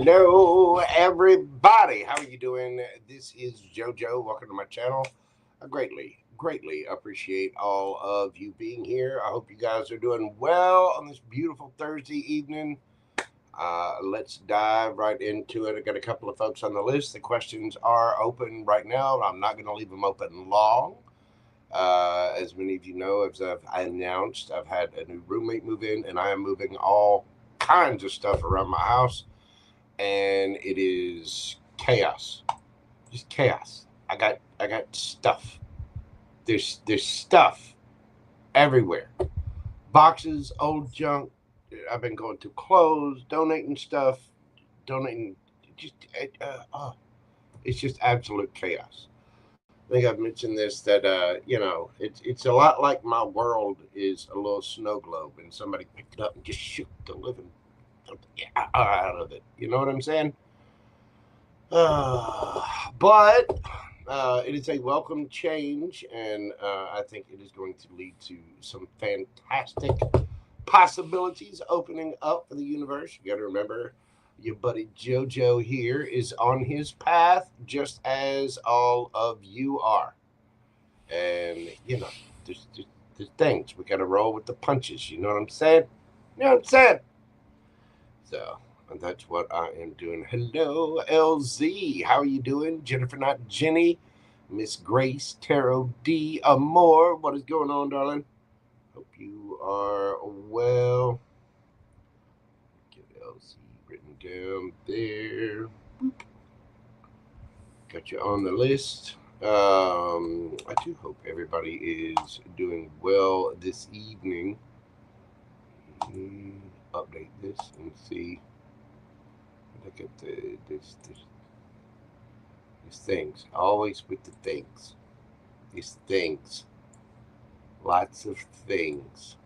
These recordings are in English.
Hello, everybody. How are you doing? This is JoJo. Welcome to my channel. I greatly appreciate all of you being here. I hope you guys are doing well on this beautiful Thursday evening. Let's dive right into it. I got a couple of folks on the list. The questions are open right now. I'm not going to leave them open long. As many of you know, as I've announced, I've had a new roommate move in, and I am moving all kinds of stuff around my house, and it is chaos, just chaos. I got stuff. There's stuff everywhere. Boxes, old junk. I've been going through clothes, donating stuff, just it's just absolute chaos. I think I've mentioned this, that it's a lot like my world is a little snow globe, and somebody picked it up and just shook the living out of it. You know what I'm saying? But it is a welcome change, and I think it is going to lead to some fantastic possibilities opening up for the universe. You got to remember, your buddy JoJo here is on his path, just as all of you are. And there's things we got to roll with the punches. You know what I'm saying? You know what I'm saying? So. And that's what I am doing. Hello, LZ. How are you doing? Jennifer, not Jenny. Miss Grace, Tarot D. Amore. What is going on, darling? Hope you are well. Get LZ written down there. Boop. Got you on the list. I do hope everybody is doing well this evening. Update this and see. Look at these things. Always with the things. These things. Lots of things.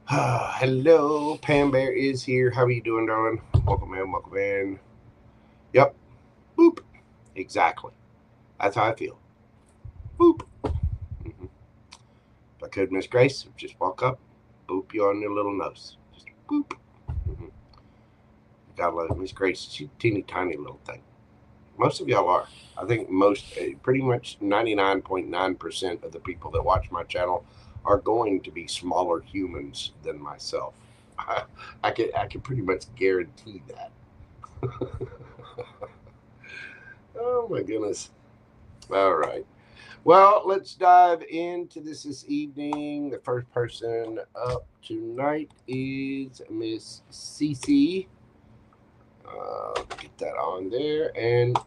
Hello, PamBear is here. How are you doing, darling? Welcome in, welcome in. Yep. Boop. Exactly. That's how I feel. Boop. Mm-hmm. If I could, Miss Grace, just walk up, boop you on your little nose. Just boop. Mm-hmm. God love Miss Grace. She's a teeny tiny little thing. Most of y'all are. I think pretty much 99.9% of the people that watch my channel are going to be smaller humans than myself. I can pretty much guarantee that. Oh my goodness. All right. Well, let's dive into this evening. The first person up tonight is Miss Cici. Get that on there, and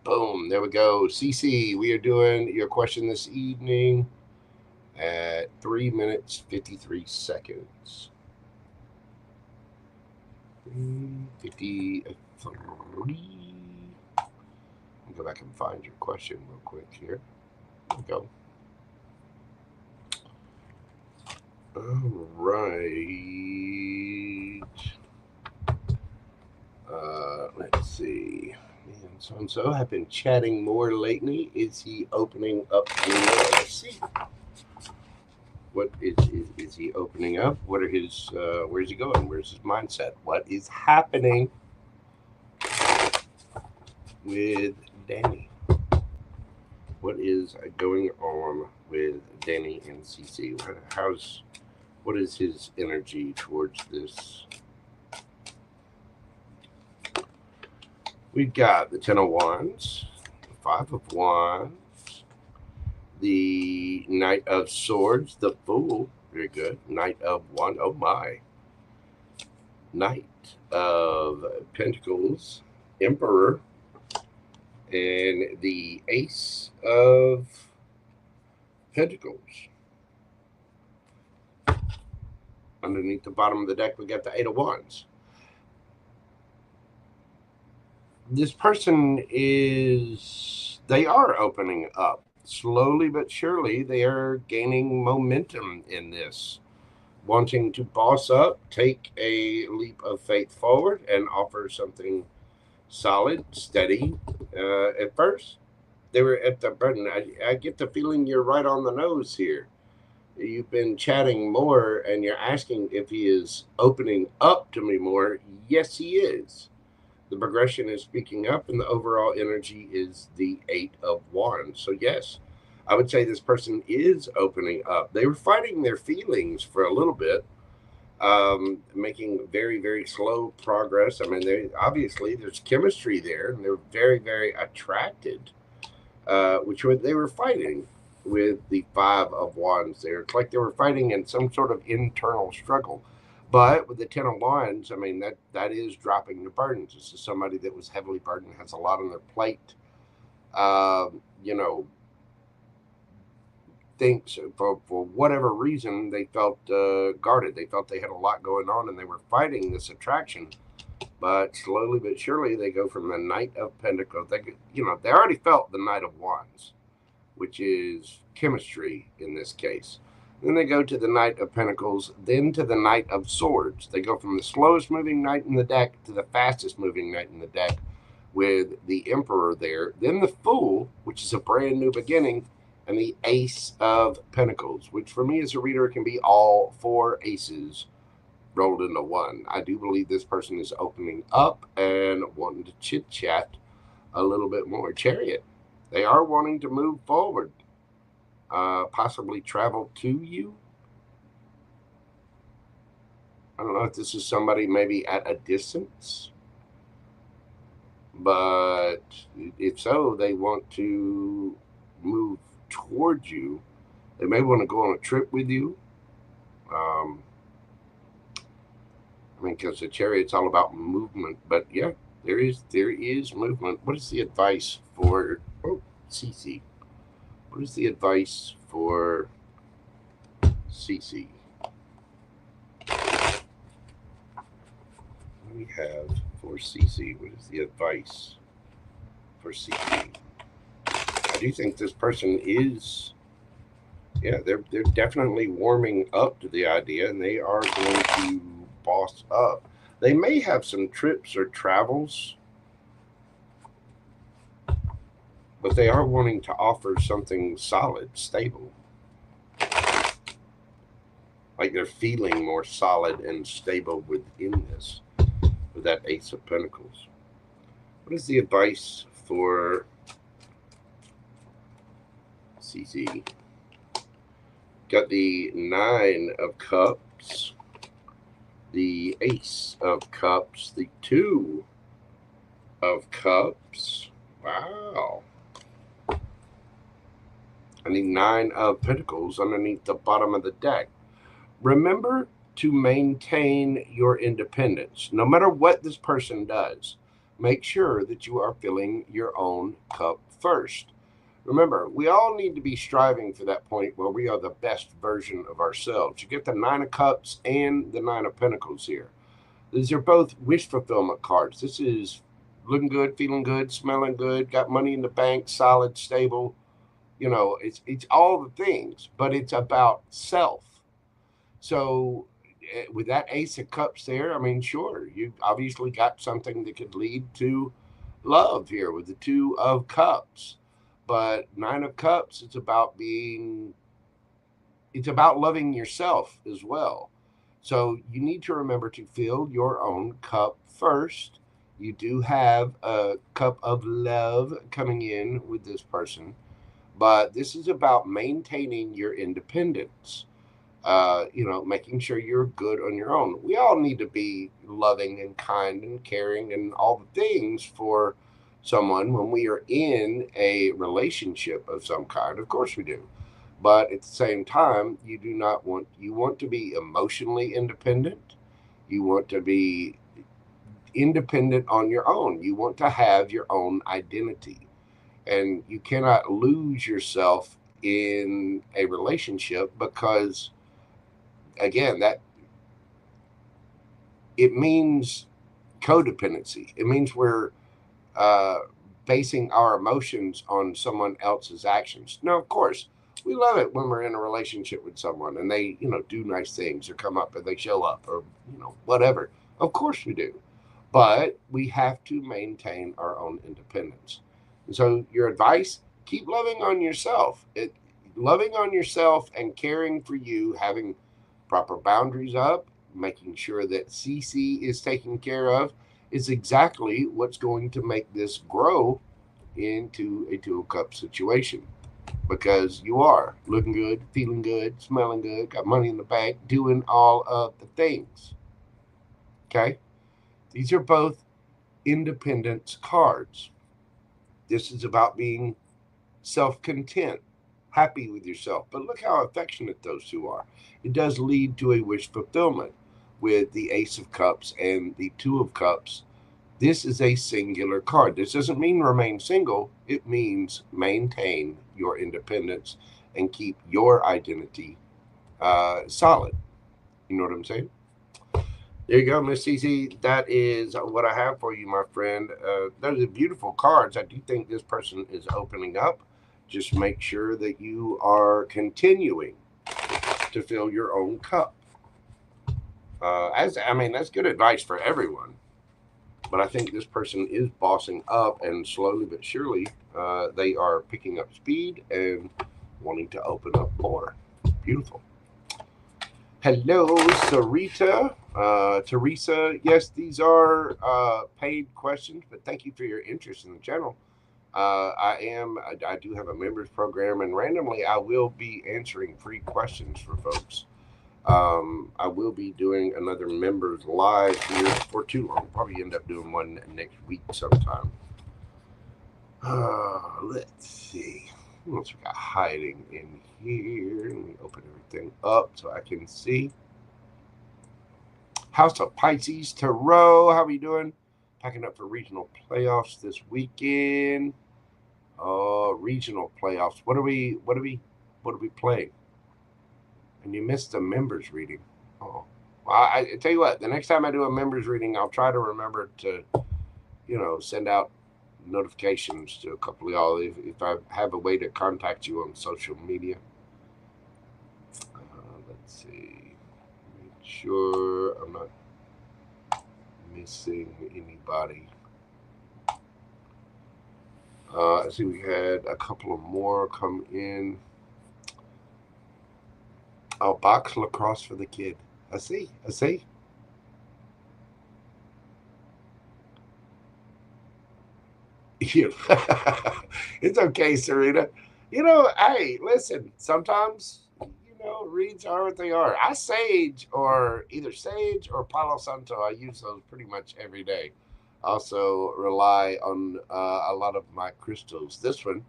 boom, there we go. Cici, we are doing your question this evening at 3 minutes 53 seconds. 53. I'll go back and find your question real quick here. There we go. All right. Let's see. Man, so-and-so have been chatting more lately. Is he opening up more? Let's see. What is he opening up? What are his, where's he going? Where's his mindset? What is happening with Danny? What is going on with Danny and Cici? What is his energy towards this? We've got the 10 of Wands, the 5 of Wands, the Knight of Swords, the Fool, very good, Knight of Wands, oh my, Knight of Pentacles, Emperor, and the Ace of Pentacles. Underneath the bottom of the deck, we got the 8 of Wands. This person they are opening up. Slowly but surely, they are gaining momentum in this. Wanting to boss up, take a leap of faith forward, and offer something solid, steady. At first, they were at the button. I get the feeling you're right on the nose here. You've been chatting more and you're asking if he is opening up to me more. Yes, he is. The progression is speaking up, and the overall energy is the Eight of Wands. So, yes, I would say this person is opening up. They were fighting their feelings for a little bit, making very, very slow progress. I mean, they obviously there's chemistry there, and they're very, very attracted, which they were fighting with the Five of Wands there. It's like they were fighting in some sort of internal struggle. But with the Ten of Wands, I mean, that is dropping the burdens. This is somebody that was heavily burdened, has a lot on their plate. You know, thinks for whatever reason they felt guarded. They felt they had a lot going on, and they were fighting this attraction. But slowly but surely, they go from the Knight of Pentacles. They already felt the Knight of Wands, which is chemistry in this case. Then they go to the Knight of Pentacles, then to the Knight of Swords. They go from the slowest moving knight in the deck to the fastest moving knight in the deck with the Emperor there. Then the Fool, which is a brand new beginning, and the Ace of Pentacles, which for me as a reader can be all four aces rolled into one. I do believe this person is opening up and wanting to chit-chat a little bit more. Chariot. They are wanting to move forward, possibly travel to you. I don't know if this is somebody maybe at a distance, but if so, they want to move towards you. They may want to go on a trip with you. I mean, because the Chariot's all about movement, but yeah, there is movement. What is the advice for cici? What is the advice for cici? What do we have for cici? What is the advice for cici? I do think this person is, they're definitely warming up to the idea, and they are going to boss up. They may have some trips or travels, but they are wanting to offer something solid, stable. Like they're feeling more solid and stable within this, with that Ace of Pentacles. What is the advice for cici? Got the Nine of Cups, the Ace of Cups, the Two of Cups. Wow. And the Nine of Pentacles underneath the bottom of the deck. Remember to maintain your independence. No matter what this person does, make sure that you are filling your own cup first. Remember, we all need to be striving for that point where we are the best version of ourselves. You get the Nine of Cups and the Nine of Pentacles here. These are both wish fulfillment cards. This is looking good, feeling good, smelling good, got money in the bank, solid, stable. It's all the things, but it's about self. So with that Ace of Cups there, I mean, sure, you've obviously got something that could lead to love here with the Two of Cups. But Nine of Cups, it's about loving yourself as well. So you need to remember to fill your own cup first. You do have a cup of love coming in with this person, but this is about maintaining your independence. Making sure you're good on your own. We all need to be loving and kind and caring and all the things for someone when we are in a relationship of some kind. Of course we do. But at the same time, you want to be emotionally independent. You want to be independent on your own. You want to have your own identity. And you cannot lose yourself in a relationship because, again, that it means codependency. It means we're basing our emotions on someone else's actions. Now, of course, we love it when we're in a relationship with someone and they, do nice things or come up and they show up or, whatever. Of course we do. But we have to maintain our own independence. And so your advice, keep loving on yourself. loving on yourself and caring for you, having proper boundaries up, making sure that cici is taken care of, is exactly what's going to make this grow into a two of cups situation. Because you are looking good, feeling good, smelling good, got money in the bank, doing all of the things. Okay? These are both independence cards. This is about being self-content, happy with yourself. But look how affectionate those two are. It does lead to a wish fulfillment with the Ace of Cups and the Two of Cups. This is a singular card. This doesn't mean remain single. It means maintain your independence and keep your identity solid. You know what I'm saying? There you go, Miss Cici. That is what I have for you, my friend. Those are beautiful cards. I do think this person is opening up. Just make sure that you are continuing to fill your own cup. That's good advice for everyone. But I think this person is bossing up, and slowly but surely, they are picking up speed and wanting to open up more. Beautiful. Hello, Sarita. Teresa, yes, these are paid questions, but thank you for your interest in the channel. I do have a members program, and randomly I will be answering free questions for folks. I will be doing another members live here for too long. Probably end up doing one next week sometime. Let's see. What else we got hiding in here? Let me open everything up so I can see. House of Pisces Tarot, how are you doing? Packing up for regional playoffs this weekend. Regional playoffs. What are we playing? And you missed the members reading. Oh, well, I tell you what. The next time I do a members reading, I'll try to remember to, send out notifications to a couple of y'all if I have a way to contact you on social media. Let's see. Make sure I'm not missing anybody. I see we had a couple of more come in. Oh, box lacrosse for the kid. I see. It's okay, Serena. Hey, listen, sometimes, reads are what they are. I sage or either sage or Palo Santo. I use those pretty much every day. Also rely on a lot of my crystals. This one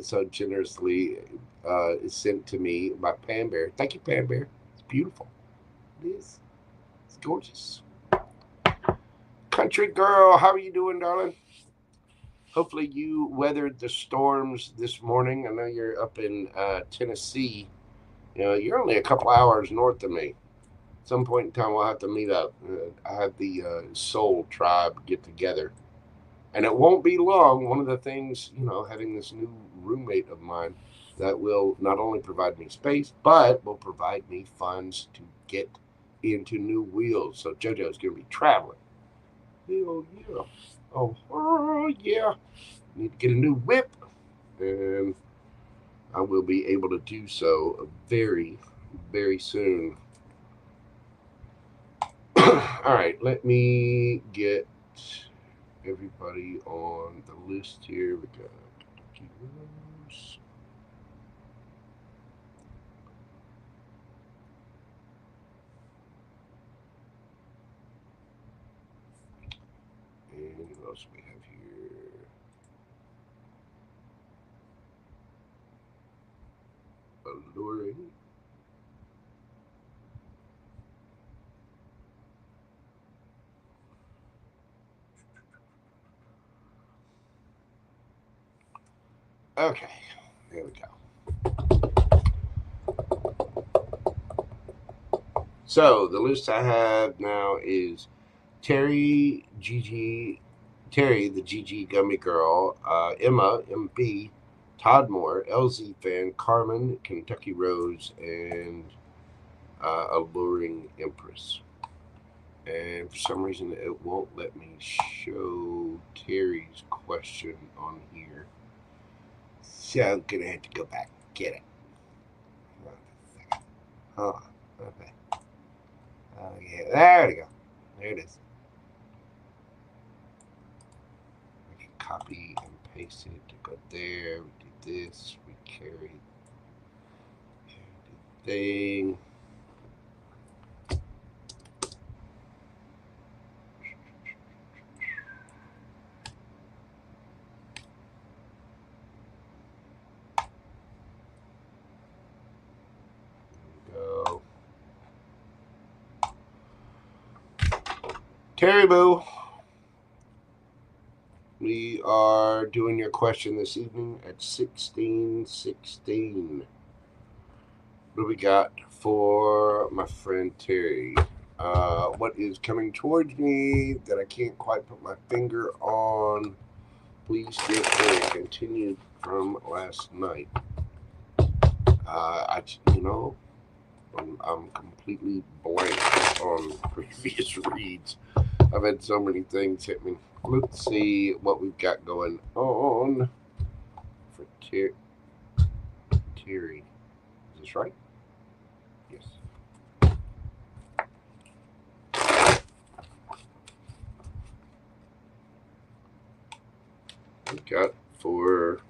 so generously is sent to me by PamBear. Thank you, PamBear. It's beautiful. It is. It's gorgeous. Country girl, how are you doing, darling? Hopefully you weathered the storms this morning. I know you're up in Tennessee. You're only a couple hours north of me. At some point in time, we'll have to meet up. I have the Soul Tribe get together. And it won't be long. One of the things, having this new roommate of mine that will not only provide me space, but will provide me funds to get into new wheels. So JoJo's going to be traveling. Oh, yeah. Oh, yeah. Need to get a new whip. And I will be able to do so very, very soon. All right, let me get everybody on the list here. We got Rose. And what else we have here? Alluring. Okay, there we go. So the list I have now is Terry, the GG Gummy Girl, Emma, MP, Todd Moore, LZ Fan, Carmen, Kentucky Rose, and Alluring Empress. And for some reason, it won't let me show Terry's question on here. So I'm going to have to go back and get it. Huh. Okay. Yeah, there we go. There it is. We can copy and paste it to go there. We do this. We carry the thing. Go. Terry Boo. We are doing your question this evening at 16:16. What do we got for my friend Terry? What is coming towards me that I can't quite put my finger on? Please feel free to continue from last night. I'm completely blank on previous reads. I've had so many things hit me. Let's see what we've got going on for Terry. Is this right? Yes. We've got for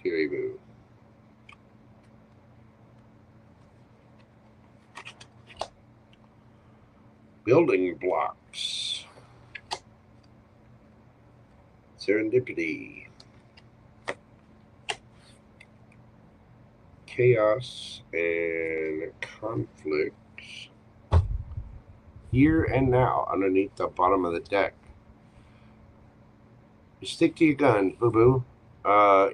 Terry Boo. Building blocks. Serendipity. Chaos and conflicts. Here and now, underneath the bottom of the deck. Stick to your guns, boo-boo.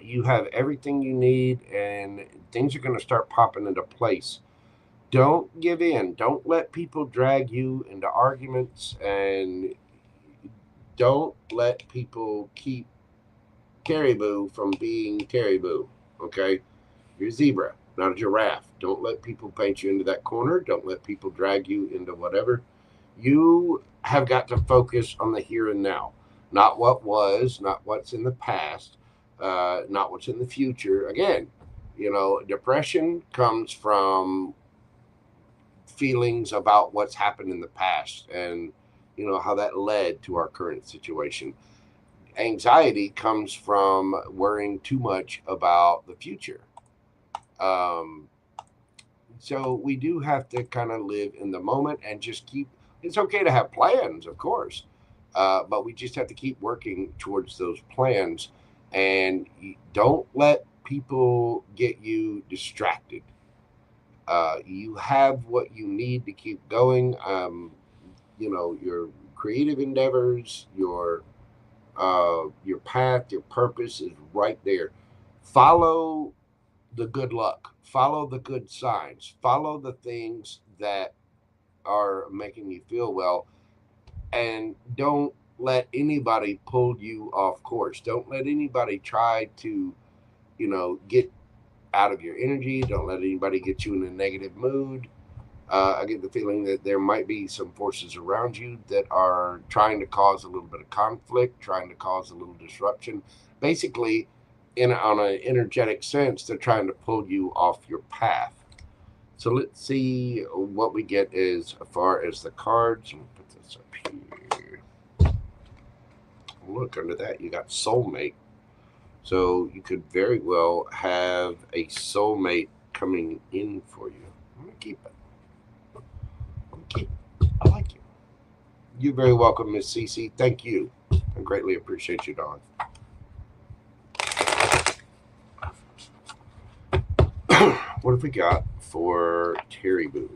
You have everything you need, and things are going to start popping into place. Don't give in. Don't let people drag you into arguments, and don't let people keep Caribou from being Caribou, okay? You're a zebra, not a giraffe. Don't let people paint you into that corner. Don't let people drag you into whatever. You have got to focus on the here and now, not what was, not what's in the past, not what's in the future. Again, depression comes from feelings about what's happened in the past and, how that led to our current situation. Anxiety comes from worrying too much about the future. Um, so we do have to kind of live in the moment and just keep. It's okay to have plans, of course, but we just have to keep working towards those plans, and don't let people get you distracted. You have what you need to keep going. Your creative endeavors, your path, your purpose is right there. Follow the good luck, follow the good signs, follow the things that are making you feel well, and don't let anybody pull you off course. Don't let anybody try to, get out of your energy. Don't let anybody get you in a negative mood. I get the feeling that there might be some forces around you that are trying to cause a little bit of conflict, trying to cause a little disruption. Basically, on an energetic sense, they're trying to pull you off your path. So let's see what we get as far as the cards. Let me put this up here. Look, under that, you got soulmate. So you could very well have a soulmate coming in for you. I'm going to keep it. I like you. You're very welcome, Miss Cici. Thank you. I greatly appreciate you, Dawn. What have we got for Terry Boo?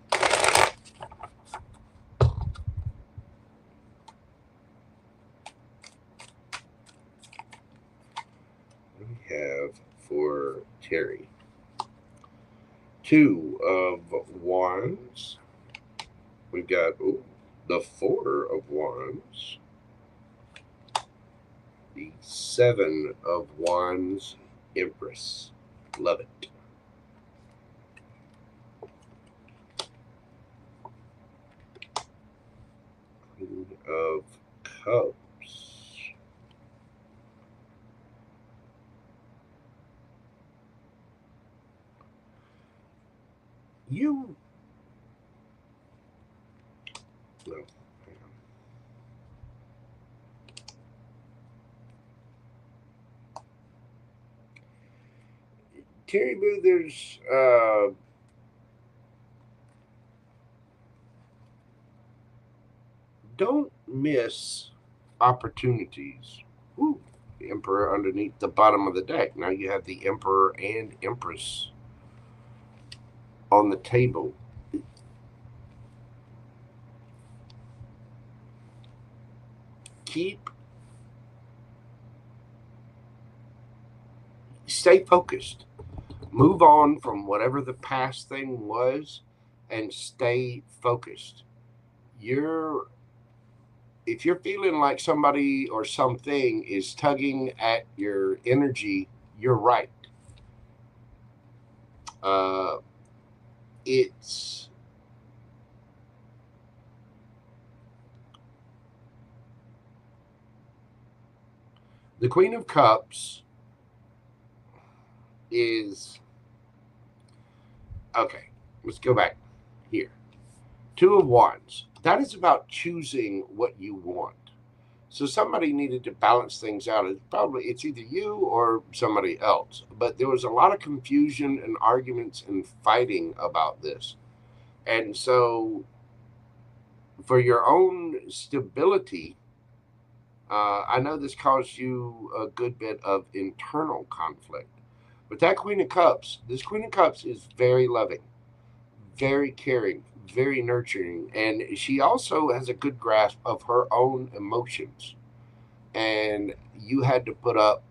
What do we have for Terry? Two of Wands. We've got the Four of Wands. The Seven of Wands, Empress. Love it. Queen of Cups. You Terry Boo, there's don't miss opportunities. Ooh, the Emperor underneath the bottom of the deck. Now you have the Emperor and Empress on the table. Stay focused. Move on from whatever the past thing was and stay focused. If you're feeling like somebody or something is tugging at your energy, you're right. It's the Queen of Cups is okay. Let's go back here. Two of Wands. That is about choosing what you want. So somebody needed to balance things out. It's either you or somebody else. But there was a lot of confusion and arguments and fighting about this. And so for your own stability, I know this caused you a good bit of internal conflict. But that Queen of Cups, this Queen of Cups is very loving, very caring, very nurturing, and she also has a good grasp of her own emotions. And you had to put up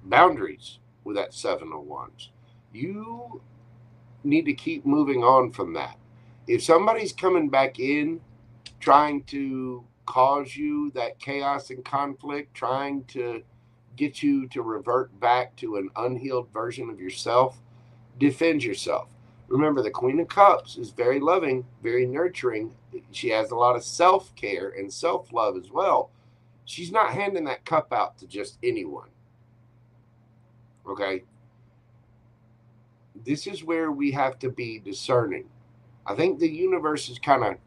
boundaries with that Seven of Wands. You need to keep moving on from that. If somebody's coming back in trying to cause you that chaos and conflict, trying to get you to revert back to an unhealed version of yourself, defend yourself. Remember, the Queen of Cups is very loving, very nurturing. She has a lot of self-care and self-love as well. She's not handing that cup out to just anyone. Okay? This is where we have to be discerning. I think the universe is kind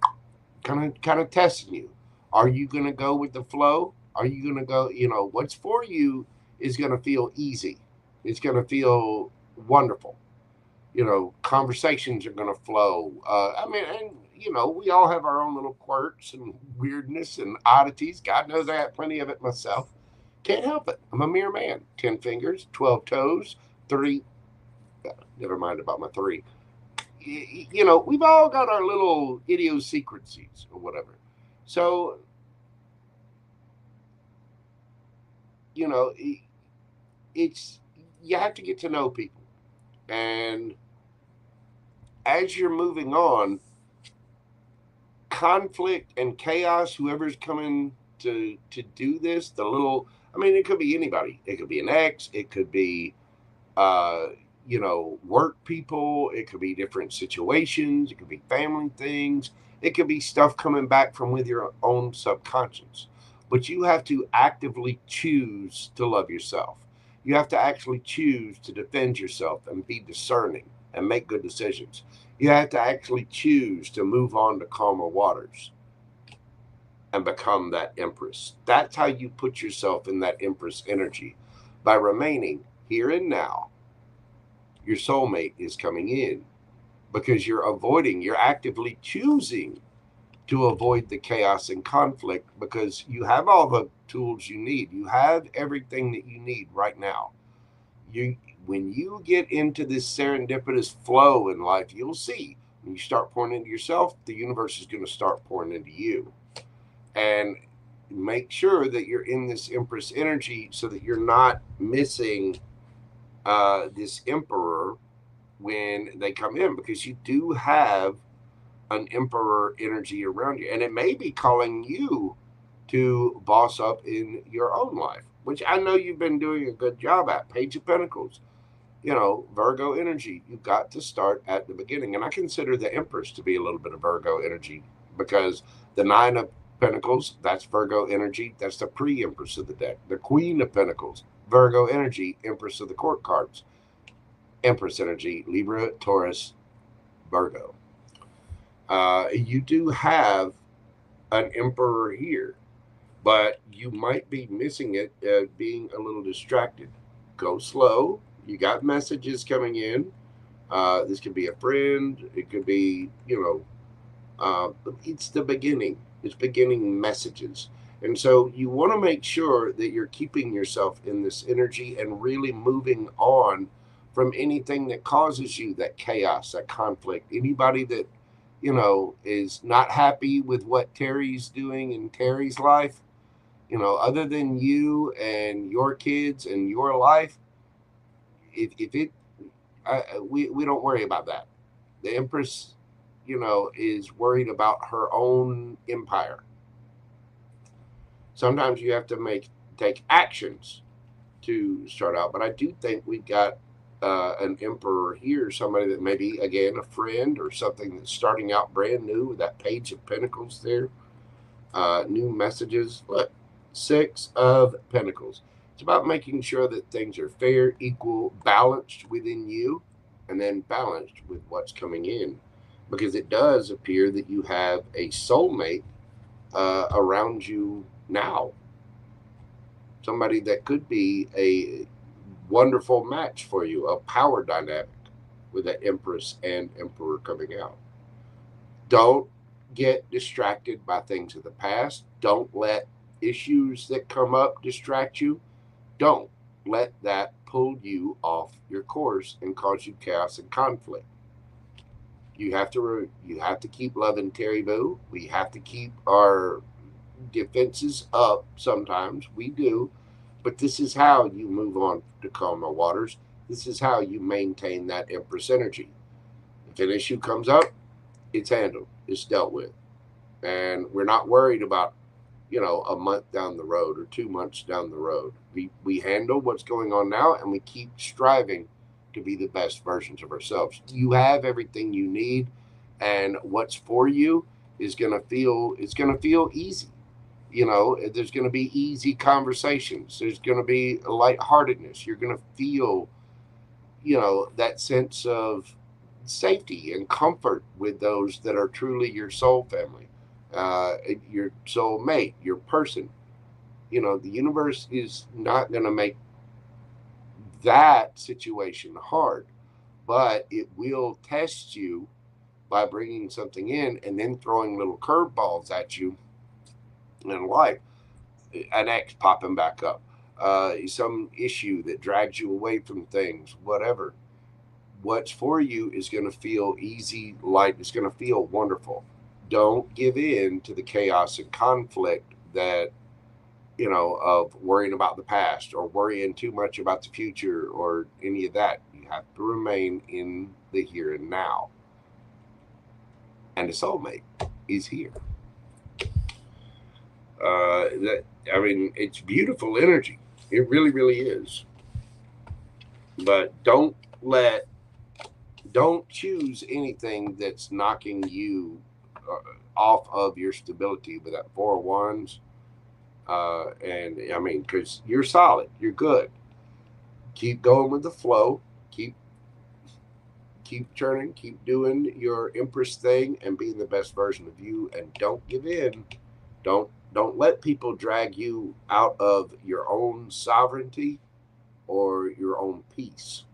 of testing you. Are you going to go with the flow? Are you going to go, what's for you is going to feel easy. It's going to feel wonderful. Conversations are going to flow. We all have our own little quirks and weirdness and oddities. God knows I have plenty of it myself. Can't help it. I'm a mere man. 10 fingers, 12 toes, 3. Never mind about my 3. We've all got our little idiosyncrasies or whatever. So, it's you have to get to know people. And as you're moving on, conflict and chaos, whoever's coming to do this, it could be anybody. It could be an ex. It could be, work people. It could be different situations. It could be family things. It could be stuff coming back from with your own subconscious. But you have to actively choose to love yourself. You have to actually choose to defend yourself and be discerning and make good decisions. You have to actually choose to move on to calmer waters and become that Empress. That's how you put yourself in that Empress energy, by remaining here and now. Your soulmate is coming in because you're actively choosing to avoid the chaos and conflict, because you have all the tools you need. You have everything that you need right now. When you get into this serendipitous flow in life, you'll see when you start pouring into yourself, the universe is going to start pouring into you. And make sure that you're in this Empress energy so that you're not missing this Emperor when they come in, because you do have an Emperor energy around you, and it may be calling you to boss up in your own life, which I know you've been doing a good job at. Page of Pentacles, Virgo energy. You've got to start at the beginning, and I consider the Empress to be a little bit of Virgo energy, because the Nine of Pentacles, that's Virgo energy. That's the pre-Empress of the deck. The Queen of Pentacles, Virgo energy, Empress of the court cards. Empress energy, Libra, Taurus, Virgo. You do have an Emperor here, but you might be missing it, being a little distracted. Go slow, You got messages coming in. This could be a friend. It could be, it's the beginning. It's beginning messages. And so you want to make sure that you're keeping yourself in this energy and really moving on from anything that causes you that chaos, that conflict. Anybody that, is not happy with what Terry's doing in Terry's life, other than you and your kids and your life, we don't worry about that. The Empress, is worried about her own empire. Sometimes you have to take actions to start out, but I do think we got an emperor here, somebody that maybe, again, a friend or something that's starting out brand new with that Page of Pentacles there. New messages. Look, Six of Pentacles. It's about making sure that things are fair, equal, balanced within you, and then balanced with what's coming in. Because it does appear that you have a soulmate around you now. Somebody that could be a wonderful match for you, a power dynamic with that Empress and Emperor coming out. Don't get distracted by things of the past. Don't let issues that come up distract you. Don't let that pull you off your course and cause you chaos and conflict. You have to keep loving Terry Boo. We have to keep our defenses up sometimes. We do. But this is how you move on to calmer waters. This is how you maintain that Empress energy. If an issue comes up, it's handled. It's dealt with. And we're not worried about, a month down the road or 2 months down the road. We handle what's going on now, and we keep striving to be the best versions of ourselves. You have everything you need, and what's for you is going to feel easy. There's going to be easy conversations. There's going to be a lightheartedness. You're going to feel, that sense of safety and comfort with those that are truly your soul family, your soul mate, your person. The universe is not going to make that situation hard, but it will test you by bringing something in and then throwing little curveballs at you in life. An ex popping back up, some issue that drags you away from things, whatever. What's for you is going to feel easy, light. It's going to feel wonderful. Don't give in to the chaos and conflict that, of worrying about the past or worrying too much about the future or any of that. You have to remain in the here and now. And the soulmate is here. It's beautiful energy. It really, really is. But don't choose anything that's knocking you off of your stability with that Four of Wands. Because you're solid, you're good. Keep going with the flow. Keep churning. Keep doing your Empress thing and being the best version of you. And don't give in. Don't let people drag you out of your own sovereignty or your own peace.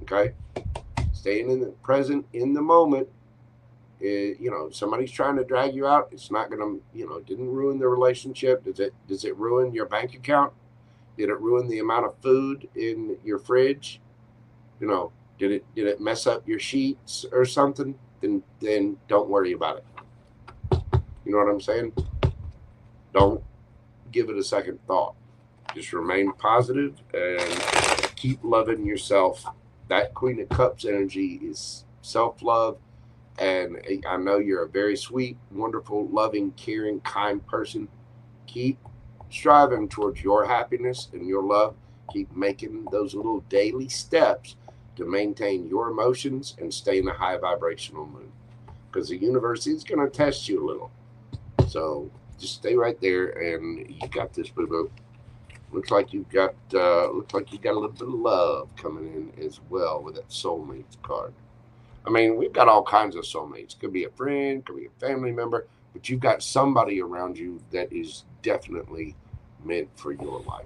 Okay? Staying in the present, in the moment. Somebody's trying to drag you out. It's not going to, didn't ruin the relationship. Does it ruin your bank account? Did it ruin the amount of food in your fridge? Did it mess up your sheets or something? Then don't worry about it. You know what I'm saying? Don't give it a second thought. Just remain positive and keep loving yourself. That Queen of Cups energy is self-love. And I know you're a very sweet, wonderful, loving, caring, kind person. Keep striving towards your happiness and your love. Keep making those little daily steps to maintain your emotions and stay in a high vibrational mood. Because the universe is going to test you a little. So just stay right there, and you got this, boo-boo. Looks like you got a little bit of love coming in as well with that soulmates card. We've got all kinds of soulmates. Could be a friend, could be a family member, but you've got somebody around you that is definitely meant for your life.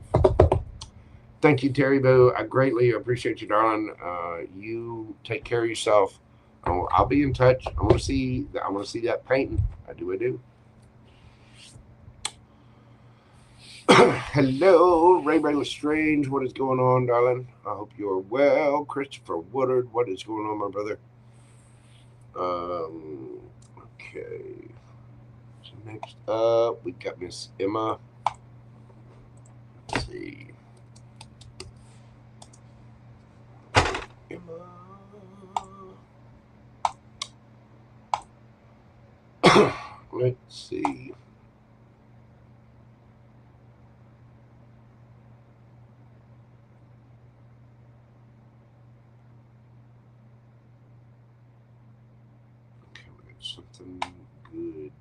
Thank you, Terry Boo. I greatly appreciate you, darling. You take care of yourself. I'll be in touch. I want to see that painting. I do. Hello, Ray Lestrange. What is going on, darling? I hope you're well. Christopher Woodard. What is going on, my brother? Okay. So next up, we got Miss Emma. Let's see. Emma. Let's see. Okay, we got something good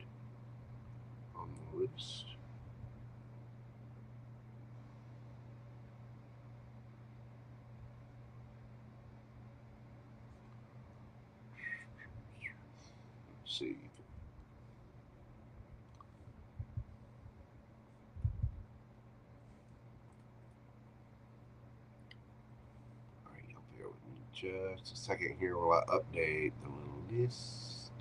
on the list. Let's see. Just a second here while I update the little list.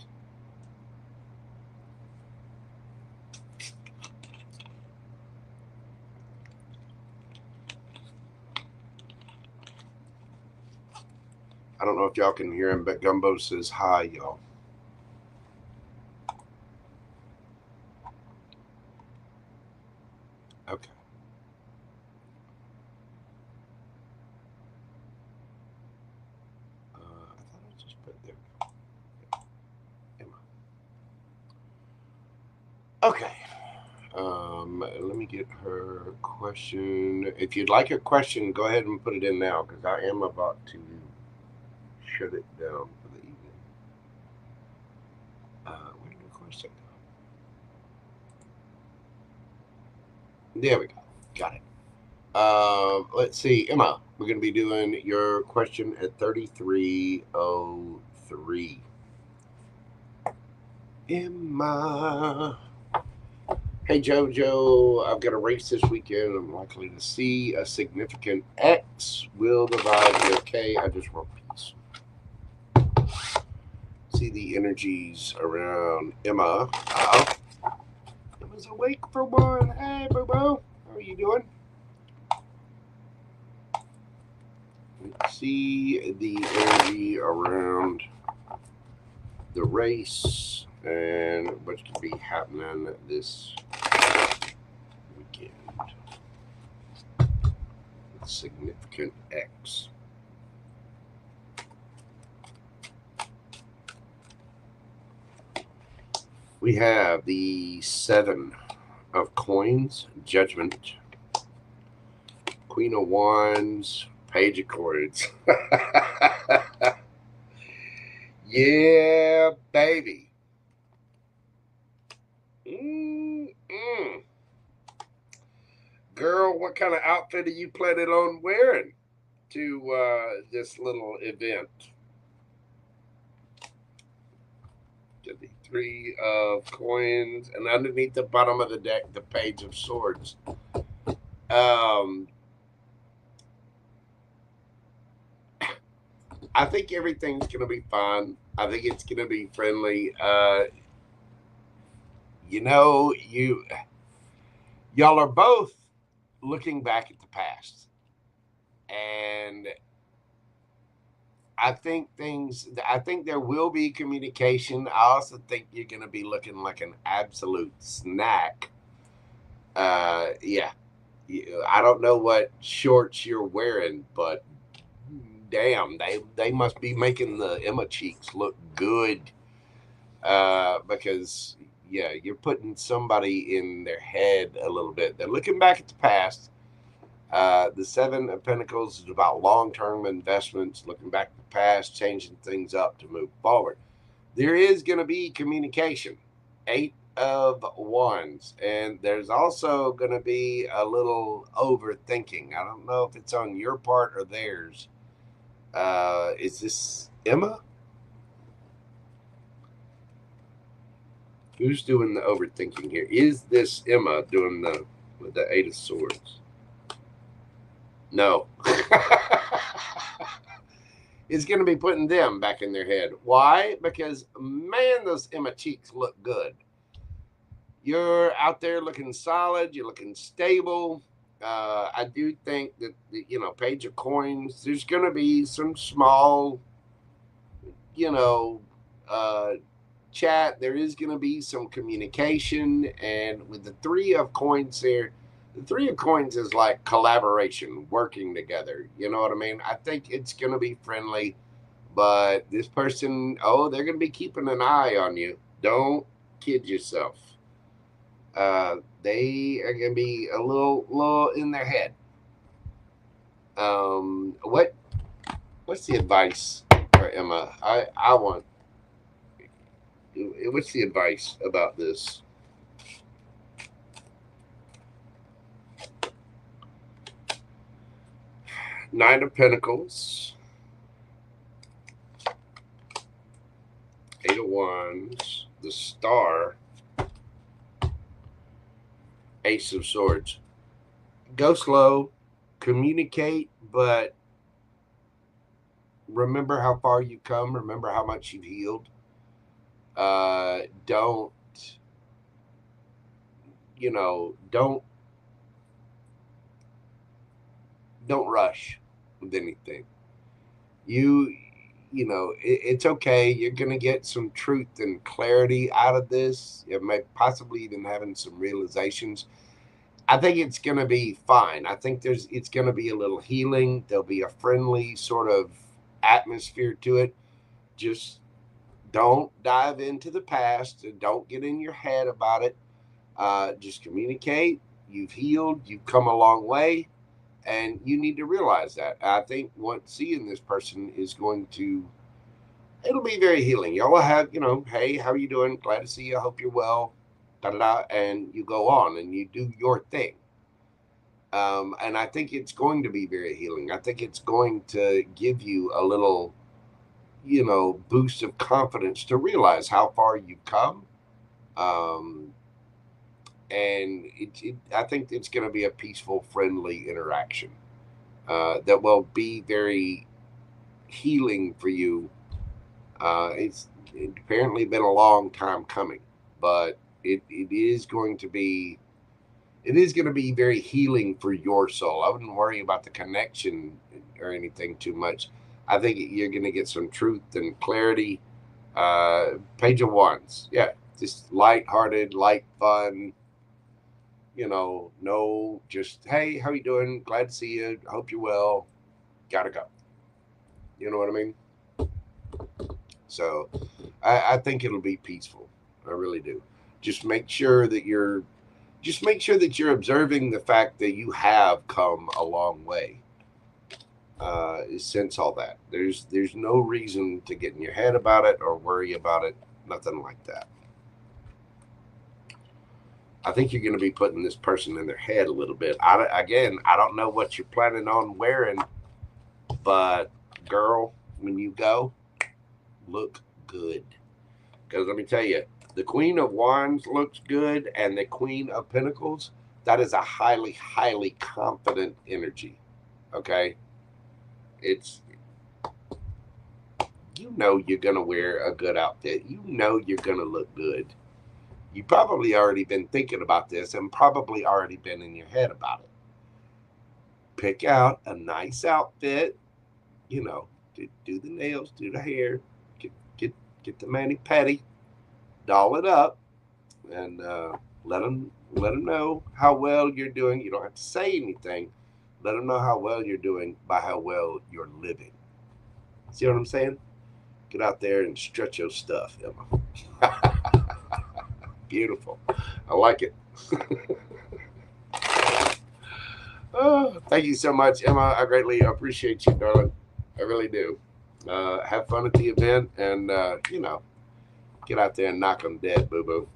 I don't know if y'all can hear him, but Gumbo says hi, y'all. Okay. I thought I just put there. Emma. Okay. Let me get her question. If you'd like a question, go ahead and put it in now, because I am about to shut it down for the evening. Where did the question go? There we go. Got it. Let's see, Emma. We're going to be doing your question at 3303. Emma. Hey, JoJo, I've got a race this weekend. I'm likely to see a significant X. Will the vibe be okay? I just wrote peace. See the energies around Emma. Emma's awake for one. Hey, Boo-Boo. How are you doing? Let's see the energy around the race and what's going to be happening this weekend. Significant X. We have the 7 of Coins, Judgment, Queen of Wands, Page of Coins. Yeah, baby. Girl, what kind of outfit are you planning on wearing to this little event? Get the 3 of Coins, and underneath the bottom of the deck, the Page of Swords. I think everything's going to be fun. I think it's going to be friendly. Y'all are both looking back at the past. And I think there will be communication. I also think you're going to be looking like an absolute snack. Yeah. I don't know what shorts you're wearing, but damn, they must be making the Emma cheeks look good. Because, yeah, you're putting somebody in their head a little bit. They're looking back at the past. The 7 of Pentacles is about long-term investments, looking back at the past, changing things up to move forward. There is going to be communication. 8 of Wands. And there's also going to be a little overthinking. I don't know if it's on your part or theirs. Is this Emma? Who's doing the overthinking here? Is this Emma doing with the 8 of Swords? No. It's going to be putting them back in their head. Why? Because, man, those Emma cheeks look good. You're out there looking solid. You're looking stable. I do think that, you know, Page of Coins, there's going to be some small, you know, chat. There is going to be some communication. And with the Three of Coins there, the Three of Coins is like collaboration, working together. You know what I mean? I think it's going to be friendly, but this person, oh, they're going to be keeping an eye on you. Don't kid yourself. They are going to be a little in their head. What's the advice for Emma? I want. What's the advice about this? Nine of Pentacles, Eight of Wands, the Star, Ace of Swords. Go slow, communicate, but remember how far you've come. Remember how much you've healed. Don't, you know, don't rush with anything. You know, it's okay. You're going to get some truth and clarity out of this. You may possibly even having some realizations. I think it's going to be fine. I think it's going to be a little healing. There'll be a friendly sort of atmosphere to it. Just don't dive into the past and don't get in your head about it. Just communicate. You've healed. You've come a long way. And you need to realize that. I think once seeing this person is going to, it'll be very healing. Y'all will have, you know, hey, how are you doing? Glad to see you. I hope you're well. Da-da-da. And you go on and you do your thing. And I think it's going to be very healing. I think it's going to give you a little, you know, boost of confidence to realize how far you've come. And I think it's going to be a peaceful, friendly interaction that will be very healing for you. It's apparently been a long time coming, but it is going to be very healing for your soul. I wouldn't worry about the connection or anything too much. I think you're going to get some truth and clarity. Page of Wands, yeah, just light-hearted, light fun. You know, no, just hey, how you doing? Glad to see you. Hope you're well. Gotta go. You know what I mean? So, I think it'll be peaceful. I really do. Just make sure that you're observing the fact that you have come a long way. Since all that, there's no reason to get in your head about it or worry about it. Nothing like that. I think you're going to be putting this person in their head a little bit. I don't know what you're planning on wearing, but girl, when you go, look good. Because let me tell you, the Queen of Wands looks good, and the Queen of Pentacles, that is a highly, highly confident energy. Okay? It's, you know you're going to wear a good outfit. You know you're going to look good. You probably already been thinking about this and probably already been in your head about it. Pick out a nice outfit, you know, do the nails, do the hair, get the mani-pedi, doll it up, and let them know how well you're doing. You don't have to say anything. Let them know how well you're doing by how well you're living. See what I'm saying? Get out there and stretch your stuff, Emma. Beautiful. I like it. Oh, thank you so much, Emma. I greatly appreciate you, darling. I really do. Have fun at the event, and you know, get out there and knock them dead, boo boo.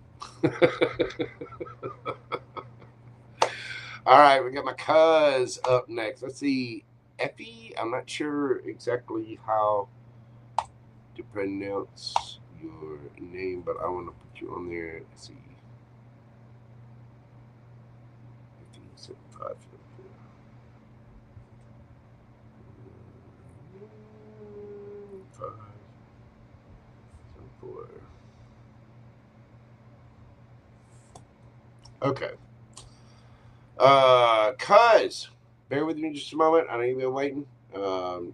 All right, we got my cuz up next. Let's see, Effie. I'm not sure exactly how to pronounce your name, but I want to put you on there. Let's see. Okay. Cuz, bear with me just a moment. I know you've been waiting.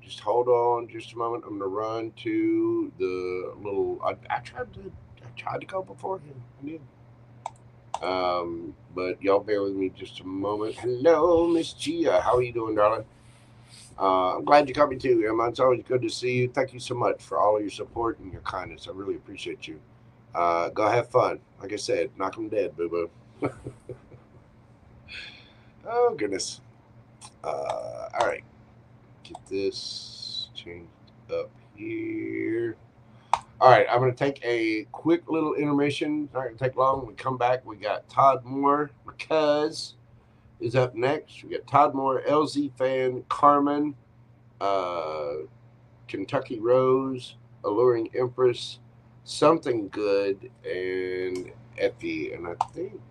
Just hold on just a moment. I'm gonna run to the little. I tried to go beforehand. I did. But y'all bear with me just a moment. Hello, Miss Gia. How are you doing, darling? I'm glad you caught me too, Emma. It's always good to see you. Thank you so much for all of your support and your kindness. I really appreciate you. Go have fun. Like I said, knock them dead, boo-boo. Oh, goodness. All right. Get this changed up here. All right. I'm going to take a quick little intermission. It's not going to take long. When we come back, we got Todd Moore, because is up next. We got Todd Moore, LZ Fan, Carmen, Kentucky Rose, Alluring Empress, Something Good, and Effie. And I think,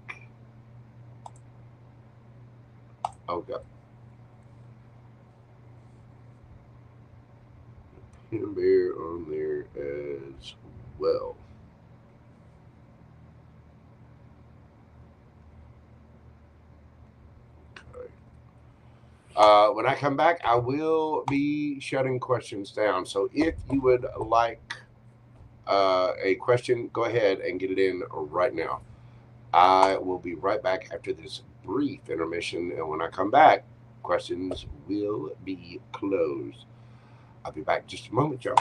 oh God, PamBear on there as well. When I come back, I will be shutting questions down. So if you would like a question, go ahead and get it in right now. I will be right back after this brief intermission. And when I come back, questions will be closed. I'll be back in just a moment, y'all.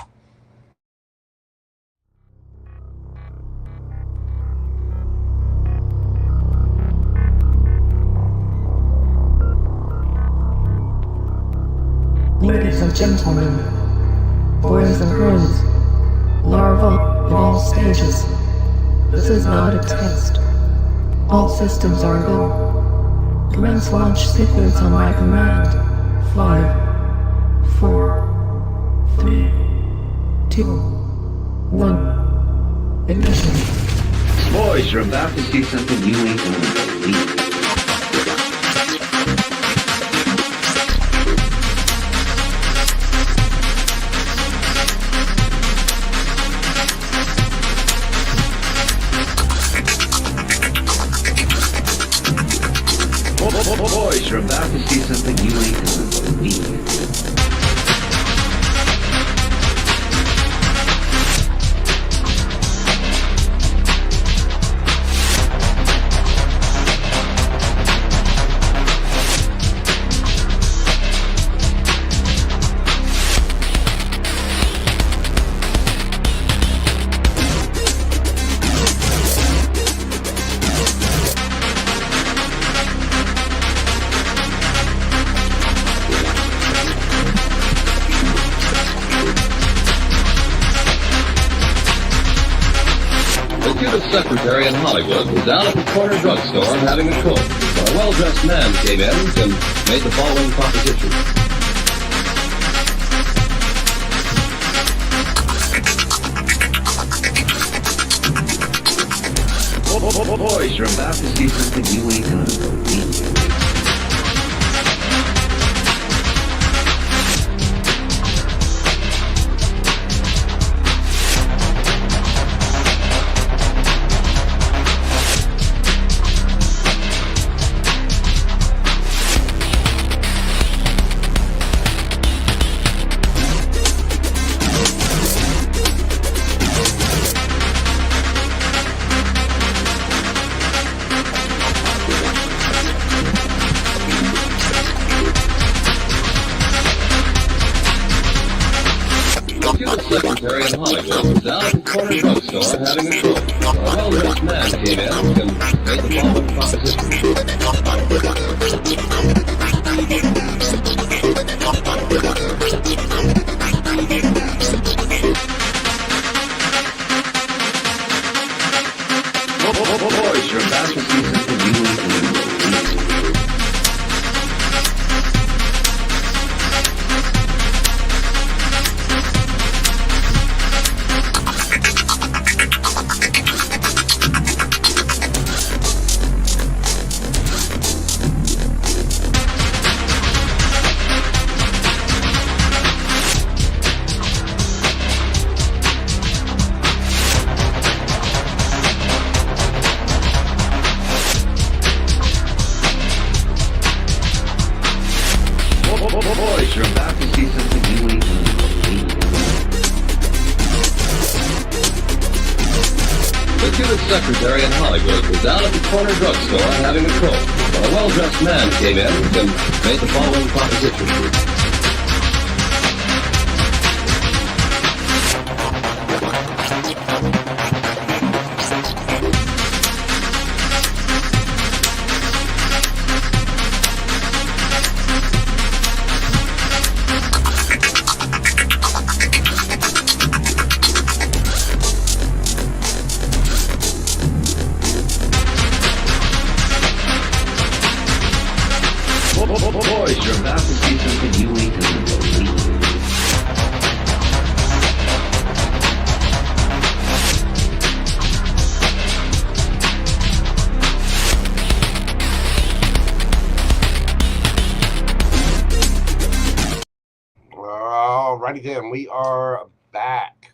Ladies and gentlemen, boys and girls, larvae of all stages, this is not a test. All systems are go. Commence launch sequence on my command. 5, 4, 3, 2, 1. Ignition. Boys, you're about to see something you ain't gonna believe. Boys, you're about to see something you ain't gonna believe. Secretary in Hollywood was down at the corner drugstore having a coke when a well-dressed man came in and made the following proposition. Boys, you're about to see something you ain't gonna believe. Secretary in Hollywood was down at the corner drugstore having a coke when a well-dressed man came in and made the following proposition. Boys, you're about to see something you ain't gonna believe. you're about to see something you wouldn't even believe. The cutest secretary in Hollywood was down at the corner drugstore having a coke when a well-dressed man came in and made the following proposition to her. Boys, you're about to see something you ain't gonna believe. Alrighty then, we are back.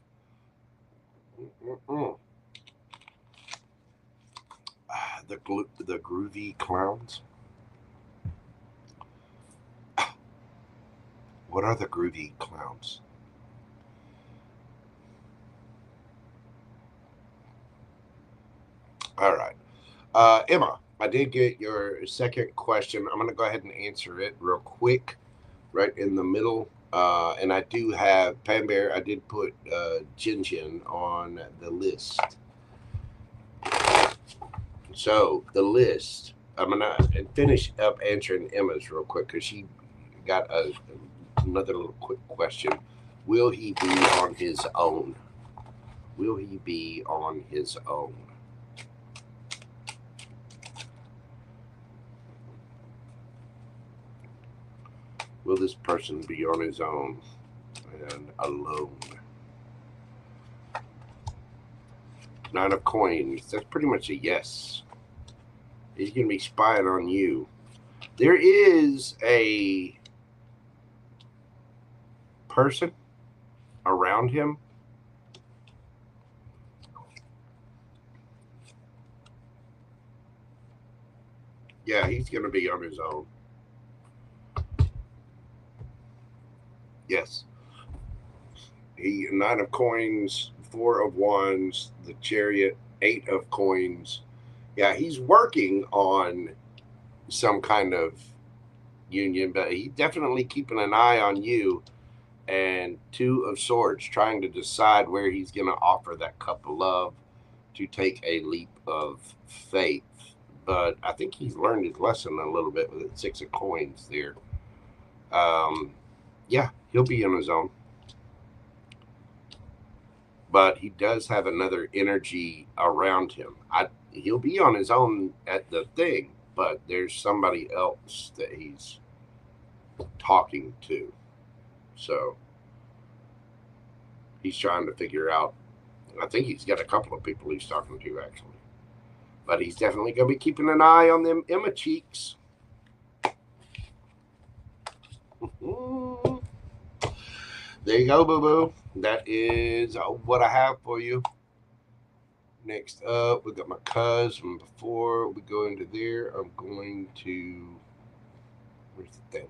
The groovy clowns. What are the groovy clowns? All right. Emma, I did get your second question. I'm going to go ahead and answer it real quick, right in the middle. And I do have PamBear. I did put Jenn Jenn on the list. So the list, I'm going to finish up answering Emma's real quick because she got another little quick question. Will he be on his own? Will he be on his own? Will this person be on his own and alone? Nine of coins. That's pretty much a yes. He's going to be spying on you. There is a person around him yeah, he's going to be on his own. Yes. He, nine of coins, four of wands, the chariot, eight of coins. Yeah, he's working on some kind of union, but he's definitely keeping an eye on you. And two of swords, trying to decide where he's going to offer that cup of love to take a leap of faith. But I think he's learned his lesson a little bit with the six of coins there. Yeah, he'll be on his own. But he does have another energy around him. He'll be on his own at the thing, but there's somebody else that he's talking to. So he's trying to figure out. I think he's got a couple of people he's talking to, actually. But he's definitely going to be keeping an eye on them Emma cheeks. There you go, boo-boo. That is what I have for you. Next up, we got my cousin. Before we go into there, I'm going to... Where's the thing?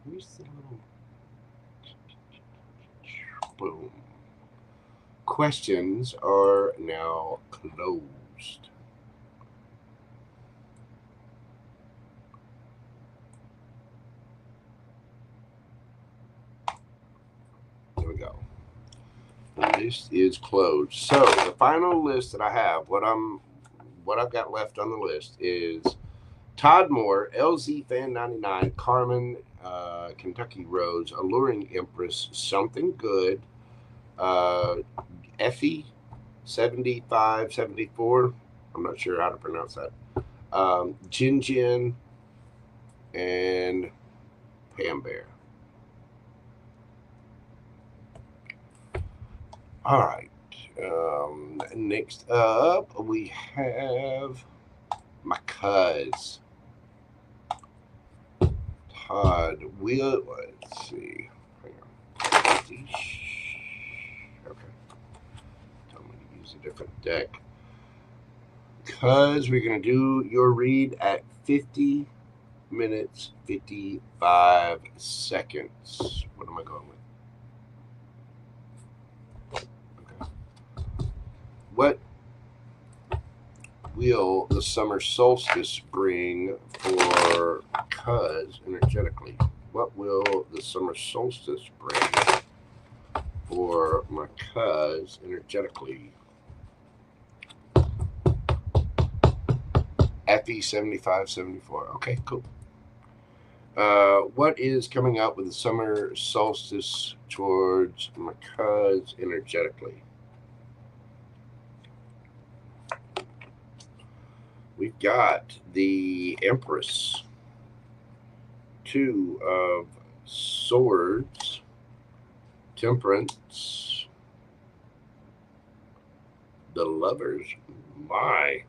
Where's the little... Boom. Questions are now closed. There we go. The list is closed. So the final list that I have, what I've got left on the list is Todd Moore, LZ Fan 99, Carmen, Kentucky Rose, Alluring Empress, Something Good, Effie 7574. I'm not sure how to pronounce that. Jenn Jenn and PamBear. All right. Next up, we have my cuz Todd. Let's see. Hang on. Okay. Tell me to use a different deck. Because we're going to do your read at 50 minutes, 55 seconds. What am I going with? Okay. What will the summer solstice bring for cuz energetically? What will the summer solstice bring for my cuz energetically? FE7574. Okay, cool. What is coming up with the summer solstice towards my cuz energetically? We've got the Empress, 2 of Swords, Temperance, the Lovers. My.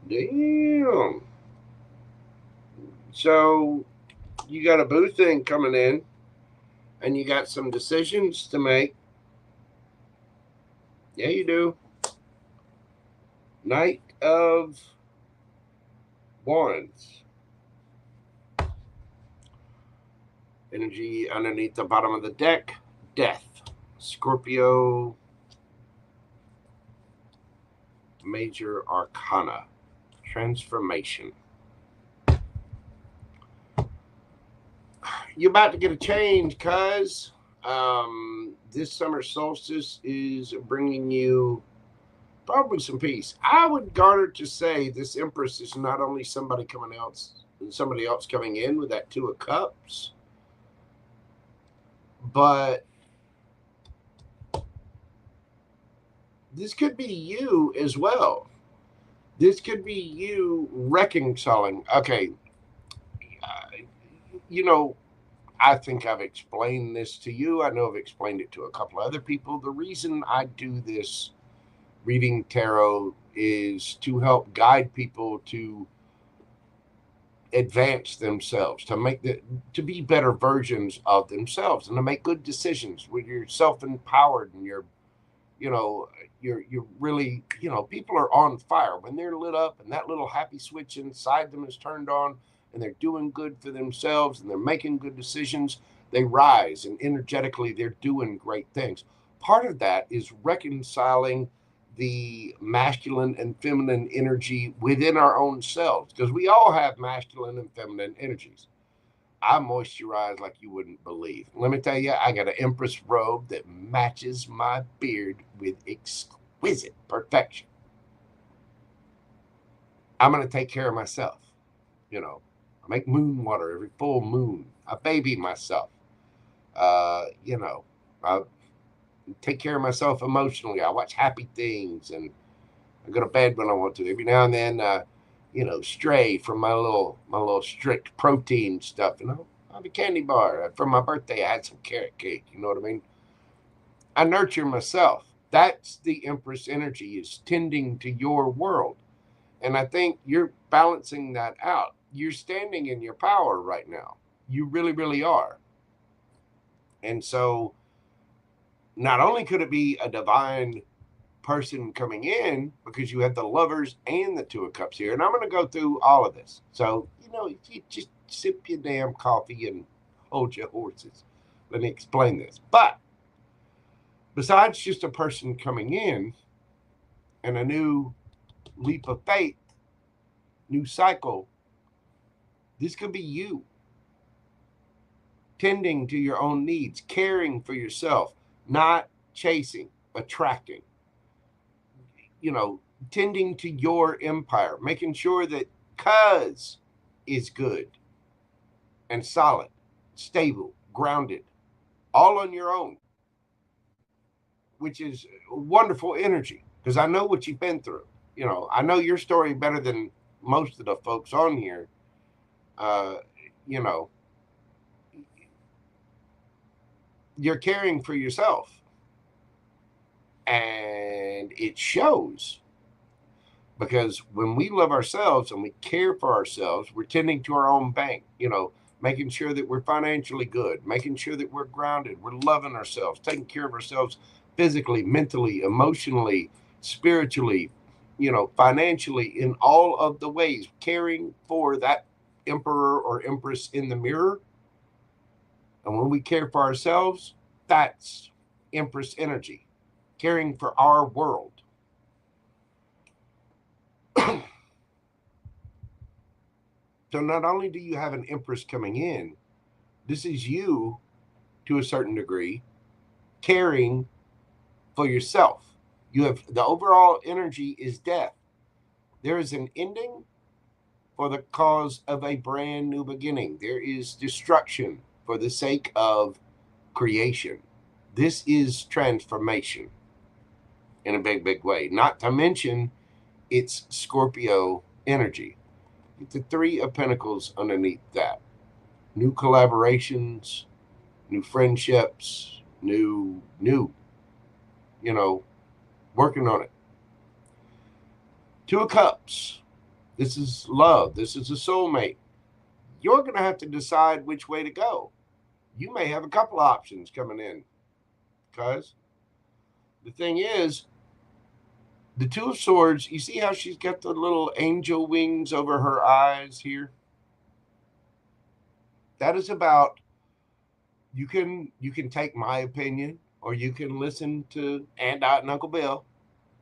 Damn. So you got a boo thing coming in, and you got some decisions to make. Yeah, you do. Knight of Wands. Energy underneath the bottom of the deck. Death. Scorpio. Major Arcana. Transformation. You're about to get a change, cuz this summer solstice is bringing you probably some peace. I would garner to say this Empress is not only somebody else coming in with that 2 of Cups, but this could be you as well. This could be you reconciling. Okay, you know, I think I've explained this to you. I know I've explained it to a couple other people. The reason I do this reading tarot is to help guide people to advance themselves, to be better versions of themselves, and to make good decisions when you're self-empowered and you're really, people are on fire when they're lit up and that little happy switch inside them is turned on and they're doing good for themselves and they're making good decisions. They rise, and energetically they're doing great things. Part of that is reconciling the masculine and feminine energy within our own selves, because we all have masculine and feminine energies. I moisturize like you wouldn't believe. Let me tell you, I got an Empress robe that matches my beard with exquisite perfection. I'm going to take care of myself. I make moon water every full moon. I baby myself. I take care of myself emotionally. I watch happy things, and I go to bed when I want to. Every now and then, stray from my little strict protein stuff. I have a candy bar. For my birthday, I had some carrot cake. You know what I mean? I nurture myself. That's the Empress energy, is tending to your world. And I think you're balancing that out. You're standing in your power right now. You really, really are. And so not only could it be a divine person coming in, because you have the Lovers and the 2 of Cups here, and I'm going to go through all of this. So, you just sip your damn coffee and hold your horses. Let me explain this. But besides just a person coming in and a new leap of faith, new cycle, this could be you tending to your own needs, caring for yourself, not chasing, attracting, tending to your empire, making sure that cuz is good and solid, stable, grounded, all on your own, which is wonderful energy, because I know what you've been through. I know your story better than most of the folks on here. You're caring for yourself, and it shows, because when we love ourselves and we care for ourselves, we're tending to our own bank, making sure that we're financially good, making sure that we're grounded, we're loving ourselves, taking care of ourselves physically, mentally, emotionally, spiritually, financially, in all of the ways, caring for that emperor or empress in the mirror. And when we care for ourselves, that's empress energy, caring for our world. So not only do you have an empress coming in, this is you, to a certain degree, caring for yourself. You have the overall energy is death. There is an ending for the cause of a brand new beginning. There is destruction for the sake of creation. This is transformation in a big, big way. Not to mention it's Scorpio energy. The Three of Pentacles underneath that. New collaborations, new friendships, new, working on it. Two of Cups. This is love. This is a soulmate. You're going to have to decide which way to go. You may have a couple options coming in. Because the thing is, the Two of Swords, you see how she's got the little angel wings over her eyes here? That is about, you can take my opinion, or you can listen to Aunt Dot and Uncle Bill.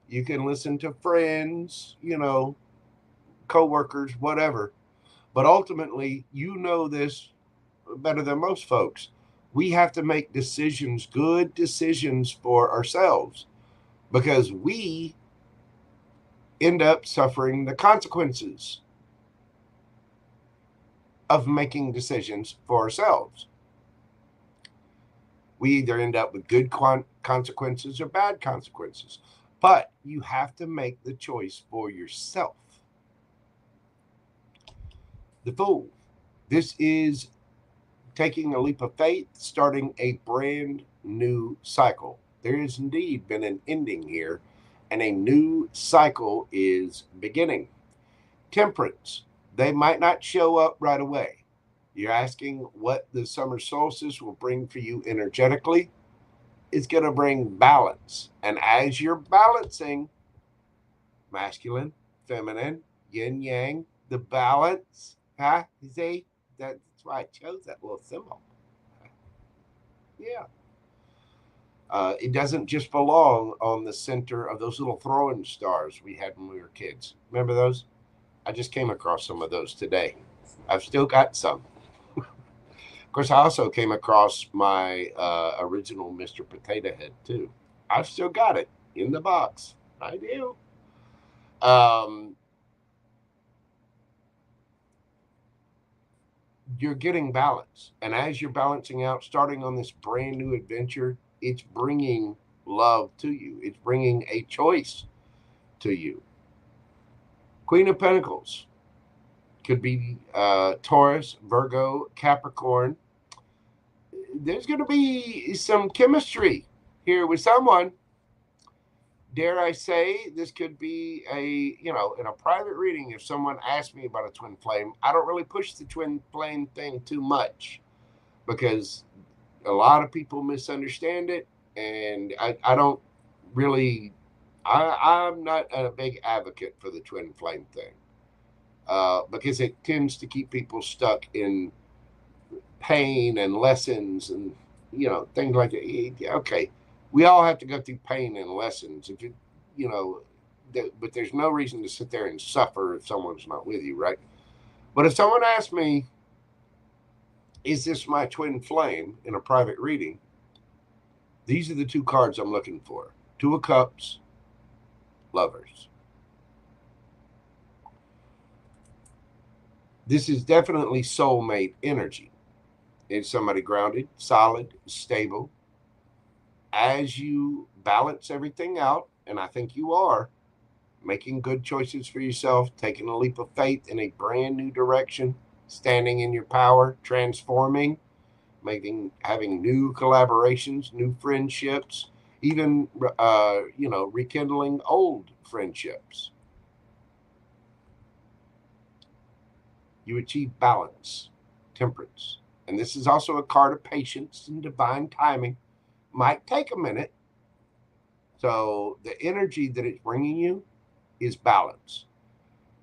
You can listen to friends, co-workers, whatever. But ultimately, this better than most folks. We have to make decisions, good decisions for ourselves, because we end up suffering the consequences of making decisions for ourselves. We either end up with good consequences or bad consequences. But you have to make the choice for yourself. The Fool. This is taking a leap of faith, starting a brand new cycle. There has indeed been an ending here, and a new cycle is beginning. Temperance. They might not show up right away. You're asking what the summer solstice will bring for you energetically. It's going to bring balance. And as you're balancing masculine, feminine, yin, yang, the balance, you see? That's why I chose that little symbol. Yeah. It doesn't just belong on the center of those little throwing stars we had when we were kids. Remember those? I just came across some of those today. I've still got some. Of course, I also came across my original Mr. Potato Head, too. I've still got it in the box. I do. You're getting balance. And as you're balancing out, starting on this brand new adventure, it's bringing love to you. It's bringing a choice to you. Queen of Pentacles. Could be Taurus, Virgo, Capricorn. There's going to be some chemistry here with someone. Dare I say, this could be in a private reading, if someone asks me about a twin flame, I don't really push the twin flame thing too much, because a lot of people misunderstand it, and I don't really, I'm not a big advocate for the twin flame thing. Because it tends to keep people stuck in pain and lessons and, things like that. Okay, we all have to go through pain and lessons. If but there's no reason to sit there and suffer if someone's not with you, right? But if someone asks me, is this my twin flame in a private reading? These are the two cards I'm looking for. Two of Cups, Lovers. This is definitely soulmate energy. It's somebody grounded, solid, stable. As you balance everything out, and I think you are, making good choices for yourself, taking a leap of faith in a brand new direction, standing in your power, transforming, having new collaborations, new friendships, even, rekindling old friendships. You achieve balance, temperance. And this is also a card of patience and divine timing. Might take a minute. So the energy that it's bringing you is balance,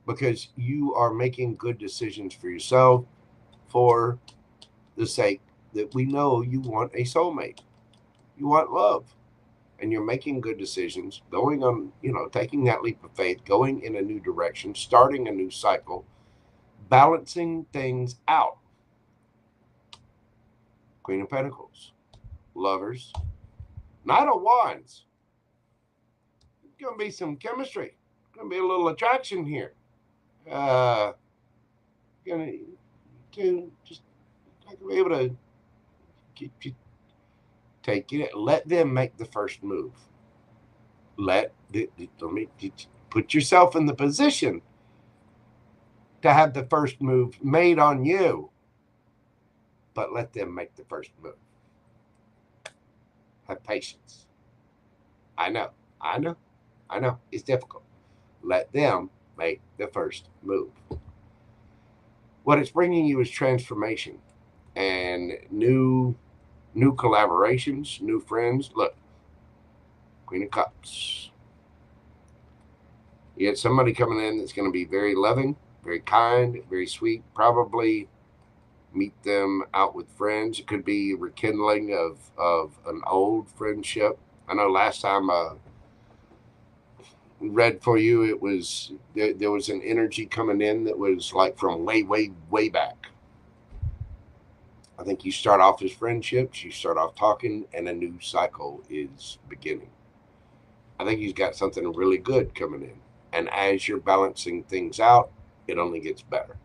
because you are making good decisions for yourself for the sake that we know you want a soulmate. You want love. And you're making good decisions, going on, taking that leap of faith, going in a new direction, starting a new cycle, balancing things out. Queen of Pentacles, Lovers, Knight of Wands. There's going to be some chemistry. Going to be a little attraction here. Going to just not going to be able to take it. Let them make the first move. Let me put yourself in the position to have the first move made on you, but let them make the first move. Have patience. I know. It's difficult. Let them make the first move. What it's bringing you is transformation and new collaborations, new friends. Look, Queen of Cups. You had somebody coming in that's going to be very loving, very kind, very sweet. Probably meet them out with friends. It could be rekindling of an old friendship. I know last time I read for you, it was there was an energy coming in that was like from way back. I think you start off as friendships, you start off talking, and a new cycle is beginning. I think he's got something really good coming in. And as you're balancing things out, it only gets better.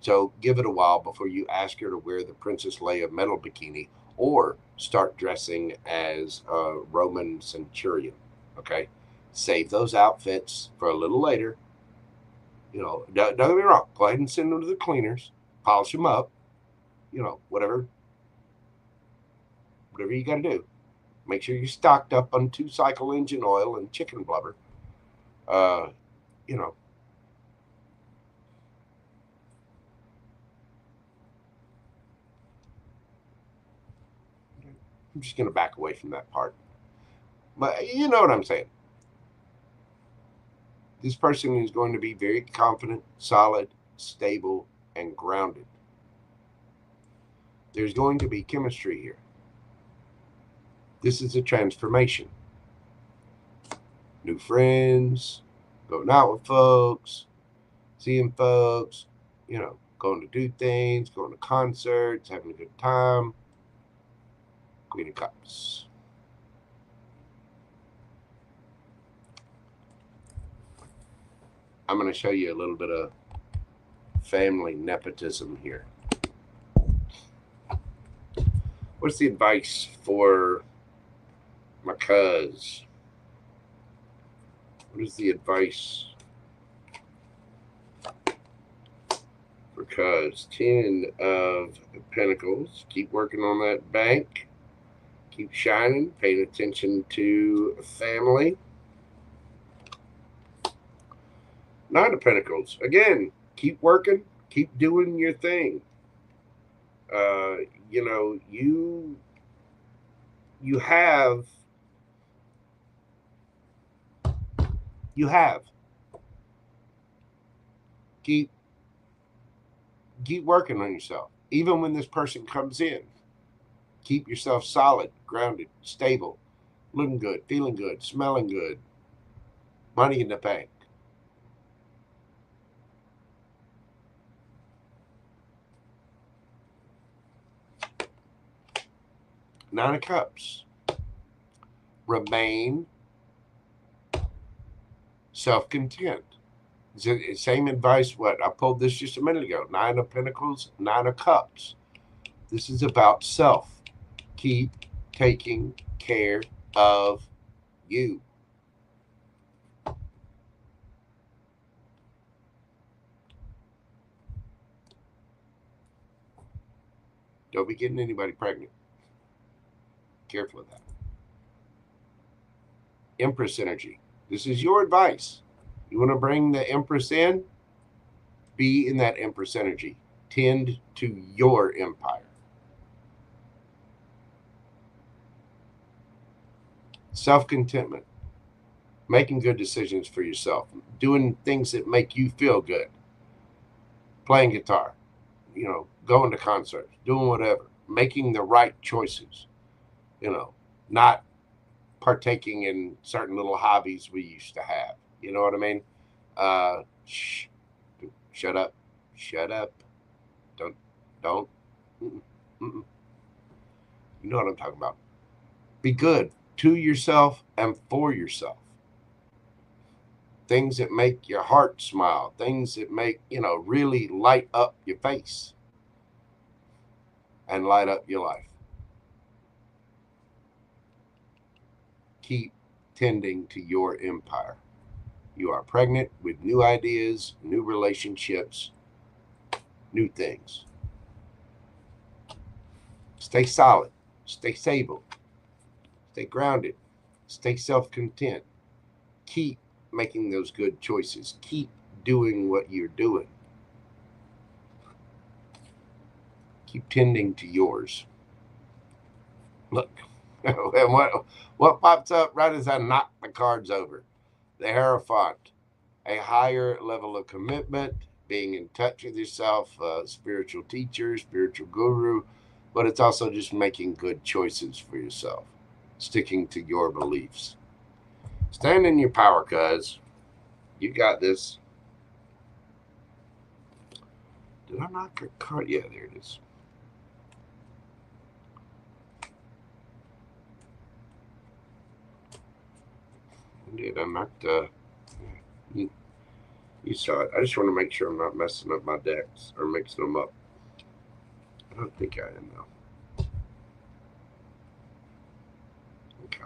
So give it a while before you ask her to wear the Princess Leia metal bikini or start dressing as a Roman centurion. Okay? Save those outfits for a little later. Don't get me wrong. Go ahead and send them to the cleaners. Polish them up. Whatever you got to do. Make sure you're stocked up on 2-cycle engine oil and chicken blubber. I'm just going to back away from that part. But you know what I'm saying. This person is going to be very confident, solid, stable, and grounded. There's going to be chemistry here. This is a transformation. New friends, going out with folks, seeing folks, going to do things, going to concerts, having a good time. Queen of Cups. I'm going to show you a little bit of family nepotism here. What's the advice for my cuz? What is the advice for cuz? 10 of Pentacles. Keep working on that bank. Keep shining. Paying attention to family. 9 of Pentacles. Again, keep working. Keep doing your thing. You have. Keep working on yourself. Even when this person comes in, keep yourself solid, grounded, stable, looking good, feeling good, smelling good, money in the bank. Nine of Cups. Remain self-content. Same advice what I pulled this just a minute ago. 9 of Pentacles, 9 of Cups. This is about self. Keep taking care of you. Don't be getting anybody pregnant. Careful of that. Empress energy. This is your advice. You want to bring the Empress in? Be in that Empress energy. Tend to your empire. Self-contentment. making good decisions for yourself, doing things that make you feel good, playing guitar, going to concerts, doing whatever, making the right choices, not partaking in certain little hobbies we used to have. You know what I mean? Shut up. Don't. Mm-mm. You know what I'm talking about. Be good to yourself and for yourself. Things that make your heart smile, things that make, really light up your face and light up your life. Keep tending to your empire. You are pregnant with new ideas, new relationships, new things. Stay solid, stay stable, stay grounded, stay self-content. Keep making those good choices. Keep doing what you're doing. Keep tending to yours. Look, and what pops up right as I knock the cards over? The Hierophant. A higher level of commitment, being in touch with yourself, spiritual teacher, spiritual guru, but it's also just making good choices for yourself, sticking to your beliefs. Stand in your power, cuz. You got this. Did I knock a card? Yeah, there it is. Indeed, I knocked you saw it. I just want to make sure I'm not messing up my decks or mixing them up. I don't think I am, though. Okay.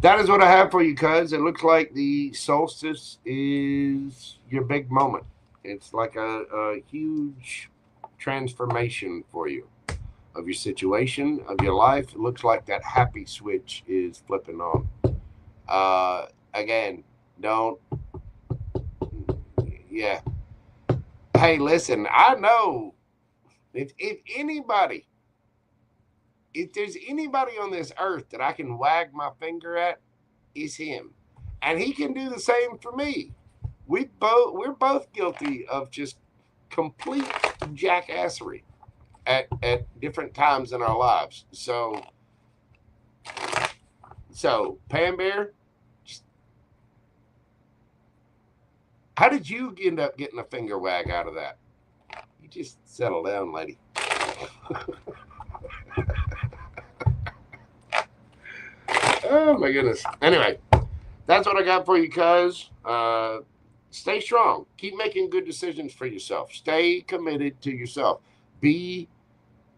That is what I have for you, cuz. It looks like the solstice is your big moment. It's like a huge transformation for you of your situation, of your life. It looks like that happy switch is flipping on. Again, don't. Yeah. Hey, listen, I know if there's anybody on this earth that I can wag my finger at, it's him. And he can do the same for me. We're both guilty of just complete jackassery at different times in our lives. So PamBear, how did you end up getting a finger wag out of that? You just settle down, lady. Oh my goodness. Anyway, that's what I got for you, cuz. Stay strong. Keep making good decisions for yourself. Stay committed to yourself. Be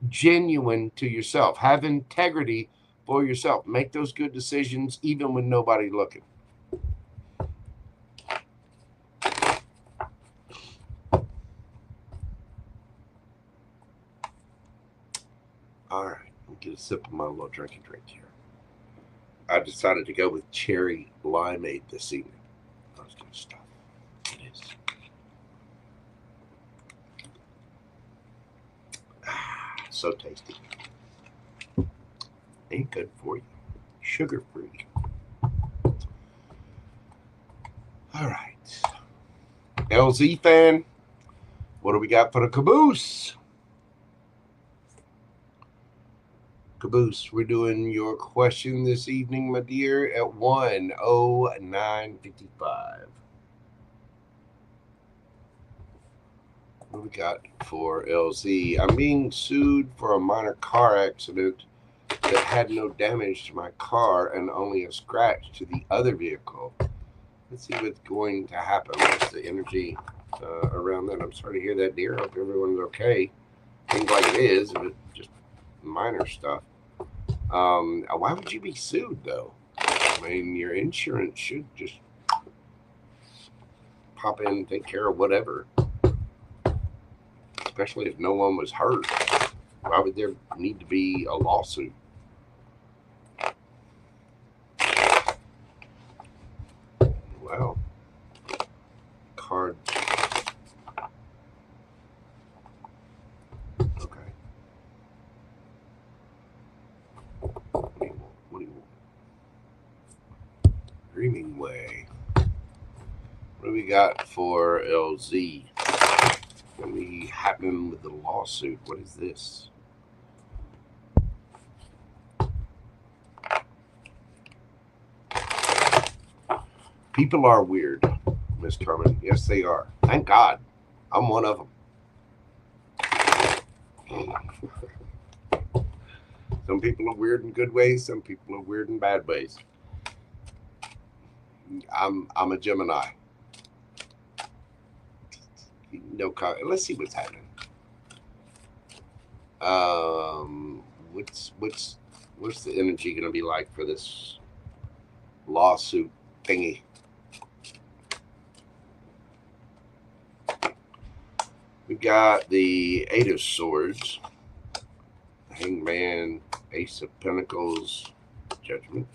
genuine to yourself. Have integrity for yourself. Make those good decisions even when nobody's looking. All right, let me get a sip of my little drinky drink here. I decided to go with cherry limeade this evening. That's good stuff. It is. So tasty. Ain't good for you. Sugar free. All right. LZ fan, what do we got for the caboose? Caboose, we're doing your question this evening, my dear, at 1:09:55. What do we got for LZ? I'm being sued for a minor car accident that had no damage to my car and only a scratch to the other vehicle. Let's see what's going to happen. What's the energy around that? I'm sorry to hear that, dear. I hope everyone's okay. Seems like it is, but just minor stuff. Why would you be sued, though? I mean, your insurance should just pop in and take care of whatever. Especially if no one was hurt. Why would there need to be a lawsuit? Well, card. Okay. What do you want? way. What do we got for LZ? What we happening with the lawsuit? What is this? People are weird, Miss Carmen. Yes, they are. Thank God. I'm one of them. Some people are weird in good ways. Some people are weird in bad ways. I'm a Gemini. No comment. Let's see what's happening. What's the energy going to be like for this lawsuit thingy? We got the Eight of Swords, Hangman, Ace of Pentacles, Judgment,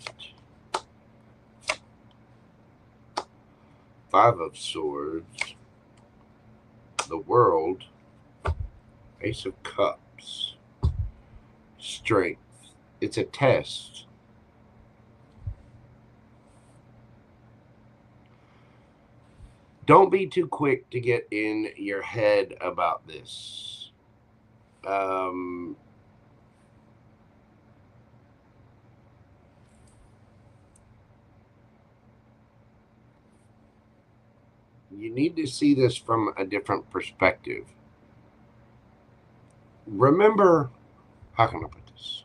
Five of Swords, the World, Ace of Cups, Strength. It's a test. Don't be too quick to get in your head about this. You need to see this from a different perspective. Remember, how can I put this?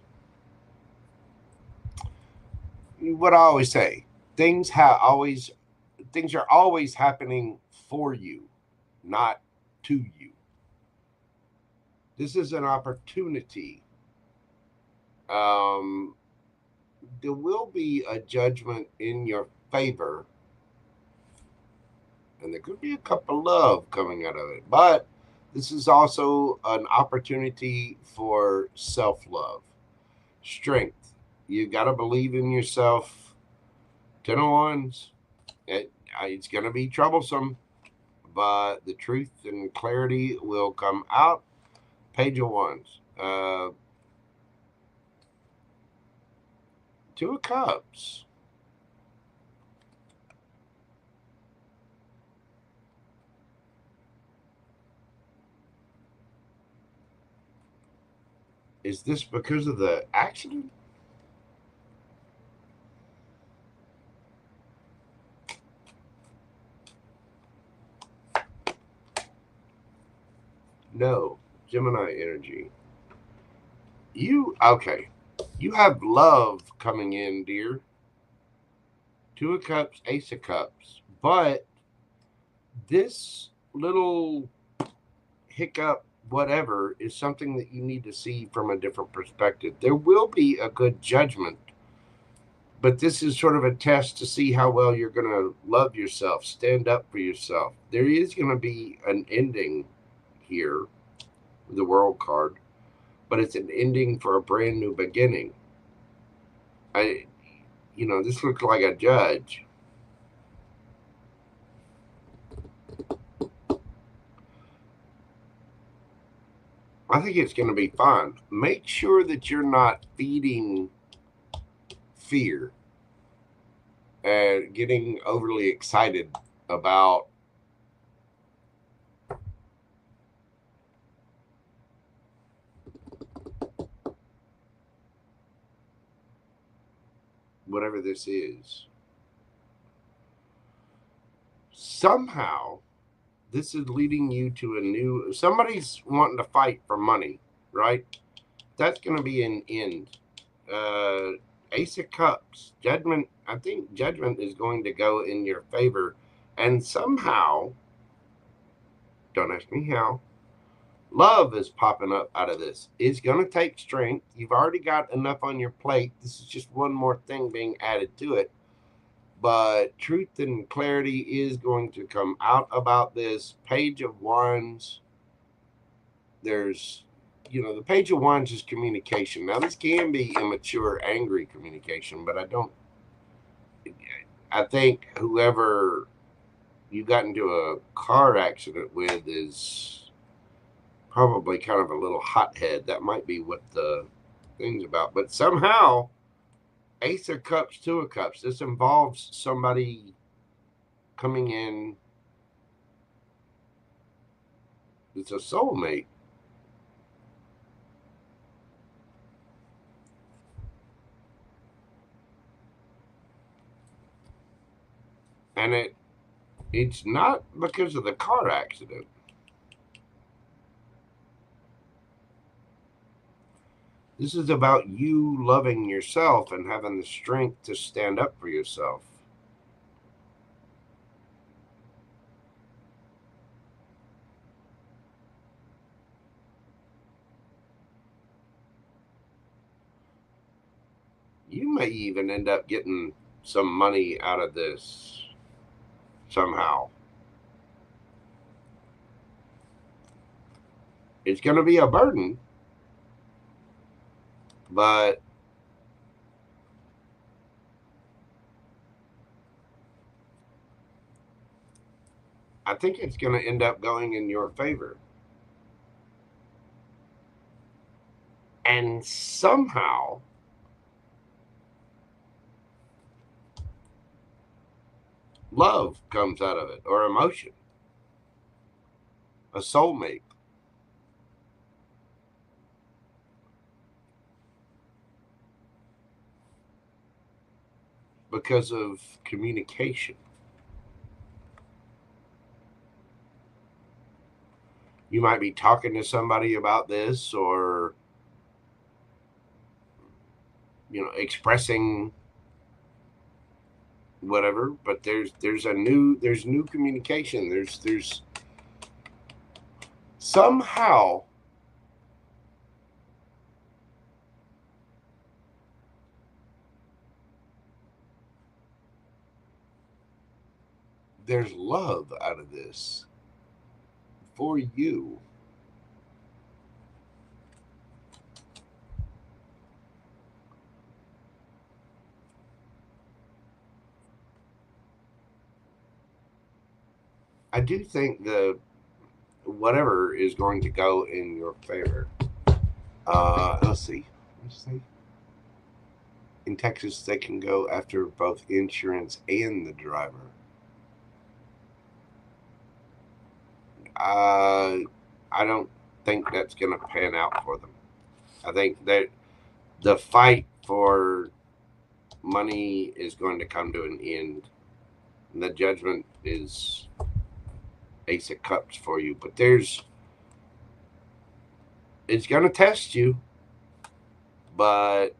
What I always say, things are always happening for you, not to you. This is an opportunity. There will be a judgment in your favor, and there could be a cup of love coming out of it. But this is also an opportunity for self-love, strength. You got to believe in yourself. 10 of Wands. It's going to be troublesome, but the truth and clarity will come out. Page of Wands. Two of Cups. Is this because of the accident? No, Gemini energy. Okay. You have love coming in, dear. Two of Cups, Ace of Cups. But this little hiccup, whatever, is something that you need to see from a different perspective. There will be a good judgment, but this is sort of a test to see how well you're going to love yourself, stand up for yourself. There is going to be an ending here, the World card, but it's an ending for a brand new beginning. This looks like a judge. I think it's going to be fun. Make sure that you're not feeding fear and getting overly excited about whatever this is. Somehow, this is leading you to somebody's wanting to fight for money, right? That's going to be an end. Ace of Cups, Judgment. I think Judgment is going to go in your favor. And somehow, don't ask me how, love is popping up out of this. It's going to take strength. You've already got enough on your plate. This is just one more thing being added to it. But truth and clarity is going to come out about this. Page of Wands. There's, the Page of Wands is communication. Now, this can be immature, angry communication, but I think whoever you got into a car accident with is probably kind of a little hothead. That might be what the thing's about. But somehow, Ace of Cups, Two of Cups. This involves somebody coming in. It's a soulmate. And it's not because of the car accident. This is about you loving yourself and having the strength to stand up for yourself. You may even end up getting some money out of this somehow. It's going to be a burden, but I think it's going to end up going in your favor. And somehow love comes out of it, or emotion, a soulmate. Because of communication. You might be talking to somebody about this, or expressing whatever, but there's new communication. There's somehow there's love out of this for you. I do think whatever is going to go in your favor. Let's see. In Texas, they can go after both insurance and the driver. I don't think that's going to pan out for them. I think that the fight for money is going to come to an end. And the judgment is Ace of Cups for you. But it's going to test you. But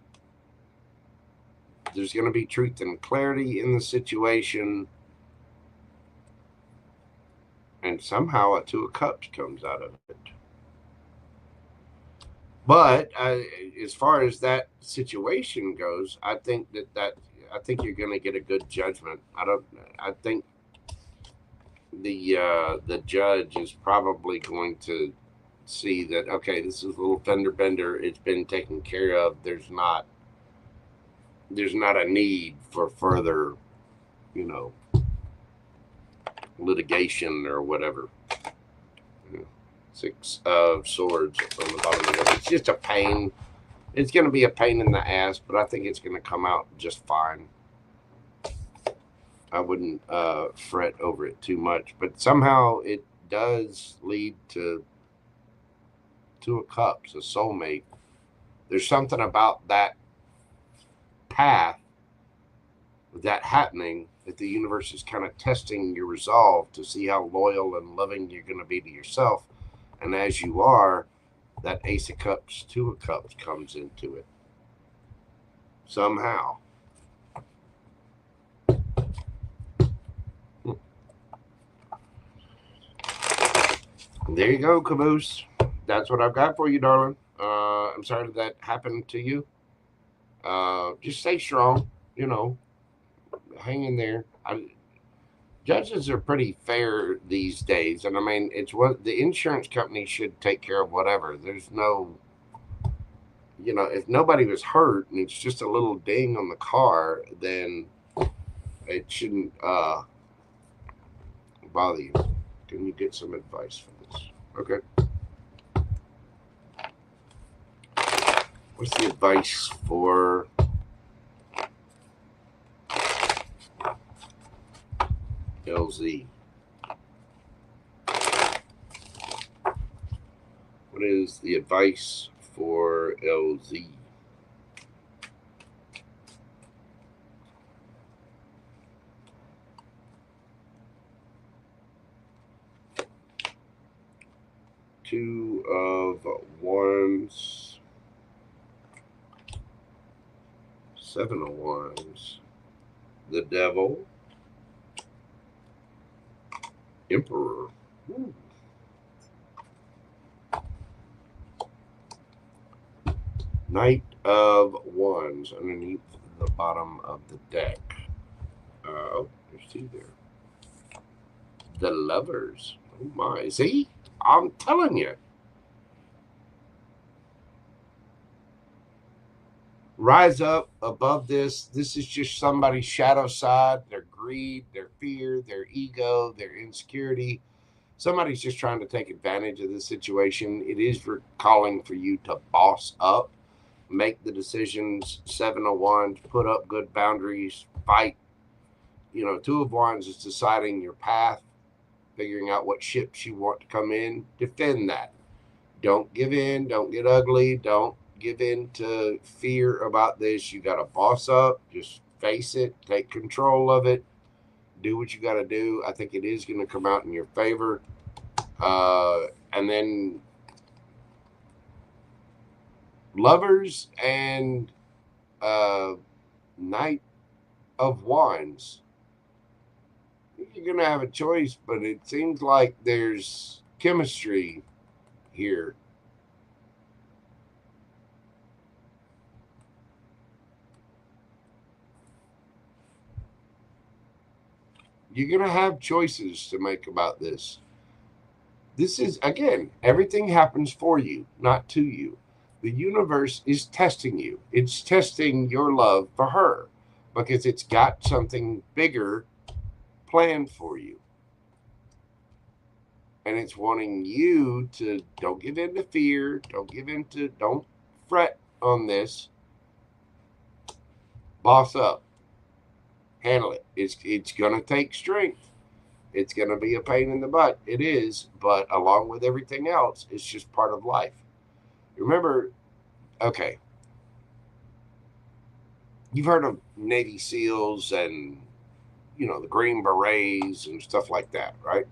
there's going to be truth and clarity in the situation. And somehow a Two of Cups comes out of it. But as far as that situation goes, I think I think you're going to get a good judgment. I think the judge is probably going to see that, okay, this is a little fender bender. It's been taken care of. There's not a need for further, litigation or whatever. Six of Swords on the bottom of it. It's just a pain. It's going to be a pain in the ass, but I think it's going to come out just fine. I wouldn't fret over it too much, but somehow it does lead to Two of Cups, a soulmate. There's something about that path, that happening, that the universe is kind of testing your resolve to see how loyal and loving you're going to be to yourself. And as you are, that Ace of Cups, Two of Cups comes into it. Somehow. There you go, Caboose. That's what I've got for you, darling. I'm sorry that happened to you. Just stay strong, hang in there. Judges are pretty fair these days, and I mean, it's what the insurance company should take care of. Whatever. There's no, if nobody was hurt and it's just a little ding on the car, then it shouldn't bother you. Can you get some advice for this? Okay. What's the advice for LZ. What is the advice for LZ? Two of Wands, Seven of Wands, the Devil, Emperor. Ooh. Knight of Wands underneath the bottom of the deck. Oh, there's two there. The Lovers. Oh my. See? I'm telling you. Rise up above this. This is just somebody's shadow side, their greed, their fear, their ego, their insecurity. Somebody's just trying to take advantage of the situation. It is calling for you to boss up, make the decisions. Seven of Wands, put up good boundaries, fight. You know, Two of Wands is deciding your path, figuring out what ships you want to come in. Defend that. Don't give in. Don't get ugly. Don't give in to fear about this. You got to boss up. Just face it. Take control of it. Do what you got to do. I think it is going to come out in your favor. And then Lovers and Knight of Wands. You're going to have a choice, but it seems like there's chemistry here. You're going to have choices to make about this. This is, again, everything happens for you, not to you. The universe is testing you. It's testing your love for her because it's got something bigger planned for you. And it's wanting you to don't give in to fear, don't fret on this. Boss up. Handle it. It's going to take strength. It's going to be a pain in the butt. It is, but along with everything else, it's just part of life. Remember, okay, you've heard of Navy SEALs and, you know, the Green Berets and stuff like that, right?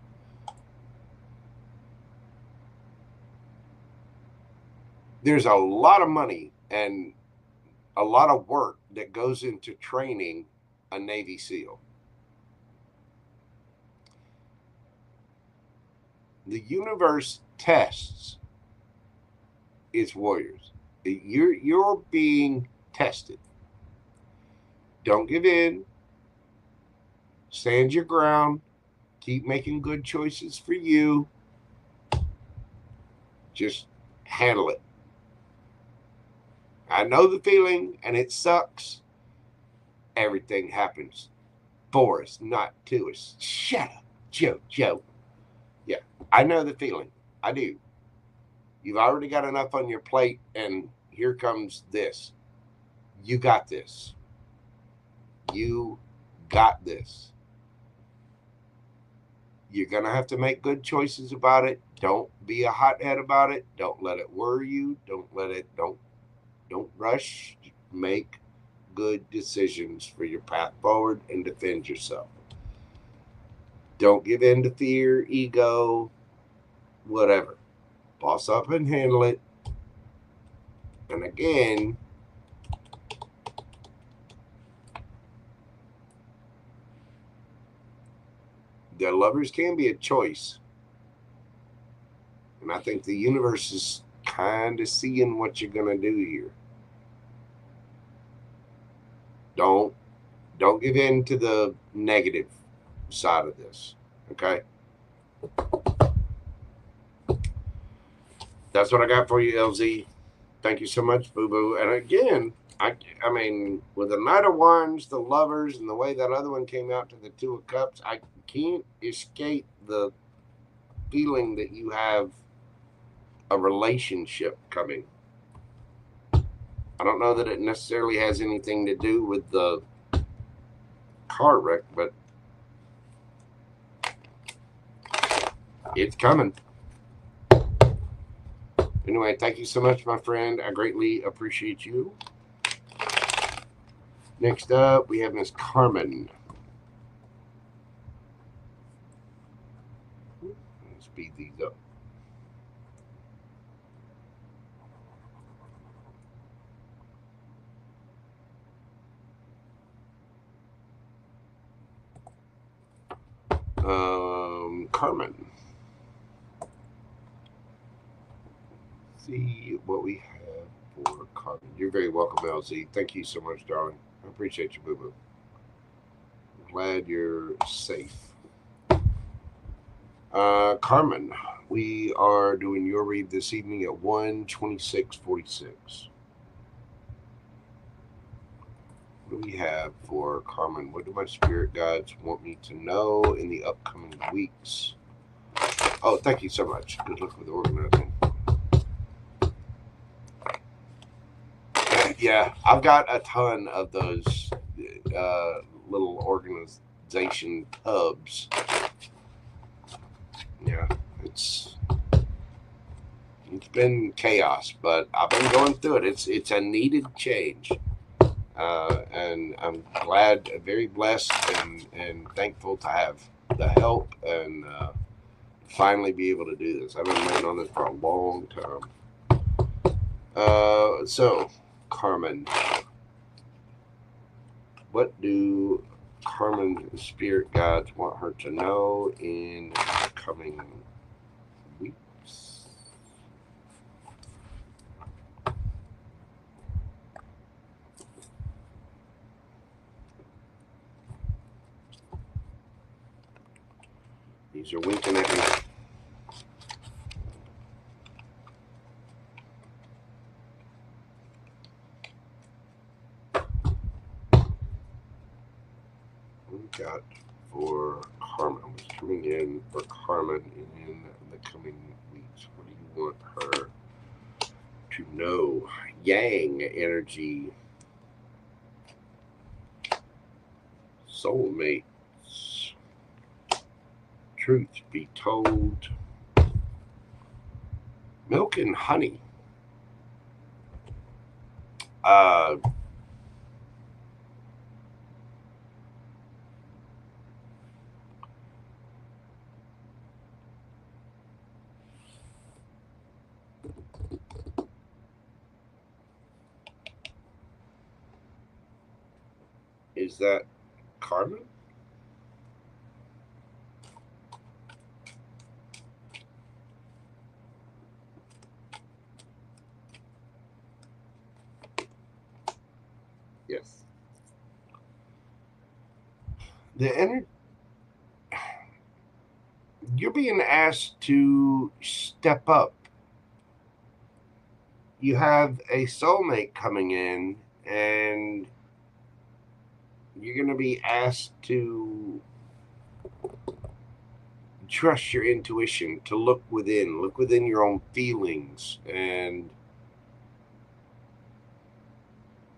There's a lot of money and a lot of work that goes into training a Navy SEAL. The universe tests its warriors. You're being tested. Don't give in. Stand your ground. Keep making good choices for you. Just handle it. I know the feeling, and it sucks. Everything happens for us, not to us. Shut up, Joe. Yeah, I know the feeling. I do. You've already got enough on your plate, and here comes this. You got this. You got this. You're going to have to make good choices about it. Don't be a hothead about it. Don't let it worry you. Don't rush. Make good decisions for your path forward and defend yourself. Don't give in to fear, ego, whatever. Boss up and handle it. And again, the Lovers can be a choice. And I think the universe is kind of seeing what you're going to do here. Don't give in to the negative side of this. Okay? That's what I got for you, LZ. Thank you so much, boo-boo. And again, I mean, with the Knight of Wands, the Lovers, and the way that other one came out to the Two of Cups, I can't escape the feeling that you have a relationship coming. I don't know that it necessarily has anything to do with the car wreck, but It's coming. Anyway, thank you so much, my friend. I greatly appreciate you. Next up, we have Miss Carmen. Let's speed these up. Carmen. See what we have for Carmen. You're very welcome, LZ. Thank you so much, darling. I appreciate you, boo-boo. Glad you're safe. Carmen, we are doing your read this evening at 1:26:46. What do we have for Carmen? What do my spirit guides want me to know in the upcoming weeks? Oh, thank you so much. Good luck with organizing. Yeah, I've got a ton of those little organization hubs. Yeah, it's been chaos, but I've been going through it. It's a needed change. And I'm glad, very blessed and thankful to have the help and finally be able to do this. I've been working on this for a long time. So, Carmen, what do Carmen's spirit guides want her to know in the coming weeks? These are winking at me. What we got for Carmen? What's coming in for Carmen in the coming weeks? What do you want her to know? Yang energy. Soulmates. Truth be told. Milk and honey. Is that Carmen? Yes. You're being asked to step up. You have a soulmate coming in, and you're going to be asked to trust your intuition, to look within your own feelings, and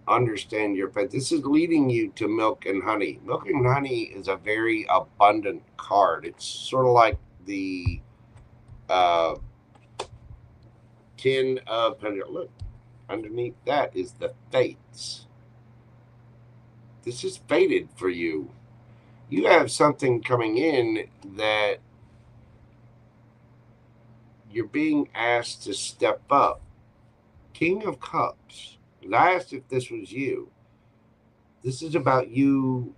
understand your faith. This is leading you to milk and honey. Milk and honey is a very abundant card. It's sort of like the 10 of Pentacles. Look, underneath that is the fates. This is fated for you. You have something coming in that you're being asked to step up. King of Cups. I asked if this was you. This is about you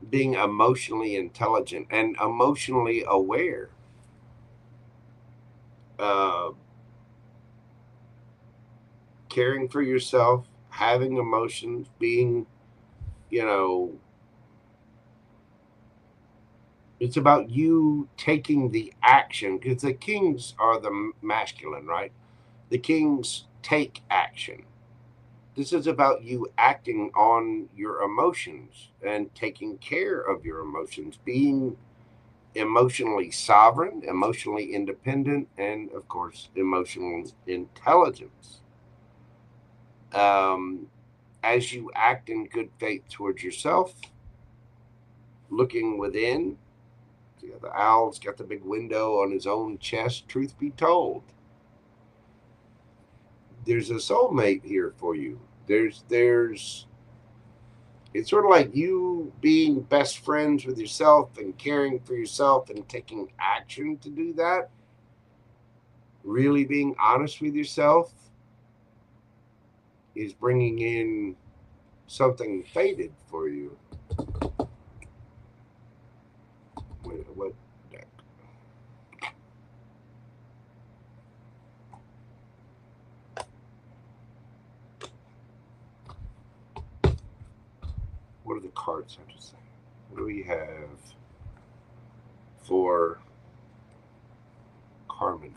being emotionally intelligent and emotionally aware. Caring for yourself, having emotions, being, it's about you taking the action, because the kings are the masculine, right? The kings take action. This is about you acting on your emotions and taking care of your emotions, being emotionally sovereign, emotionally independent, and of course, emotional intelligence. As you act in good faith towards yourself, looking within, Yeah, the owl's got the big window on his own chest. Truth be told, there's a soulmate here for you. There's it's sort of like you being best friends with yourself and caring for yourself and taking action to do that. Really being honest with yourself is bringing in something fated for you. What deck? What are the cards have to say? What do we have for Carmen?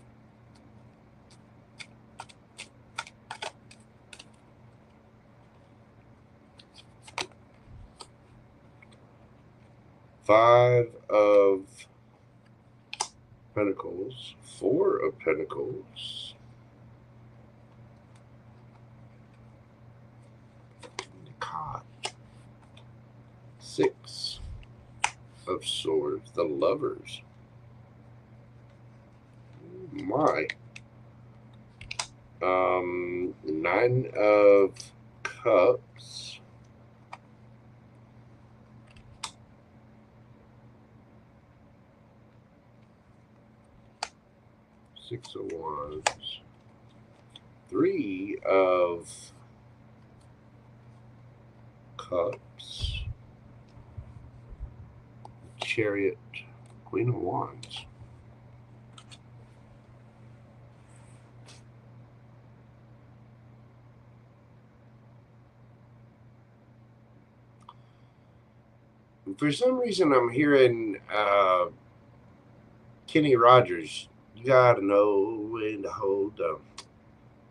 Five of Pentacles, Four of Pentacles, Six of Swords, the Lovers. My. Nine of Cups. Six of Wands. Three of Cups. Chariot, Queen of Wands. For some reason, I'm hearing Kenny Rogers. You gotta know when to hold up,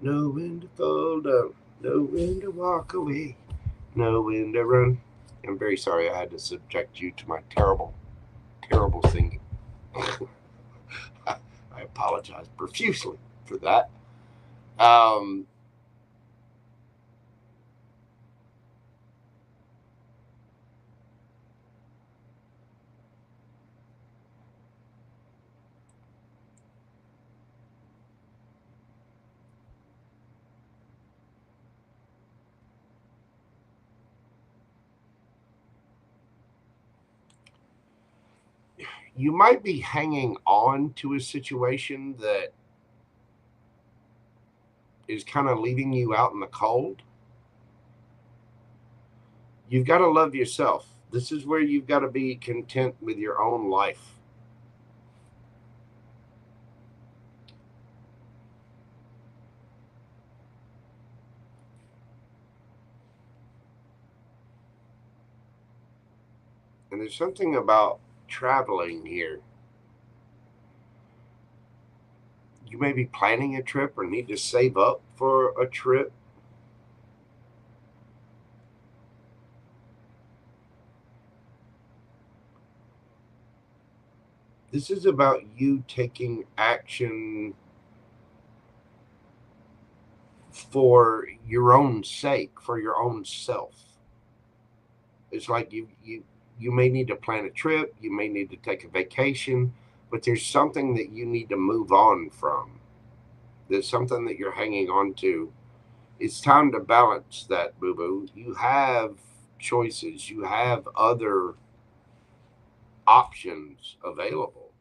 know when to fold up, know when to walk away, know when to run. I'm very sorry I had to subject you to my terrible singing. I apologize profusely for that. You might be hanging on to a situation that is kind of leaving you out in the cold. You've got to love yourself. This is where you've got to be content with your own life. And there's something about traveling here. You may be planning a trip or need to save up for a trip. This is about you taking action for your own sake, for your own self. It's like you may need to plan a trip, you may need to take a vacation, but there's something that you need to move on from. There's something that you're hanging on to. It's time to balance that, boo-boo. You have choices. You have other options available.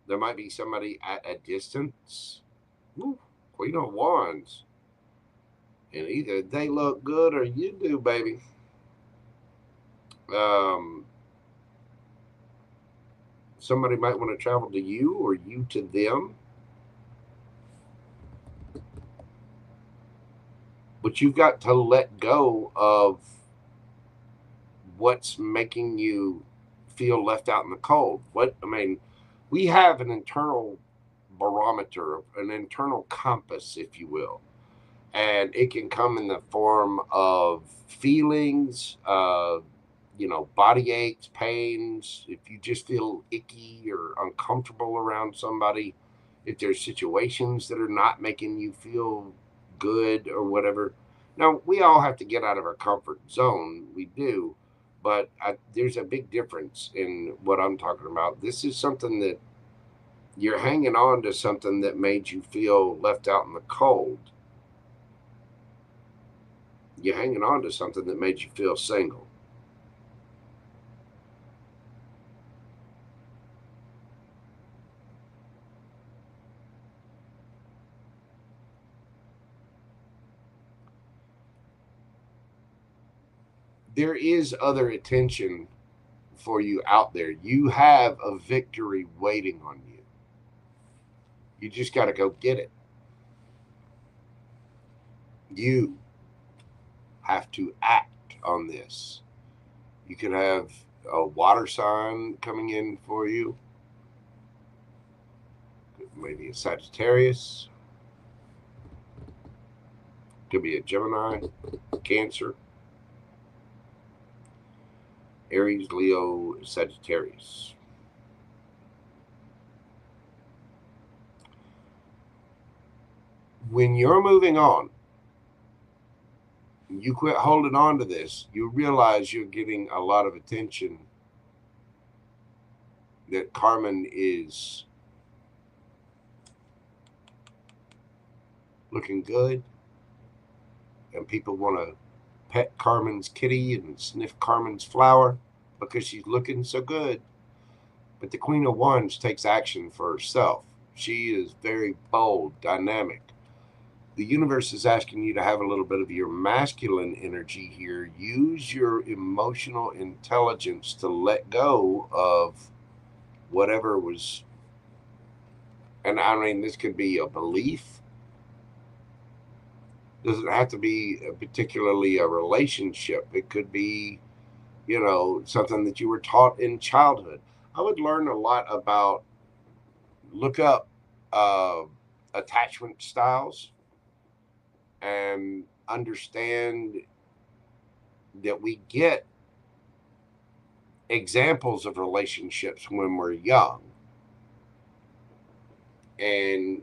There might be somebody at a distance. Ooh, Queen of Wands. And either they look good or you do, baby. Somebody might want to travel to you or you to them. But you've got to let go of what's making you feel left out in the cold. We have an internal barometer, an internal compass, if you will. And it can come in the form of feelings, body aches, pains, if you just feel icky or uncomfortable around somebody, if there's situations that are not making you feel good or whatever. Now, we all have to get out of our comfort zone. We do. But there's a big difference in what I'm talking about. This is something that you're hanging on to, something that made you feel left out in the cold. You're hanging on to something that made you feel single. There is other attention for you out there. You have a victory waiting on you. You just got to go get it. You have to act on this. You could have a water sign coming in for you. Maybe a Sagittarius. Could be a Gemini, Cancer, Aries, Leo, Sagittarius. When you're moving on, you quit holding on to this, you realize you're getting a lot of attention, that Carmen is looking good, and people want to pet Carmen's kitty and sniff Carmen's flower because she's looking so good. But the Queen of Wands takes action for herself. She is very bold, dynamic. The universe is asking you to have a little bit of your masculine energy here. Use your emotional intelligence to let go of whatever was, and I mean, this could be a belief. Doesn't have to be particularly a relationship. It could be, you know, something that you were taught in childhood. I would learn a lot about, look up attachment styles, and understand that we get examples of relationships when we're young, and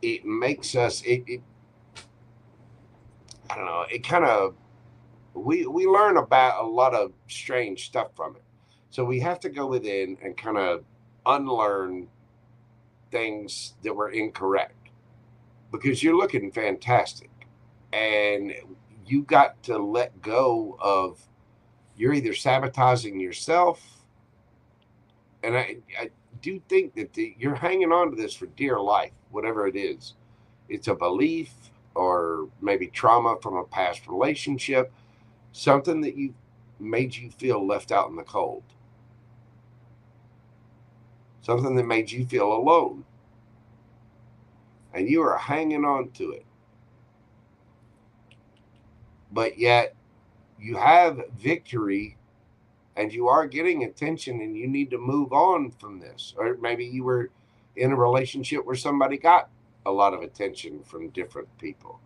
it makes us, I don't know, it kind of, we learn about a lot of strange stuff from it. So we have to go within and kind of unlearn things that were incorrect, because you're looking fantastic, and you got to let go of, you're either sabotaging yourself, and I do think that you're hanging on to this for dear life, whatever it is. It's a belief, or maybe trauma from a past relationship, something that you made you feel left out in the cold, something that made you feel alone, and you are hanging on to it. But yet you have victory, and you are getting attention, and you need to move on from this. Or maybe you were in a relationship where somebody got a lot of attention from different people.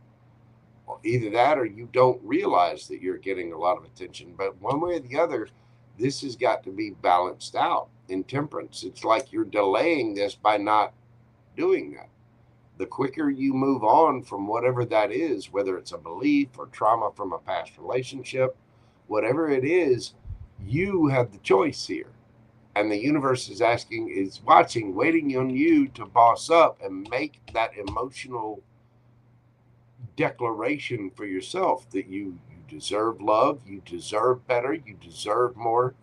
Either that, or you don't realize that you're getting a lot of attention. But one way or the other, this has got to be balanced out in temperance. It's like you're delaying this by not doing that. The quicker you move on from whatever that is, whether it's a belief or trauma from a past relationship, whatever it is, you have the choice here. And the universe is asking, is watching, waiting on you to boss up and make that emotional declaration for yourself that you deserve love, you deserve better, you deserve more.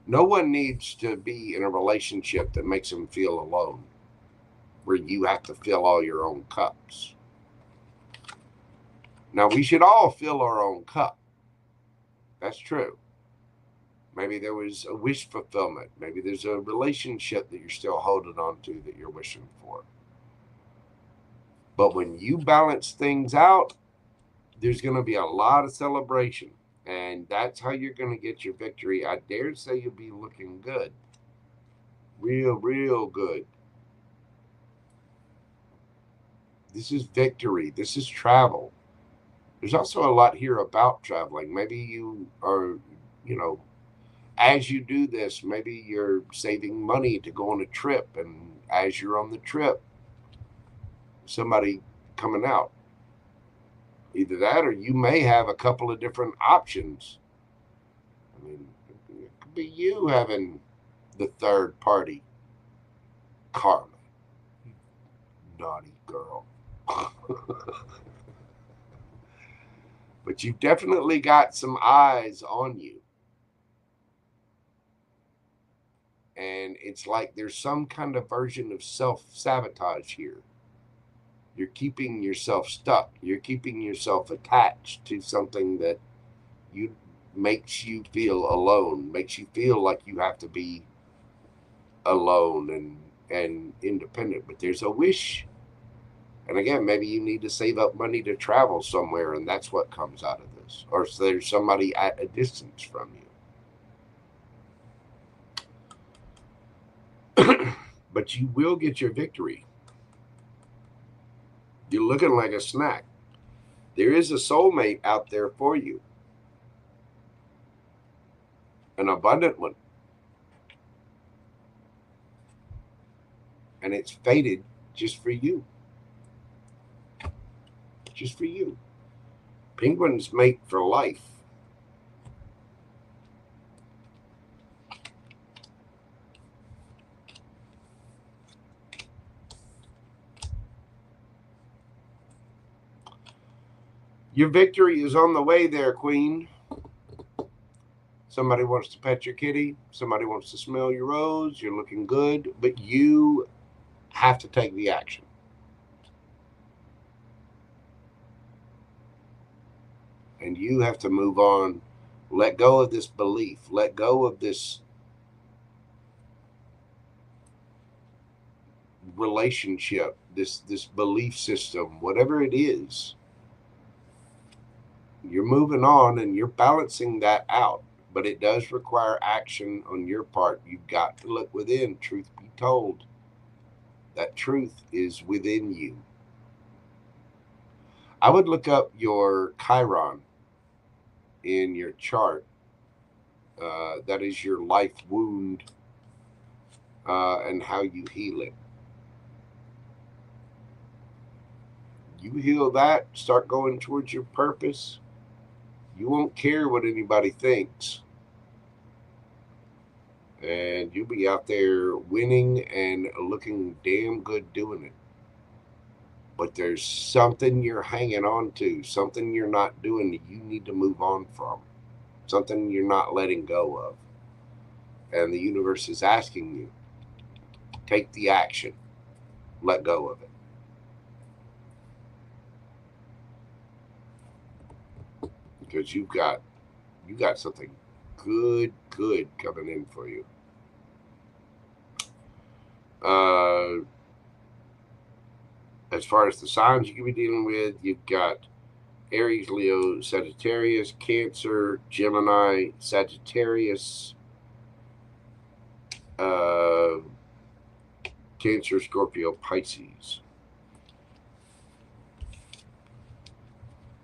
No one needs to be in a relationship that makes them feel alone, where you have to fill all your own cups. Now, we should all fill our own cup. That's true. Maybe there was a wish fulfillment. Maybe there's a relationship that you're still holding on to that you're wishing for. But when you balance things out, there's going to be a lot of celebration. And that's how you're going to get your victory. I dare say you'll be looking good. Real, real good. This is victory. This is travel. There's also a lot here about traveling. Maybe you are, you know, as you do this, maybe you're saving money to go on a trip. And as you're on the trip, somebody coming out. Either that, or you may have a couple of different options. I mean, it could be you having the third party, Carmen. Naughty girl. But you've definitely got some eyes on you. And it's like there's some kind of version of self-sabotage here. You're keeping yourself stuck. You're keeping yourself attached to something that makes you feel alone, makes you feel like you have to be alone and independent. But there's a wish. And again, maybe you need to save up money to travel somewhere, and that's what comes out of this. Or so there's somebody at a distance from you. But you will get your victory. You're looking like a snack. There is a soulmate out there for you. An abundant one. And it's fated just for you. Just for you. Penguins mate for life. Your victory is on the way there, Queen. Somebody wants to pet your kitty. Somebody wants to smell your rose. You're looking good, but you have to take the action. And you have to move on. Let go of this belief. Let go of this relationship, this belief system, whatever it is. You're moving on and you're balancing that out. But it does require action on your part. You've got to look within. Truth be told, that truth is within you. I would look up your Chiron in your chart. That is your life wound and how you heal it. You heal that, start going towards your purpose. You won't care what anybody thinks. And you'll be out there winning and looking damn good doing it. But there's something you're hanging on to, something you're not doing that you need to move on from, something you're not letting go of. And the universe is asking you, take the action, let go of it. Because you got something good coming in for you. As far as the signs you can be dealing with, you've got Aries, Leo, Sagittarius, Cancer, Gemini, Sagittarius, Cancer, Scorpio, Pisces.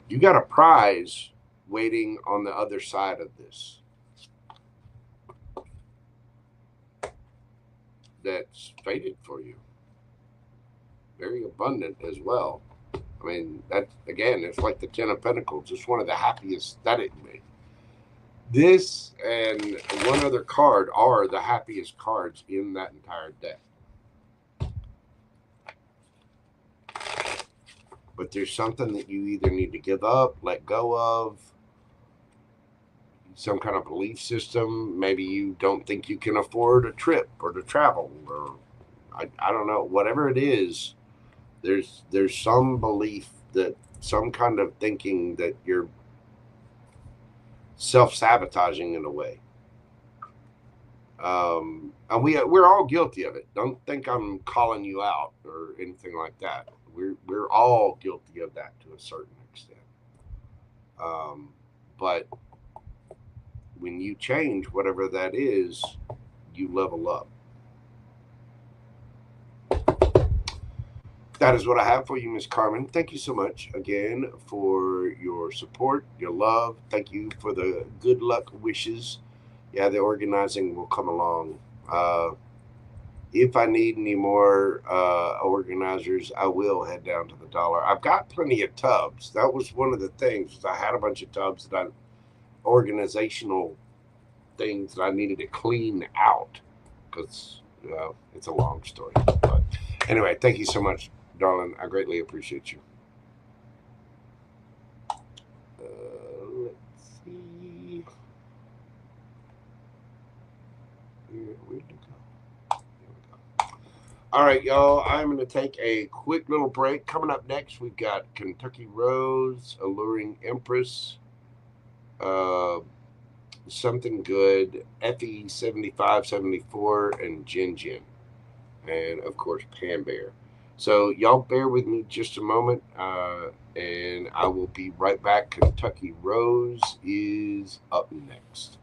You got a prize waiting on the other side of this. That's fated for you. Very abundant as well. I mean, that again, it's like the 10 of Pentacles. It's one of the happiest that it made. This and one other card are the happiest cards in that entire deck. But there's something that you either need to give up, let go of, some kind of belief system. Maybe you don't think you can afford a trip or to travel, or I don't know, whatever it is. There's some belief, that some kind of thinking that you're self-sabotaging in a way. And we're all guilty of it. Don't think I'm calling you out or anything like that. We're all guilty of that to a certain extent. But when you change whatever that is, you level up. That is what I have for you, Miss Carmen. Thank you so much again for your support, your love. Thank you for the good luck wishes. Yeah, the organizing will come along. If I need any more organizers, I will head down to the dollar. I've got plenty of tubs. That was one of the things. I had a bunch of tubs that organizational things that I needed to clean out because it's a long story. But anyway, thank you so much, darling. I greatly appreciate you. Let's see. Where'd it go? There we go. All right, y'all. I'm going to take a quick little break. Coming up next, we've got Kentucky Rose, Alluring Empress, Something Good, Effie 7574, and Jenn Jenn. And, of course, PamBear. So, y'all bear with me just a moment, and I will be right back. Kentucky Rose is up next.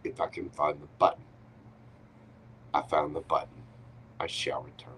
If I can find the button. I found the button. I shall return.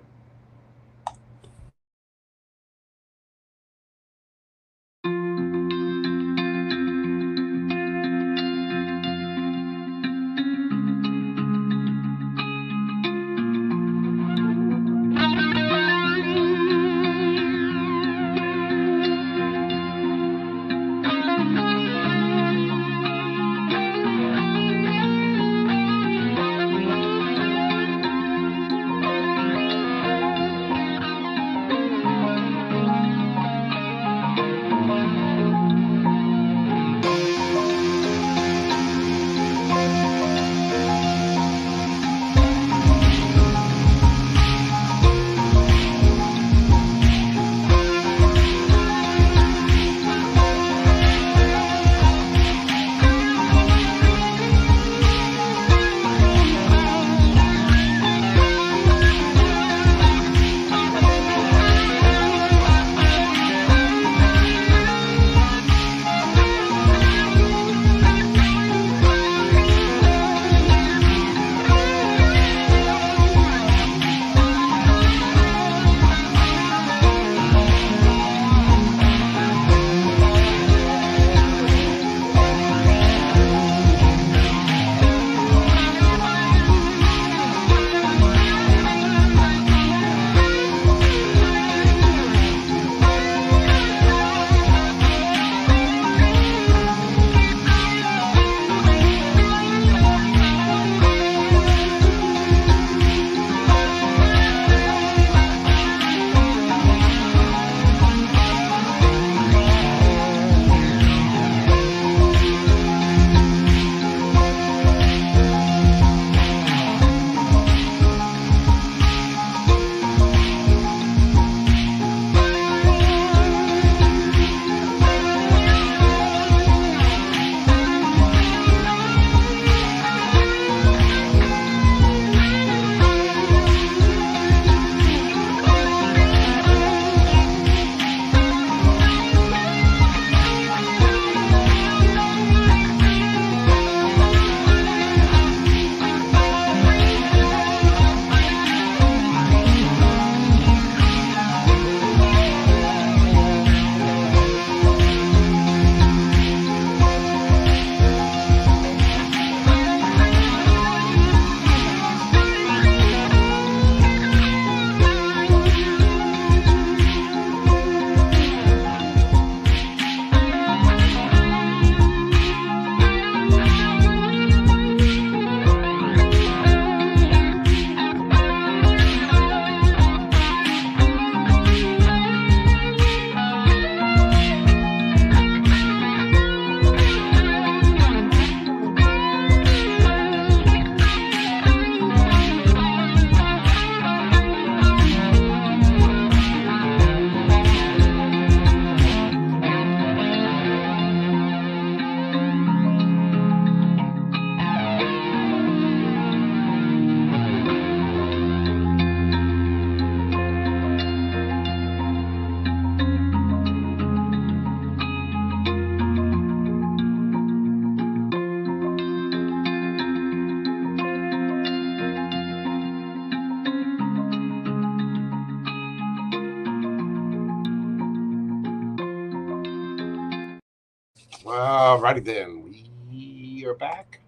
Alrighty then, we are back.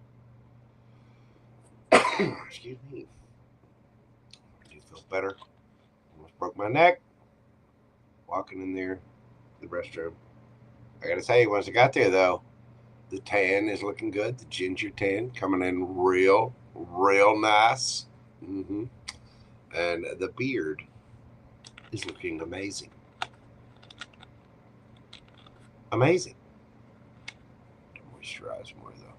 Excuse me. Do you feel better? Almost broke my neck. Walking in there, the restroom. I gotta tell you, once I got there though, The tan is looking good. The ginger tan coming in real nice. And the beard is looking amazing. Amazing. Moisturize more though.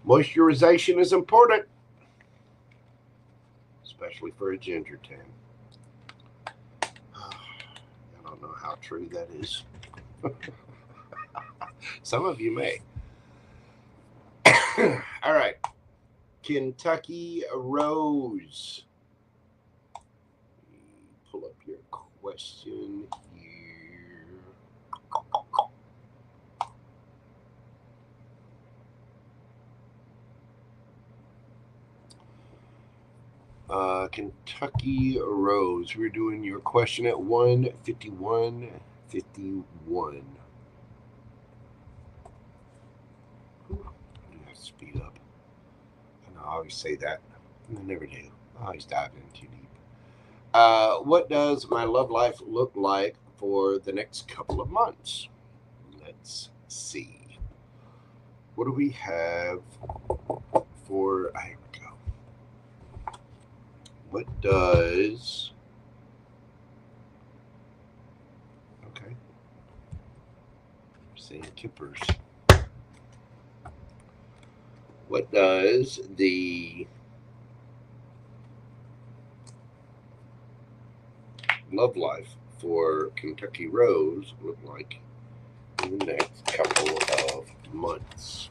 Moisturization is important, especially for a ginger tan. I don't know how true that is. Some of you may. All right. Kentucky Rose. Pull up your question here. Kentucky Rose. We're doing your question at 1:51:51. Speed up. And I always say that, and I never do. I always dive in too deep. What does my love life look like for the next couple of months? Let's see. What do we have for? Here we go. What does? Okay. Saying kippers. What does the love life for Kentucky Rose look like in the next couple of months?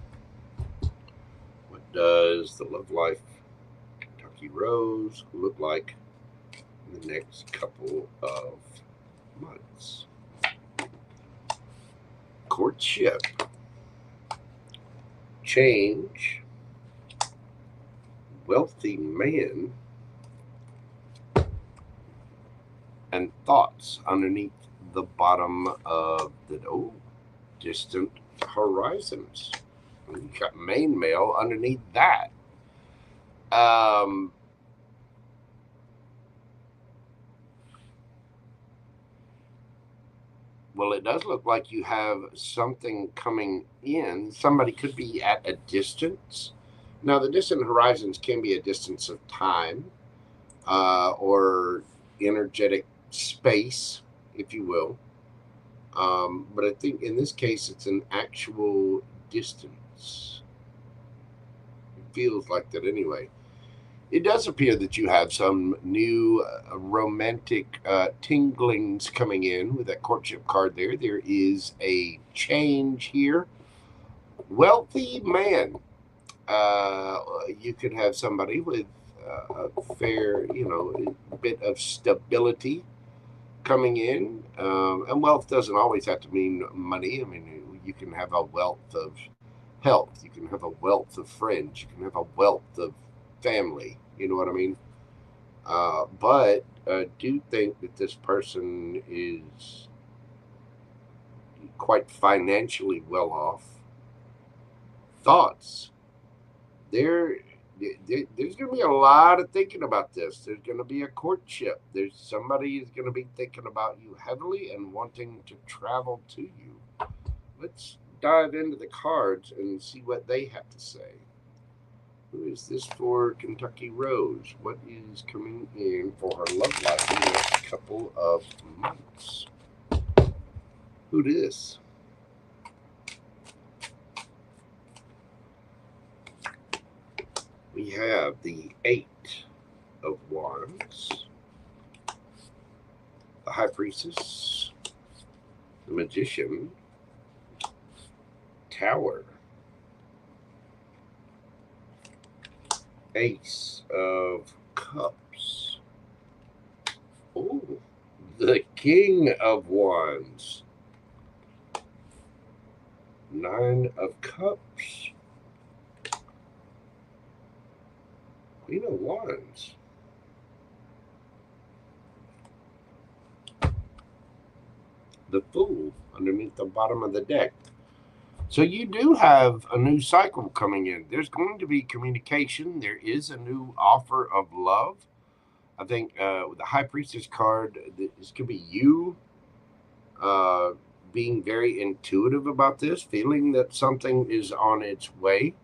What does the love life Kentucky Rose look like in the next couple of months? Courtship, change, wealthy man, and thoughts underneath the bottom of the distant horizons. You got main mail underneath that. Well, it does look like you have something coming in. Somebody could be at a distance. Now, the distant horizons can be a distance of time or energetic space, if you will. But I think in this case, it's an actual distance. It feels like that anyway. It does appear that you have some new romantic tinglings coming in with that courtship card there. There is a change here. Wealthy man. You could have somebody with a fair, a bit of stability coming in. And wealth doesn't always have to mean money. I mean, you can have a wealth of health. You can have a wealth of friends. You can have a wealth of family. You know what I mean? But I do think that this person is quite financially well off. Thoughts? There's going to be a lot of thinking about this. There's going to be a courtship. There's somebody is going to be thinking about you heavily and wanting to travel to you. Let's dive into the cards and see what they have to say. Who is this for Kentucky Rose? What is coming in for her love life in the next couple of months? Who this? We have the 8 of Wands, the High Priestess, the Magician, Tower, Ace of Cups, the King of Wands, 9 of Cups, Queen of Wands, the Fool underneath the bottom of the deck. So you do have a new cycle coming in. There's going to be communication. There is a new offer of love. I think with the High Priestess card, this could be you being very intuitive about this, feeling that something is on its way.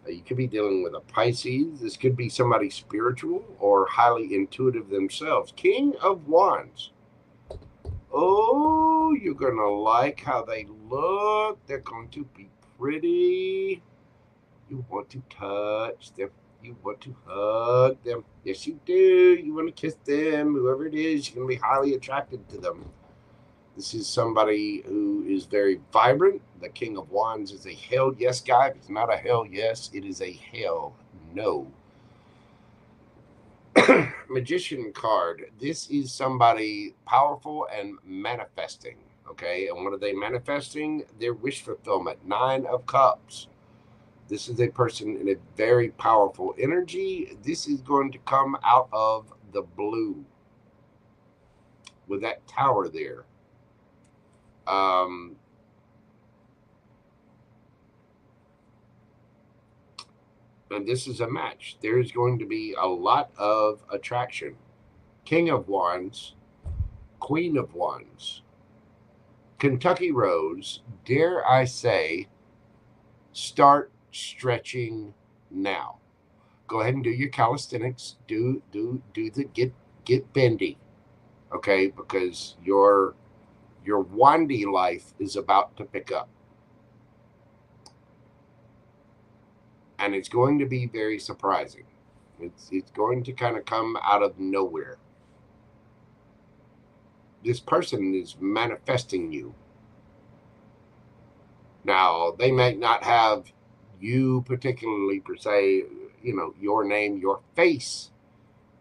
You could be dealing with a Pisces. This could be somebody spiritual or highly intuitive themselves. King of Wands. Oh, you're going to like how they look. They're going to be pretty. You want to touch them. You want to hug them. Yes, you do. You want to kiss them. Whoever it is, you're going to be highly attracted to them. This is somebody who is very vibrant. The King of Wands is a hell yes guy. If it's not a hell yes, it is a hell no. Magician card. This is somebody powerful and manifesting. Okay, and what are they manifesting? Their wish fulfillment. 9 of Cups. This is a person in a very powerful energy. This is going to come out of the blue with that tower there. And this is a match. There's going to be a lot of attraction. King of Wands, Queen of Wands, Kentucky Rose, dare I say, start stretching now. Go ahead and do your calisthenics. Do the get bendy. Okay, because your wandy life is about to pick up. And it's going to be very surprising. It's going to kind of come out of nowhere. This person is manifesting you. Now, they might not have you particularly per se, your name, your face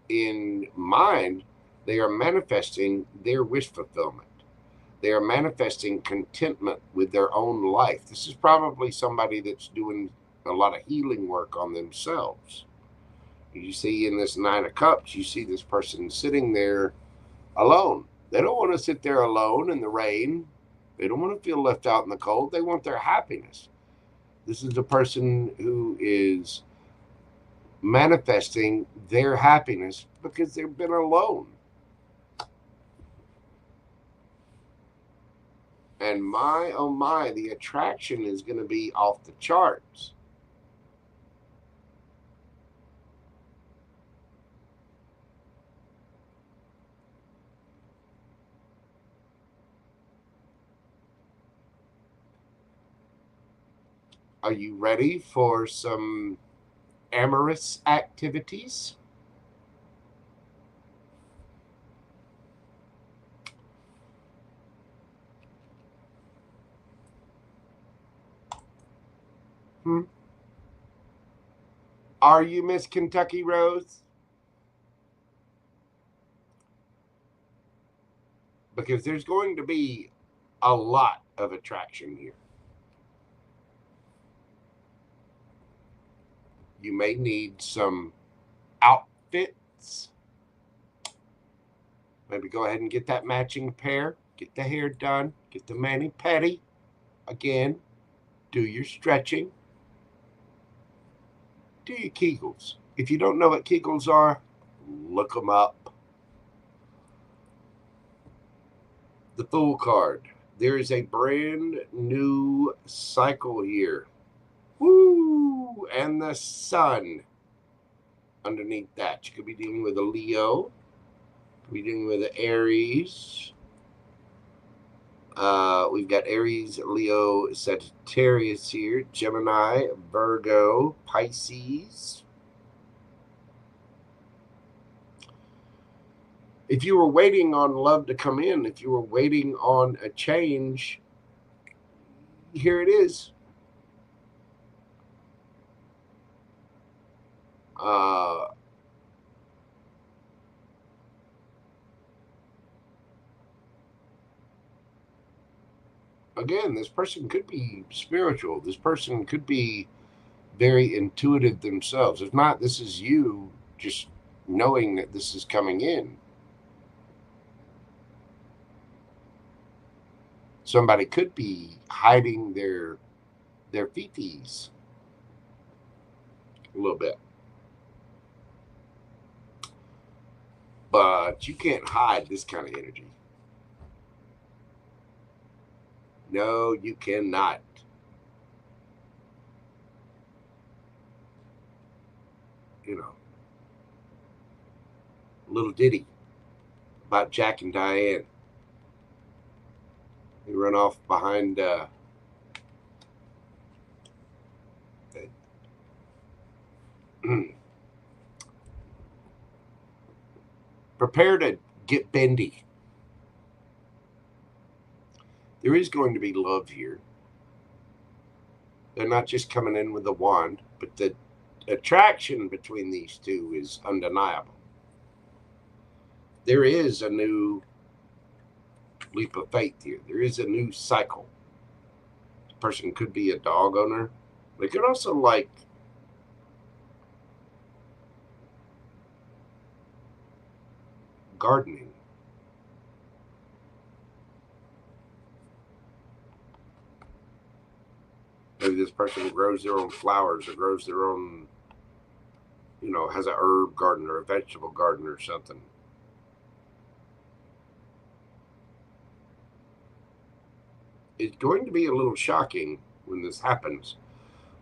in mind. They are manifesting their wish fulfillment. They are manifesting contentment with their own life. This is probably somebody that's doing a lot of healing work on themselves. You see in this 9 of Cups, you see this person sitting there alone. They don't want to sit there alone in the rain. They don't want to feel left out in the cold. They want their happiness. This is a person who is manifesting their happiness because they've been alone. And my, oh my, the attraction is going to be off the charts. Are you ready for some amorous activities? Are you Miss Kentucky Rose? Because there's going to be a lot of attraction here. You may need some outfits. Maybe go ahead and get that matching pair. Get the hair done. Get the mani-pedi. Again, do your stretching. Do your Kegels. If you don't know what Kegels are, look them up. The Fool card. There is a brand new cycle here. Woo! And the sun underneath that. You could be dealing with a Leo. You could be dealing with an Aries. We've got Aries, Leo, Sagittarius here, Gemini, Virgo, Pisces. If you were waiting on love to come in, if you were waiting on a change, here it is. Again, this person could be spiritual. This person could be very intuitive themselves. If not, this is you just knowing that this is coming in. Somebody could be hiding their fifies a little bit. But you can't hide this kind of energy. No, you cannot. You know, little ditty about Jack and Diane. They run off behind prepare to get bendy. There is going to be love here. They're not just coming in with a wand, but the attraction between these two is undeniable. There is a new leap of faith here. There is a new cycle. This person could be a dog owner. They could also like gardening. Maybe this person grows their own flowers or grows their own, you know, has a herb garden or a vegetable garden or something. It's going to be a little shocking when this happens,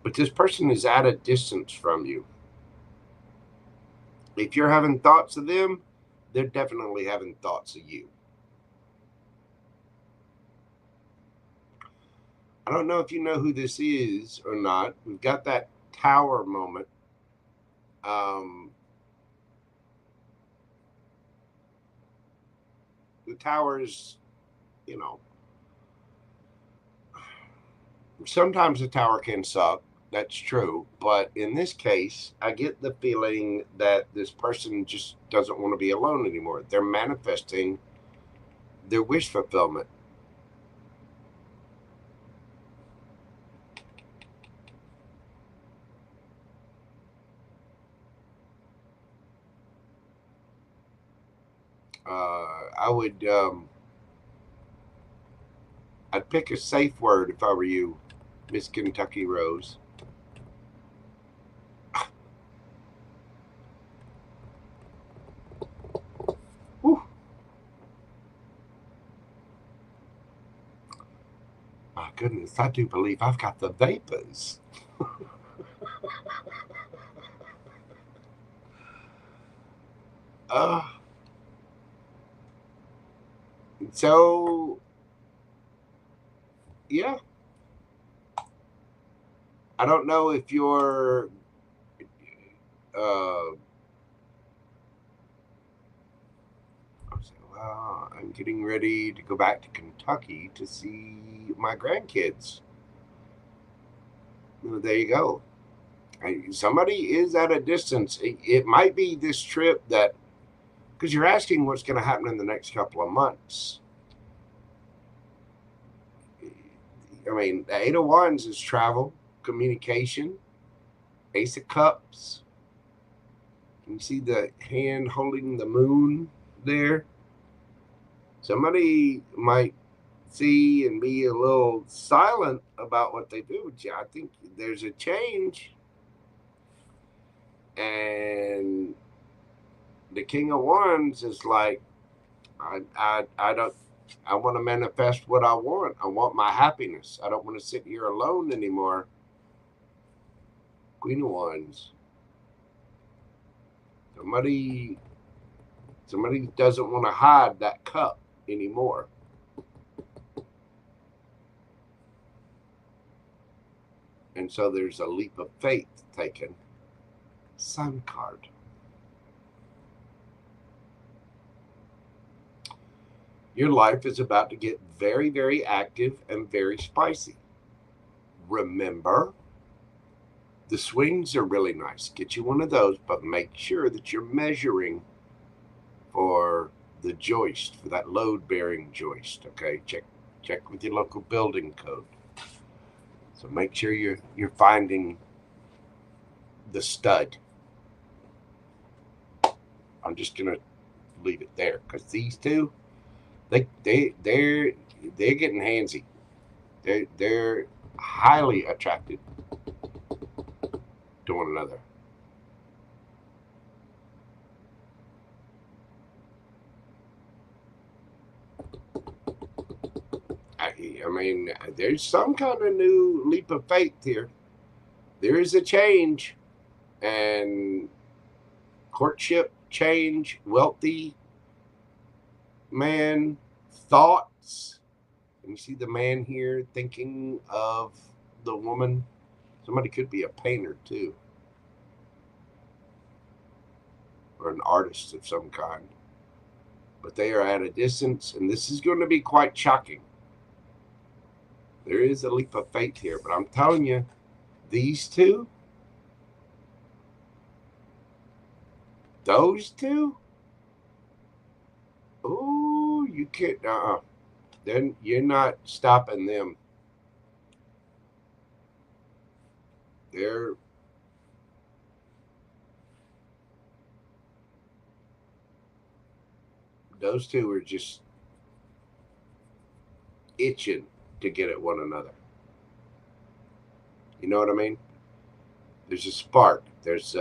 but this person is at a distance from you. If you're having thoughts of them, they're definitely having thoughts of you. I don't know if you know who this is or not. We've got that tower moment. The towers, you know, sometimes the tower can suck. That's true. But in this case, I get the feeling that this person just doesn't want to be alone anymore. They're manifesting their wish fulfillment. I'd pick a safe word if I were you, Miss Kentucky Rose. Whew. My goodness, I do believe I've got the vapors. So, yeah. I don't know if you're well, I'm getting ready to go back to Kentucky to see my grandkids. Well, there you go. Somebody is at a distance. It might be this trip that, because you're asking what's going to happen in the next couple of months. I mean, the Eight of Wands is travel, communication. Ace of Cups. Can you see the hand holding the moon there? Somebody might see and be a little silent about what they do. I think there's a change. And the King of Wands is like, I want to manifest what I want. I want my happiness. I don't want to sit here alone anymore. Queen of Wands. Somebody doesn't want to hide that cup anymore. And so there's a leap of faith taken. Sun card. Your life is about to get very, very active and very spicy. Remember, the swings are really nice. Get you one of those, but make sure that you're measuring for the joist, for that load-bearing joist. Okay, check with your local building code. So make sure you're finding the stud. I'm just gonna leave it there because these two, they're getting handsy. They're highly attracted to one another. I mean, there's some kind of new leap of faith here. There is a change, and courtship change, wealthy man thoughts. And you see the man here thinking of the woman. Somebody could be a painter too, or an artist of some kind. But they are at a distance, and this is going to be quite shocking. There is a leap of faith here, but I'm telling you, these two, those two, oh, you can't, then you're not stopping them. Those two are just itching to get at one another. You know what I mean? There's a spark. There's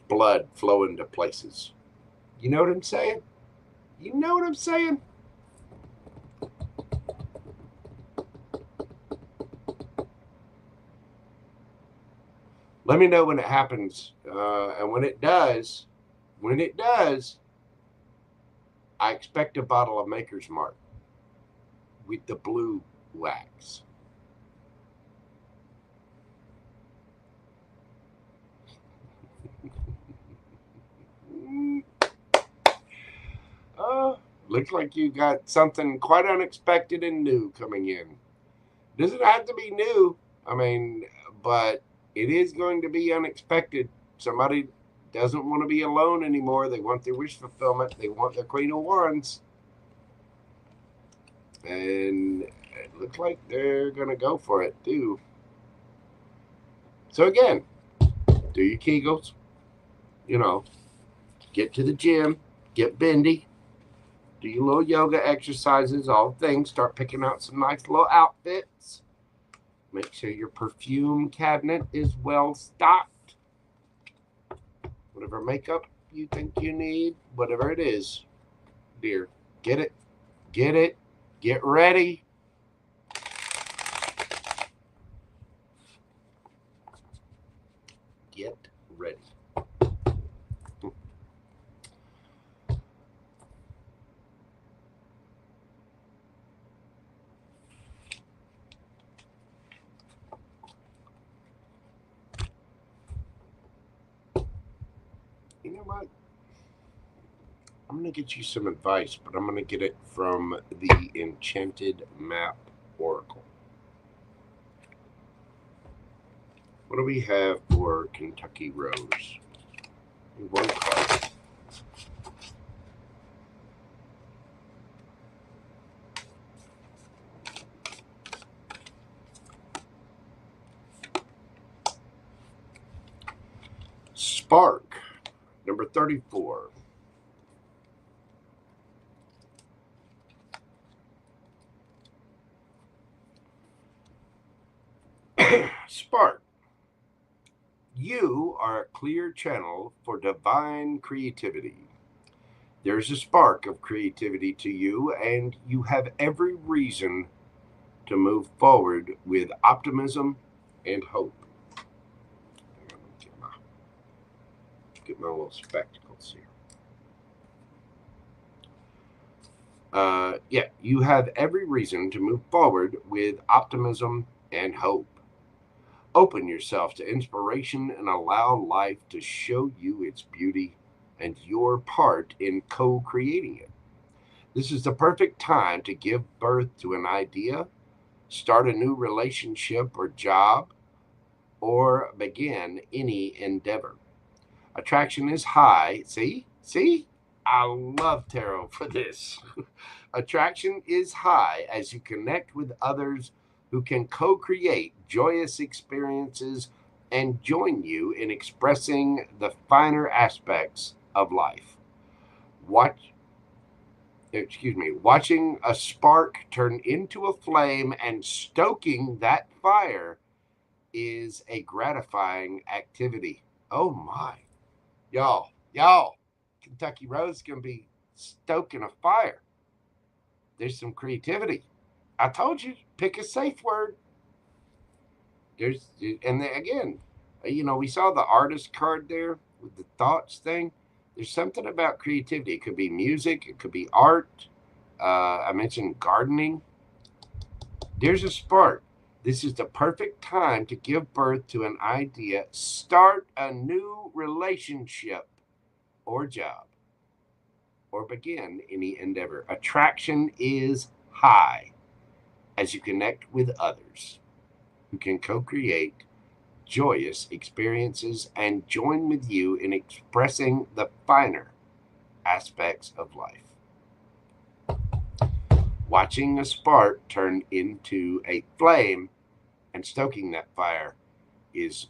blood flowing to places. You know what I'm saying? You know what I'm saying? Let me know when it happens. And when it does, I expect a bottle of Maker's Mark with the blue wax. Looks like you got something quite unexpected and new coming in. Doesn't have to be new, I mean, but it is going to be unexpected. Somebody doesn't want to be alone anymore. They want their wish fulfillment. They want their Queen of Wands. And it looks like they're going to go for it, too. So, again, do your Kegels. You know, get to the gym. Get bendy. Do your little yoga exercises, all things. Start picking out some nice little outfits. Make sure your perfume cabinet is well stocked. Whatever makeup you think you need, whatever it is, dear, get it, get ready. Get ready. You know what? I'm going to get you some advice, but I'm going to get it from the Enchanted Map Oracle. What do we have for Kentucky Rose? One card. Spark, number 34. Spark. You are a clear channel for divine creativity. There's a spark of creativity to you, and you have every reason to move forward with optimism and hope. Get my little spectacles here. Yeah, you have every reason to move forward with optimism and hope. Open yourself to inspiration and allow life to show you its beauty and your part in co-creating it. This is the perfect time to give birth to an idea, start a new relationship or job, or begin any endeavor. Attraction is high. See? I love tarot for this. Attraction is high as you connect with others who can co-create joyous experiences and join you in expressing the finer aspects of life. Watching a spark turn into a flame and stoking that fire is a gratifying activity. Oh my. Y'all, Kentucky Rose is going to be stoking a fire. There's some creativity. I told you, pick a safe word. And then again, we saw the artist card there with the thoughts thing. There's something about creativity. It could be music. It could be art. I mentioned gardening. There's a spark. This is the perfect time to give birth to an idea, start a new relationship or job, or begin any endeavor. Attraction is high as you connect with others who can co-create joyous experiences and join with you in expressing the finer aspects of life. Watching a spark turn into a flame and stoking that fire is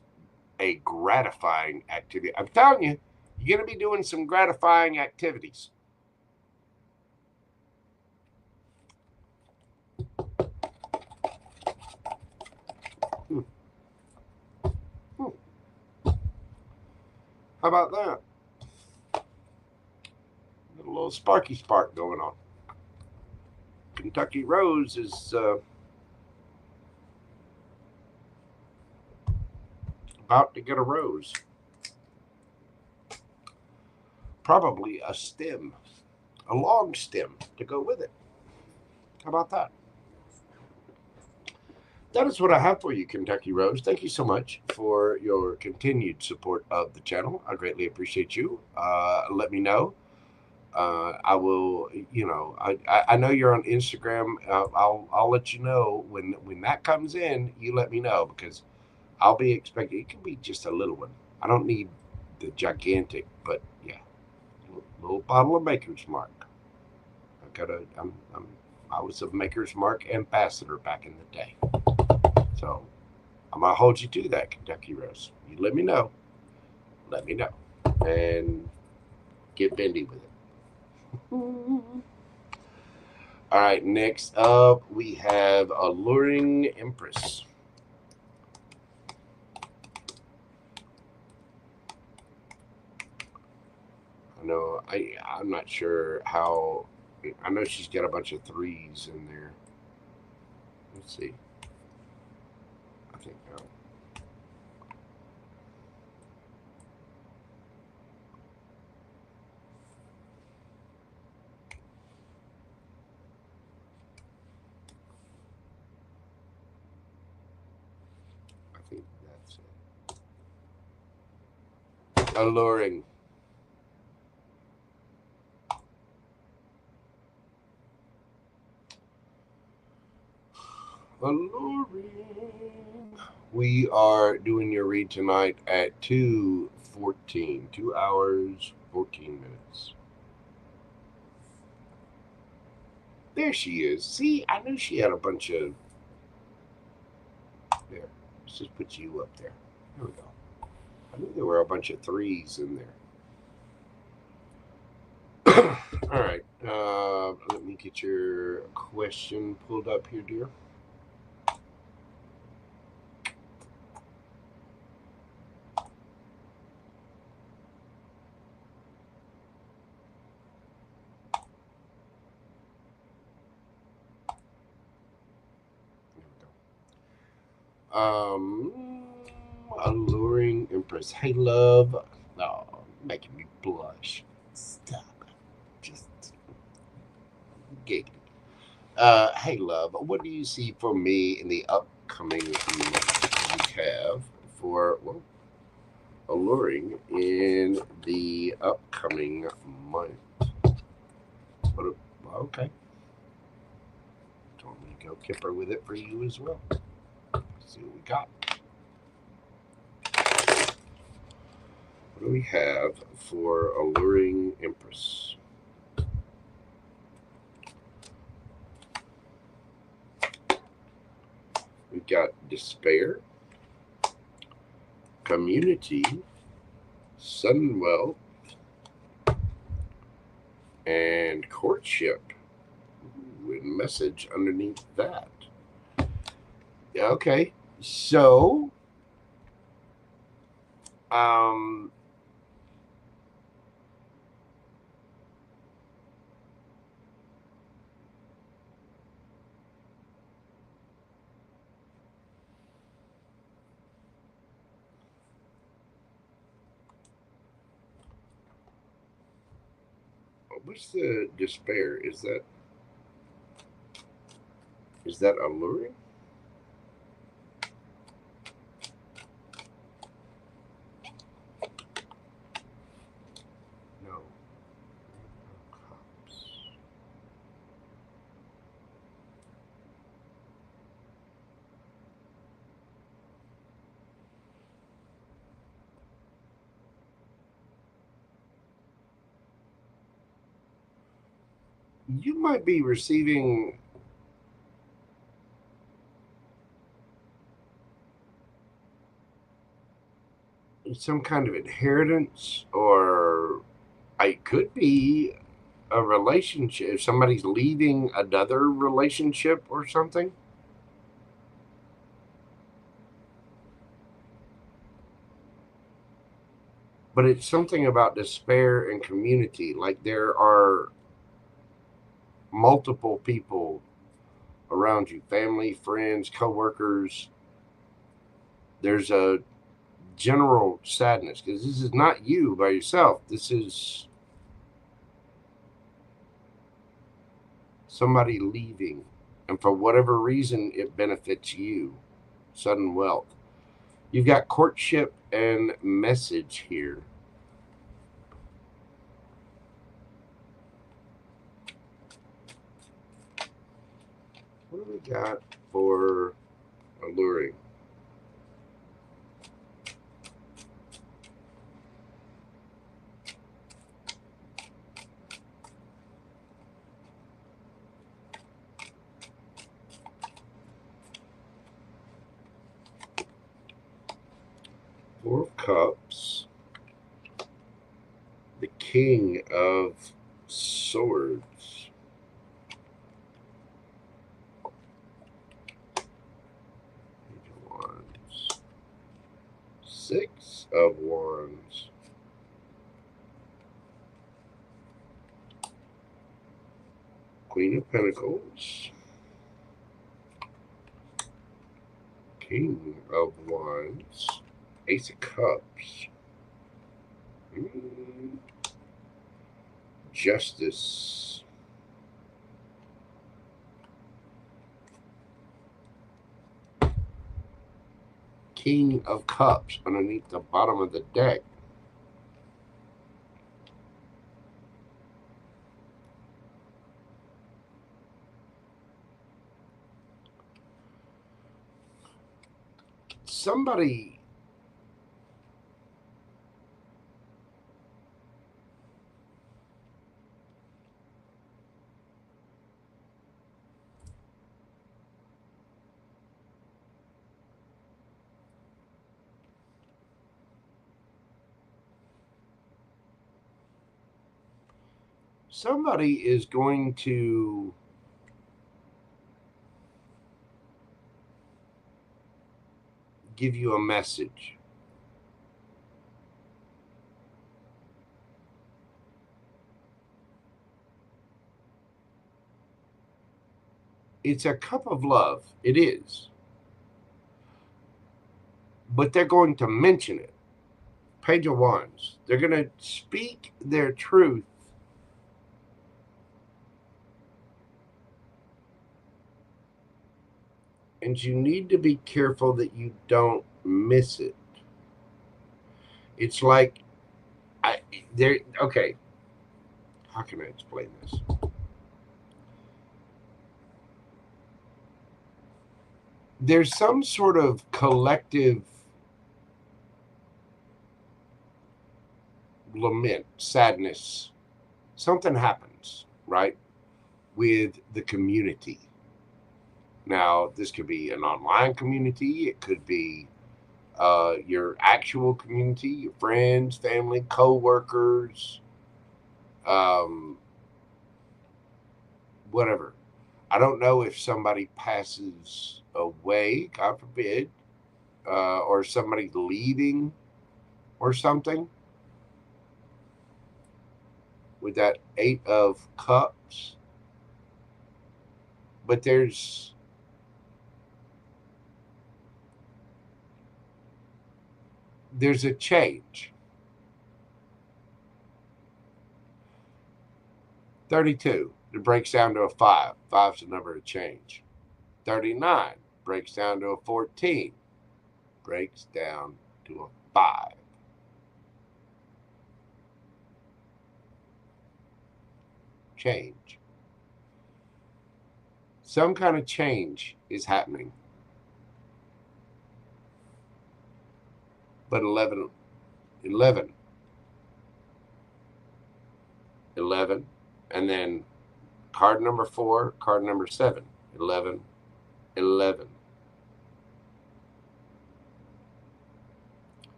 a gratifying activity. I'm telling you, you're going to be doing some gratifying activities. How about that? A little sparky spark going on. Kentucky Rose is about to get a rose. Probably a stem, a long stem to go with it. How about that? That is what I have for you, Kentucky Rose. Thank you so much for your continued support of the channel. I greatly appreciate you. Let me know. I will, I know you're on Instagram. I'll let you know when that comes in. You let me know, because I'll be expecting. It can be just a little one. I don't need the gigantic, but yeah, little bottle of Maker's Mark. I was a Maker's Mark ambassador back in the day. So I'm going to hold you to that, Kentucky Rose. You let me know. Let me know. And get bendy with it. All right, next up we have Alluring Empress. I know, I'm not sure how. I know she's got a bunch of threes in there. Let's see. I think that's it. Alluring. Alluring. We are doing your read tonight at 2:14. 2 hours, 14 minutes. There she is. See, I knew she had a bunch of... There. Let's just put you up there. There we go. I knew there were a bunch of threes in there. All right. Let me get your question pulled up here, dear. Alluring Empress. Hey, love. Oh, making me blush. Stop. Just giggity. Hey, love. What do you see for me in the upcoming month? You have for alluring in the upcoming month. Okay. Told me to go kipper with it for you as well. See what we got. What do we have for Alluring Empress? We've got Despair, Community, Sudden Wealth, and Courtship. With message underneath that. Okay, so What's the despair? Is that alluring? No. You might be receiving some kind of inheritance, or it could be a relationship. If somebody's leaving another relationship or something. But it's something about despair and community. Like there are multiple people around you, family, friends, coworkers. There's a general sadness because this is not you by yourself. This is somebody leaving, and for whatever reason it benefits you. Sudden wealth. You've got courtship and message here. What do we got for alluring? Four of Cups, the King of Swords, Page of Wands, Six of Wands, Queen of Pentacles, King of Wands, Ace of Cups, Justice, King of Cups underneath the bottom of the deck. Somebody is going to give you a message. It's a cup of love. It is. But they're going to mention it. Page of Wands. They're going to speak their truth. And you need to be careful that you don't miss it. It's like, okay. How can I explain this? There's some sort of collective lament, sadness. Something happens, right, with the community. Now, this could be an online community. It could be your actual community, your friends, family, co-workers, whatever. I don't know if somebody passes away, God forbid, or somebody leaving or something. With that Eight of Cups. But there's a change. 32, it breaks down to a 5. 5's the number of change. 39 breaks down to a 14. Breaks down to a 5. Change. Some kind of change is happening. But 11, and then card number 4, card number 7, 11.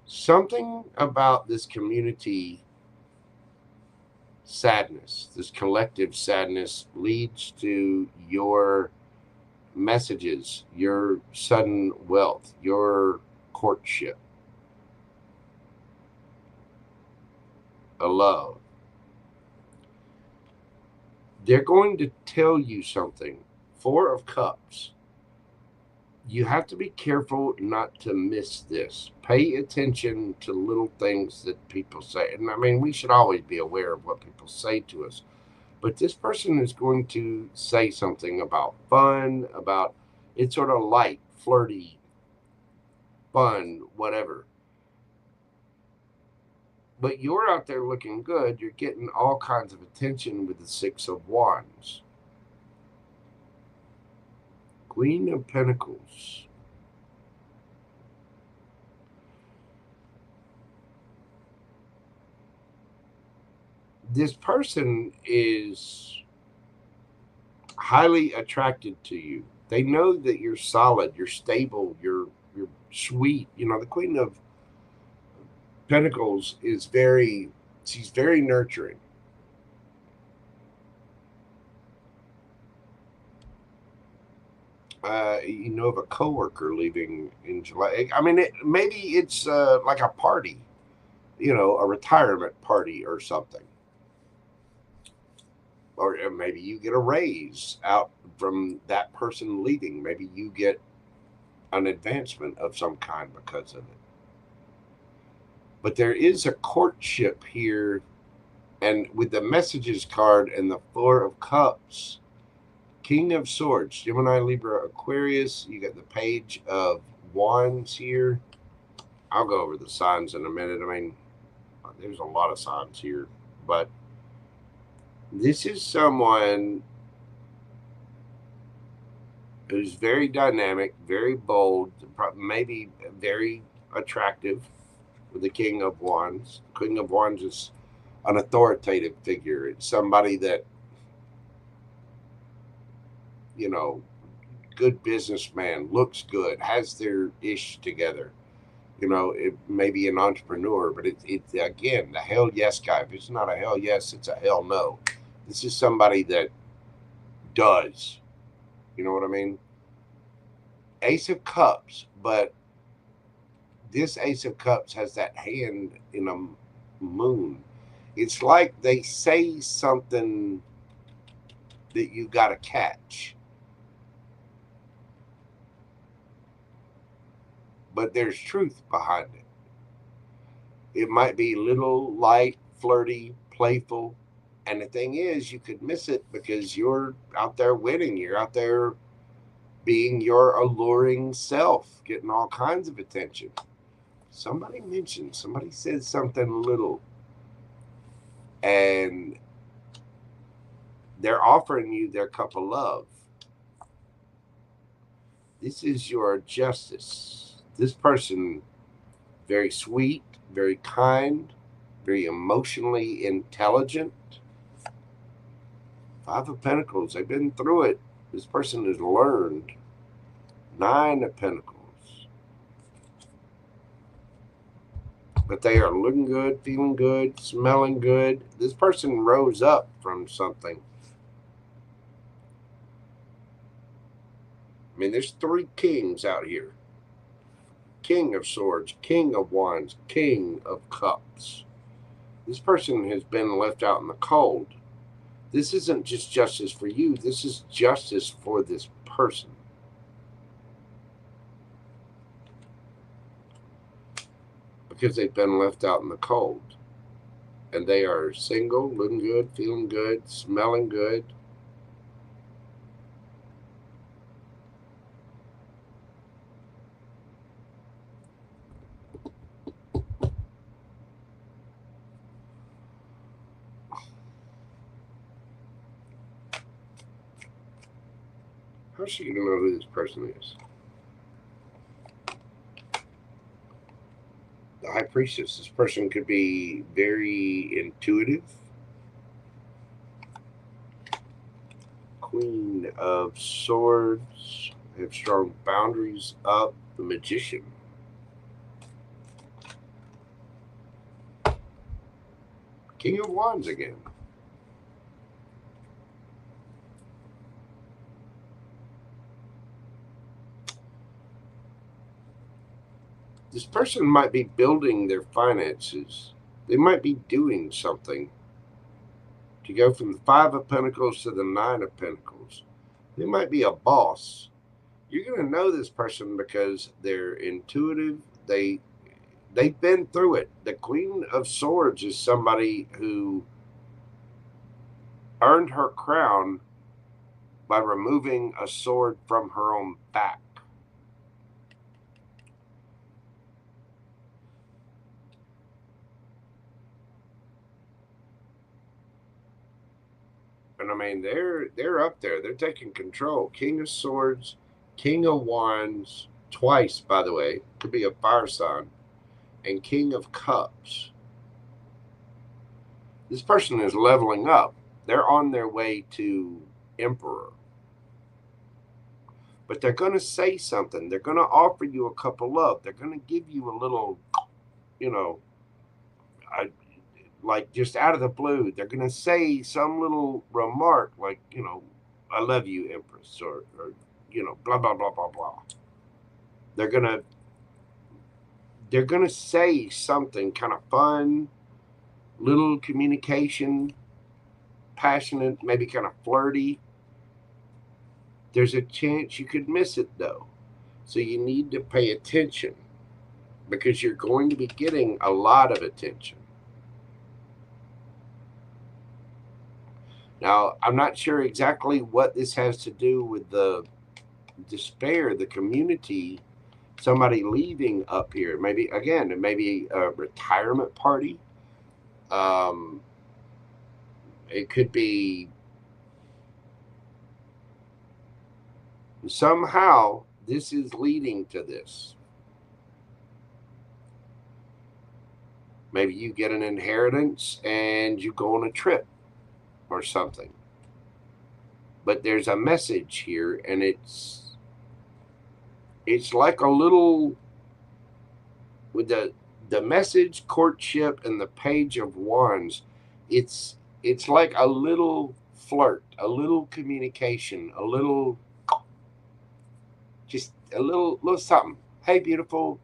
Something about this community sadness, this collective sadness, leads to your messages, your sudden wealth, your courtship, a love. They're going to tell you something. 4 of Cups. You have to be careful not to miss this. Pay attention to little things that people say. And I mean, we should always be aware of what people say to us. But this person is going to say something about fun, about it's sort of light, flirty, fun, whatever. But you're out there looking good. You're getting all kinds of attention with the 6 of Wands. Queen of Pentacles. This person is highly attracted to you. They know that you're solid, you're stable, you're sweet. You know, the Queen of Pentacles is she's very nurturing. You know of a coworker leaving in July. I mean, maybe it's like a party, you know, a retirement party or something. Or maybe you get a raise out from that person leaving. Maybe you get an advancement of some kind because of it. But there is a courtship here. And with the messages card and the 4 of Cups, King of Swords, Gemini, Libra, Aquarius. You got the Page of Wands here. I'll go over the signs in a minute. I mean, there's a lot of signs here. But this is someone who's very dynamic, very bold, maybe very attractive with the King of Wands. King of Wands is an authoritative figure. It's somebody that, you know, good businessman, looks good, has their ish together. You know, it may be an entrepreneur, but it's again, the hell yes guy. If it's not a hell yes, it's a hell no. This is somebody that does. You know what I mean? Ace of Cups, but this Ace of Cups has that hand in a moon. It's like they say something that you got to catch. But there's truth behind it. It might be little, light, flirty, playful. And the thing is, you could miss it because you're out there winning. You're out there being your alluring self, getting all kinds of attention. Somebody said something little. And they're offering you their cup of love. This is your justice. This person, very sweet, very kind, very emotionally intelligent. 5 of Pentacles, they've been through it. This person has learned. 9 of Pentacles. But they are looking good, feeling good, smelling good. This person rose up from something. I mean, there's 3 kings out here. King of Swords, King of Wands, King of Cups. This person has been left out in the cold. This isn't just justice for you. This is justice for this person. Because they've been left out in the cold. And they are single, looking good, feeling good, smelling good. How's she going to know who this person is? The High Priestess. This person could be very intuitive. Queen of Swords. Have strong boundaries up. The Magician. King of Wands again. This person might be building their finances. They might be doing something to go from the Five of Pentacles to the Nine of Pentacles. They might be a boss. You're going to know this person because they're intuitive. They've been through it. The Queen of Swords is somebody who earned her crown by removing a sword from her own back. And I mean, they're up there. They're taking control. King of Swords, King of Wands, twice, by the way. Could be a fire sign. And King of Cups. This person is leveling up. They're on their way to Emperor. But they're going to say something. They're going to offer you a cup of love. They're going to give you a little, like just out of the blue. They're going to say some little remark like, I love you, Empress, or blah, blah, blah, blah, blah. They're going to say something kind of fun, little communication, passionate, maybe kind of flirty. There's a chance you could miss it, though. So you need to pay attention because you're going to be getting a lot of attention. Now, I'm not sure exactly what this has to do with the despair, the community, somebody leaving up here. Maybe, again, it may be a retirement party. It could be somehow this is leading to this. Maybe you get an inheritance and you go on a trip or something. But there's a message here, and it's like a little, with the message, courtship, and the Page of Wands, it's like a little flirt, a little communication, a little, just a little something. Hey, beautiful,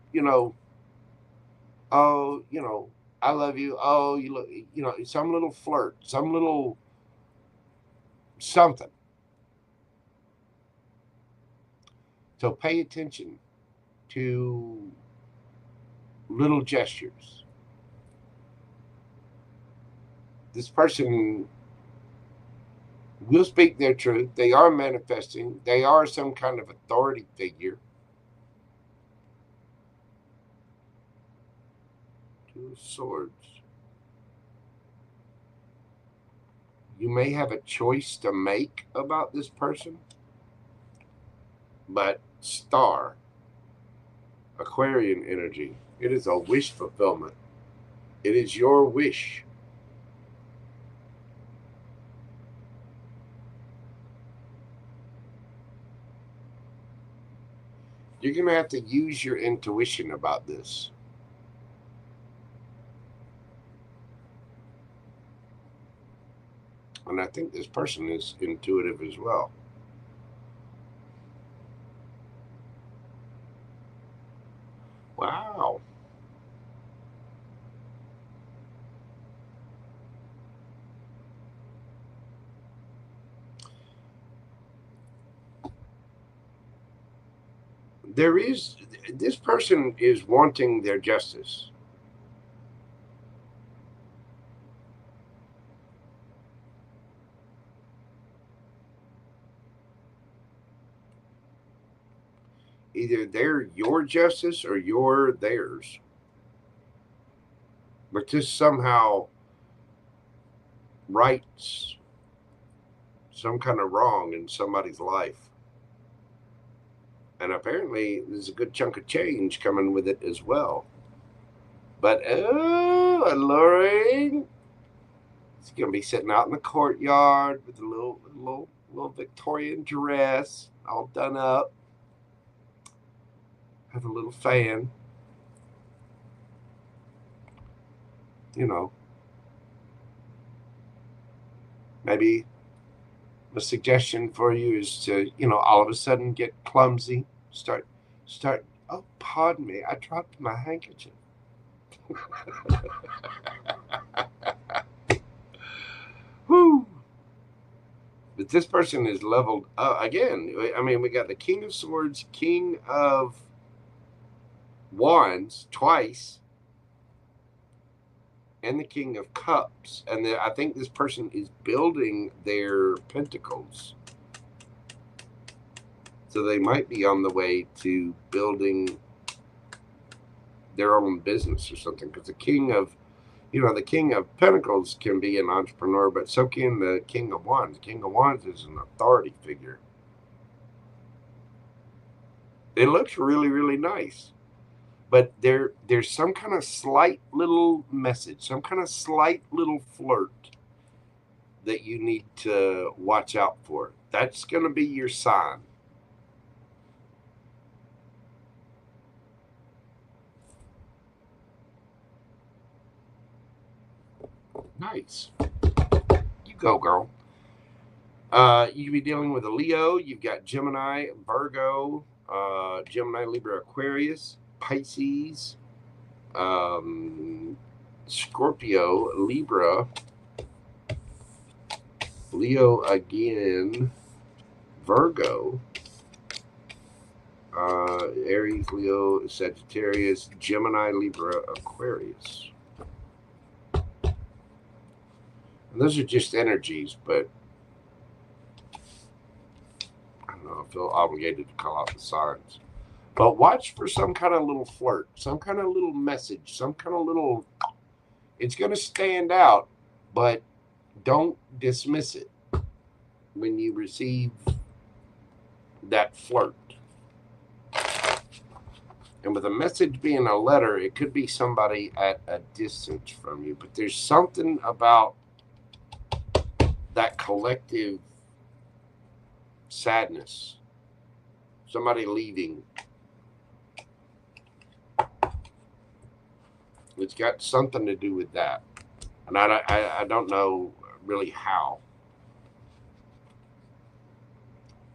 oh, I love you. Oh, you look, some little flirt, some little something. So pay attention to little gestures. This person will speak their truth. They are manifesting. They are some kind of authority figure. Two of Swords. You may have a choice to make about this person, but Star, Aquarian energy, it is a wish fulfillment. It is your wish. You're going to have to use your intuition about this. And I think this person is intuitive as well. Wow. This person is wanting their justice. either they're your justice or you're theirs. But this somehow rights some kind of wrong in somebody's life. And apparently there's a good chunk of change coming with it as well. But, oh, alluring. He's going to be sitting out in the courtyard with a little Victorian dress, all done up. Have a little fan. You know. Maybe a suggestion for you is to, all of a sudden get clumsy. Start, oh, pardon me, I dropped my handkerchief. Woo! But this person is leveled again. I mean, we got the King of Swords, King of Wands twice, and the King of Cups. And I think this person is building their pentacles. So they might be on the way to building their own business or something. Because the King of, the King of Pentacles can be an entrepreneur, but so can the King of Wands. The King of Wands is an authority figure. It looks really, really nice. But there's some kind of slight little message, some kind of slight little flirt that you need to watch out for. That's going to be your sign. Nice. You go, girl. You'll be dealing with a Leo. You've got Gemini, Virgo, Gemini, Libra, Aquarius, Pisces, Scorpio, Libra, Leo again, Virgo, Aries, Leo, Sagittarius, Gemini, Libra, Aquarius. And those are just energies, but I don't know, I feel obligated to call out the signs. But watch for some kind of little flirt, some kind of little message, some kind of little, it's going to stand out, but don't dismiss it when you receive that flirt. And with a message being a letter, it could be somebody at a distance from you, but there's something about that collective sadness, somebody leaving. It's got something to do with that. And I don't know really how.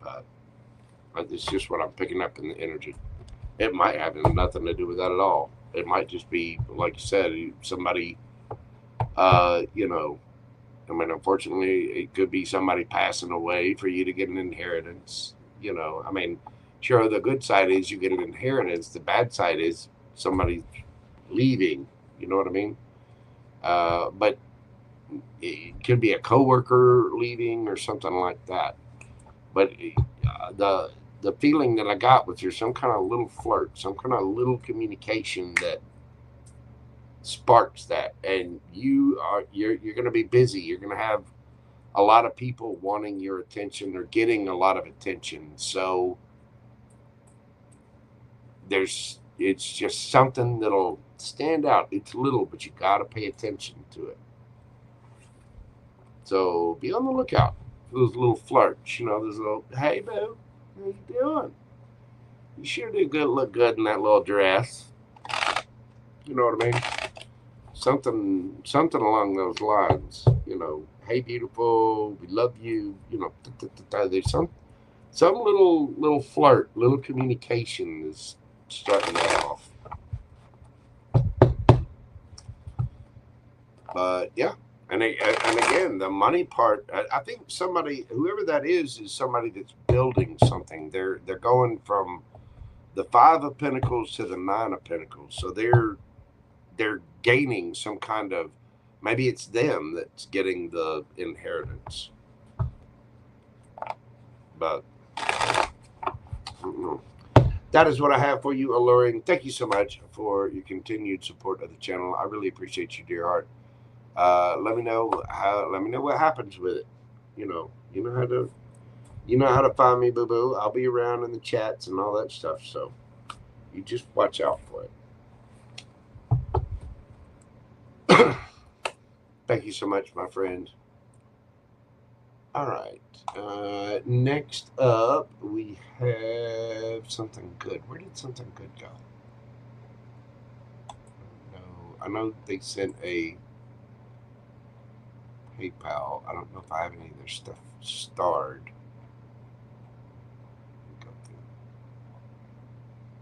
But it's just what I'm picking up in the energy. It might have nothing to do with that at all. It might just be, like you said, somebody, I mean, unfortunately, it could be somebody passing away for you to get an inheritance. I mean, sure, the good side is you get an inheritance. The bad side is somebody leaving. You know what I mean? But it could be a coworker leaving or something like that. But the feeling that I got was there's some kind of little flirt, some kind of little communication that sparks that, and you're going to be busy. You're going to have a lot of people wanting your attention or getting a lot of attention. So it's just something that'll stand out. It's little, but you got to pay attention to it. So be on the lookout for those little flirts. Those little, hey boo, how you doing? You sure do look good in that little dress. You know what I mean? Something along those lines. Hey beautiful, we love you. There's some little flirt, little communication is starting that off. But yeah, and again, the money part. I think somebody, whoever that is somebody that's building something. They're going from the 5 of Pentacles to the 9 of Pentacles. So they're gaining some kind of, maybe it's them that's getting the inheritance. But that is what I have for you, Alluring. Thank you so much for your continued support of the channel. I really appreciate you, dear heart. Let me know what happens with it. You know how to find me, boo boo. I'll be around in the chats and all that stuff. So you just watch out for it. Thank you so much, my friend. All right. Next up, we have something good. Where did something good go? No, I know they sent a PayPal. I don't know if I have any of their stuff starred.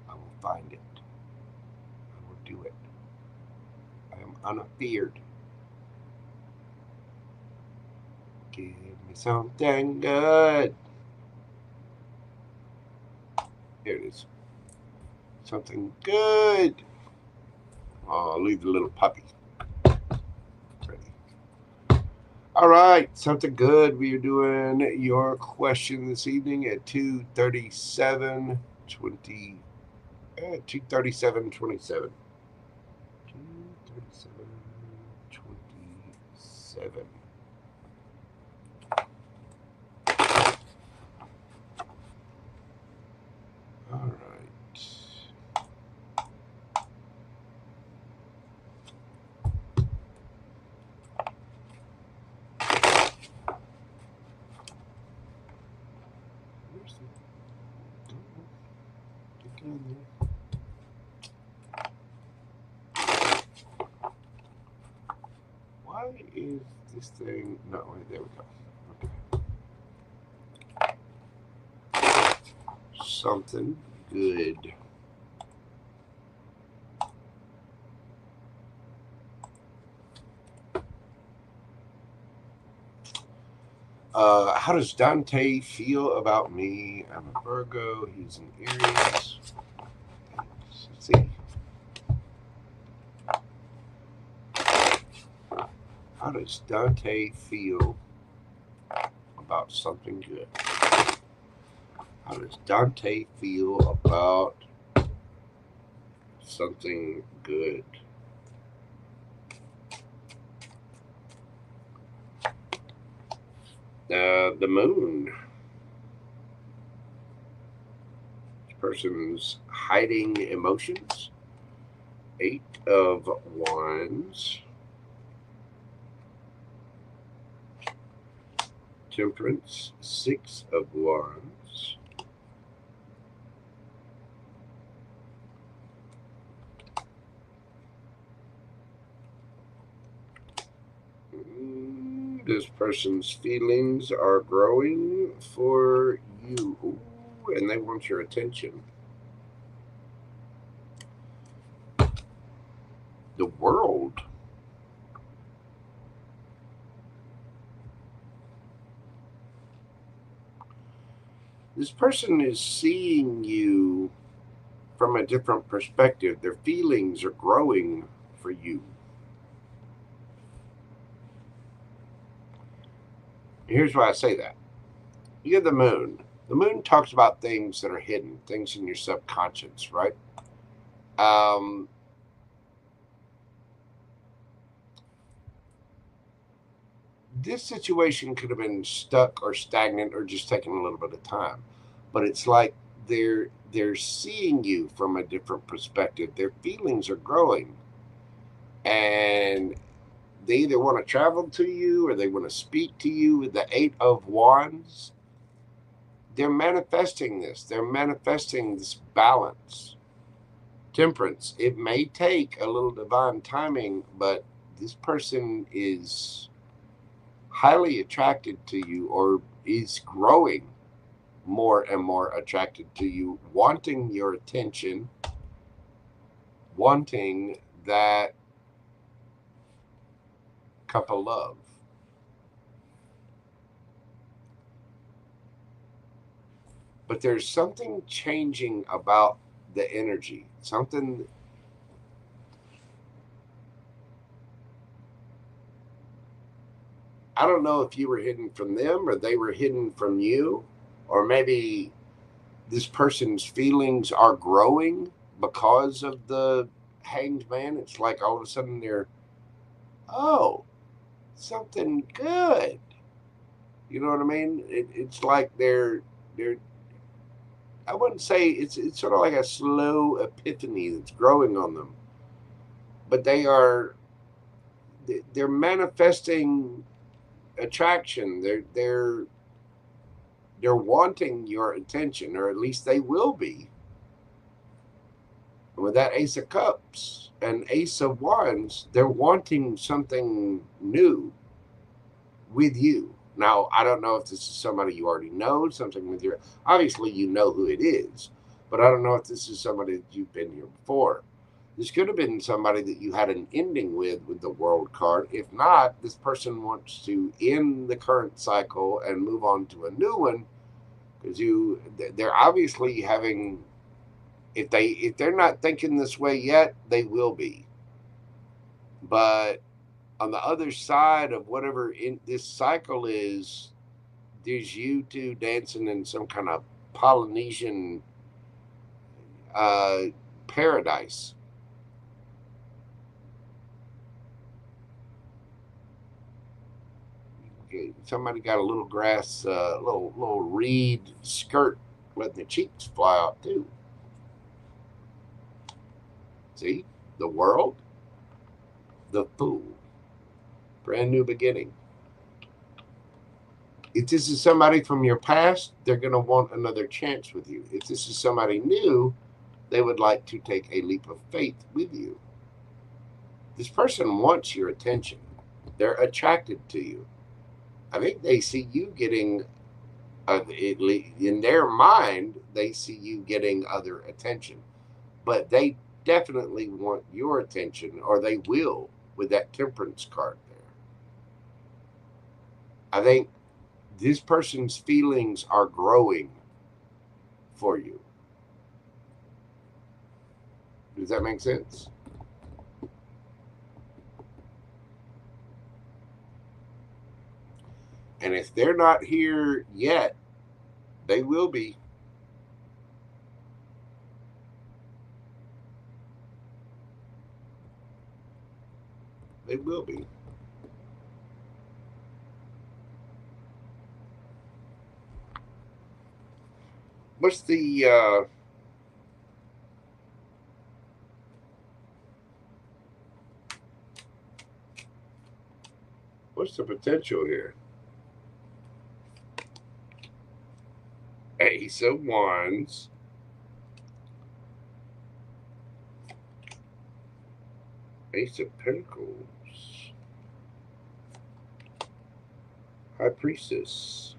I will find it. I will do it. I am unafeared. Give me something good. Here it is. Something good. Oh, I'll leave the little puppy. Ready. All right, something good. We are doing your question this evening at 2:37:20. 2:37:27. 2:37:27. All right. Get down there. Why is this thing? No, wait, there we go. Okay. Something good. How does Dante feel about me? I'm a Virgo. He's an Aries. Let's see. How does Dante feel about something good? How does Dante feel about something good? The moon. This person's hiding emotions. 8 of Wands. Temperance. 6 of Wands. This person's feelings are growing for you. Ooh, and they want your attention. The World. This person is seeing you from a different perspective. Their feelings are growing for you. Here's why I say that. You have the moon. The moon talks about things that are hidden, things in your subconscious, right? This situation could have been stuck or stagnant or just taking a little bit of time. But it's like they're seeing you from a different perspective. Their feelings are growing. And they either want to travel to you or they want to speak to you. With the 8 of Wands, they're manifesting this. They're manifesting this balance. Temperance. It may take a little divine timing, but this person is highly attracted to you or is growing more and more attracted to you, wanting your attention, wanting that cup of love. But there's something changing about the energy. Something. I don't know if you were hidden from them or they were hidden from you, or maybe this person's feelings are growing because of the Hanged Man. It's like all of a sudden they're, oh, something good. You know what I mean? It's like they're. I wouldn't say it's sort of like a slow epiphany that's growing on them, but they're manifesting attraction. They're wanting your attention, or at least they will be. With that Ace of Cups and Ace of Wands, they're wanting something new with you. Now, I don't know if this is somebody you already know, something with your, obviously you know who it is, but I don't know if this is somebody that you've been here before. This could have been somebody that you had an ending with the World card. If not, this person wants to end the current cycle and move on to a new one, because they're obviously having, if they're not thinking this way yet, they will be. But on the other side of whatever in this cycle is, there's you two dancing in some kind of Polynesian paradise. Okay, somebody got a little grass, little reed skirt, letting the cheeks fly out too. See, the World, the Fool, brand new beginning. If this is somebody from your past, they're going to want another chance with you. If this is somebody new, they would like to take a leap of faith with you. This person wants your attention. They're attracted to you. I think they see you getting, in their mind, they see you getting other attention. But they definitely want your attention, or they will, with that Temperance card there. I think this person's feelings are growing for you. Does that make sense? And if they're not here yet, they will be. They will be. What's the potential here? Ace of Wands, Ace of Pentacles, High Priestess,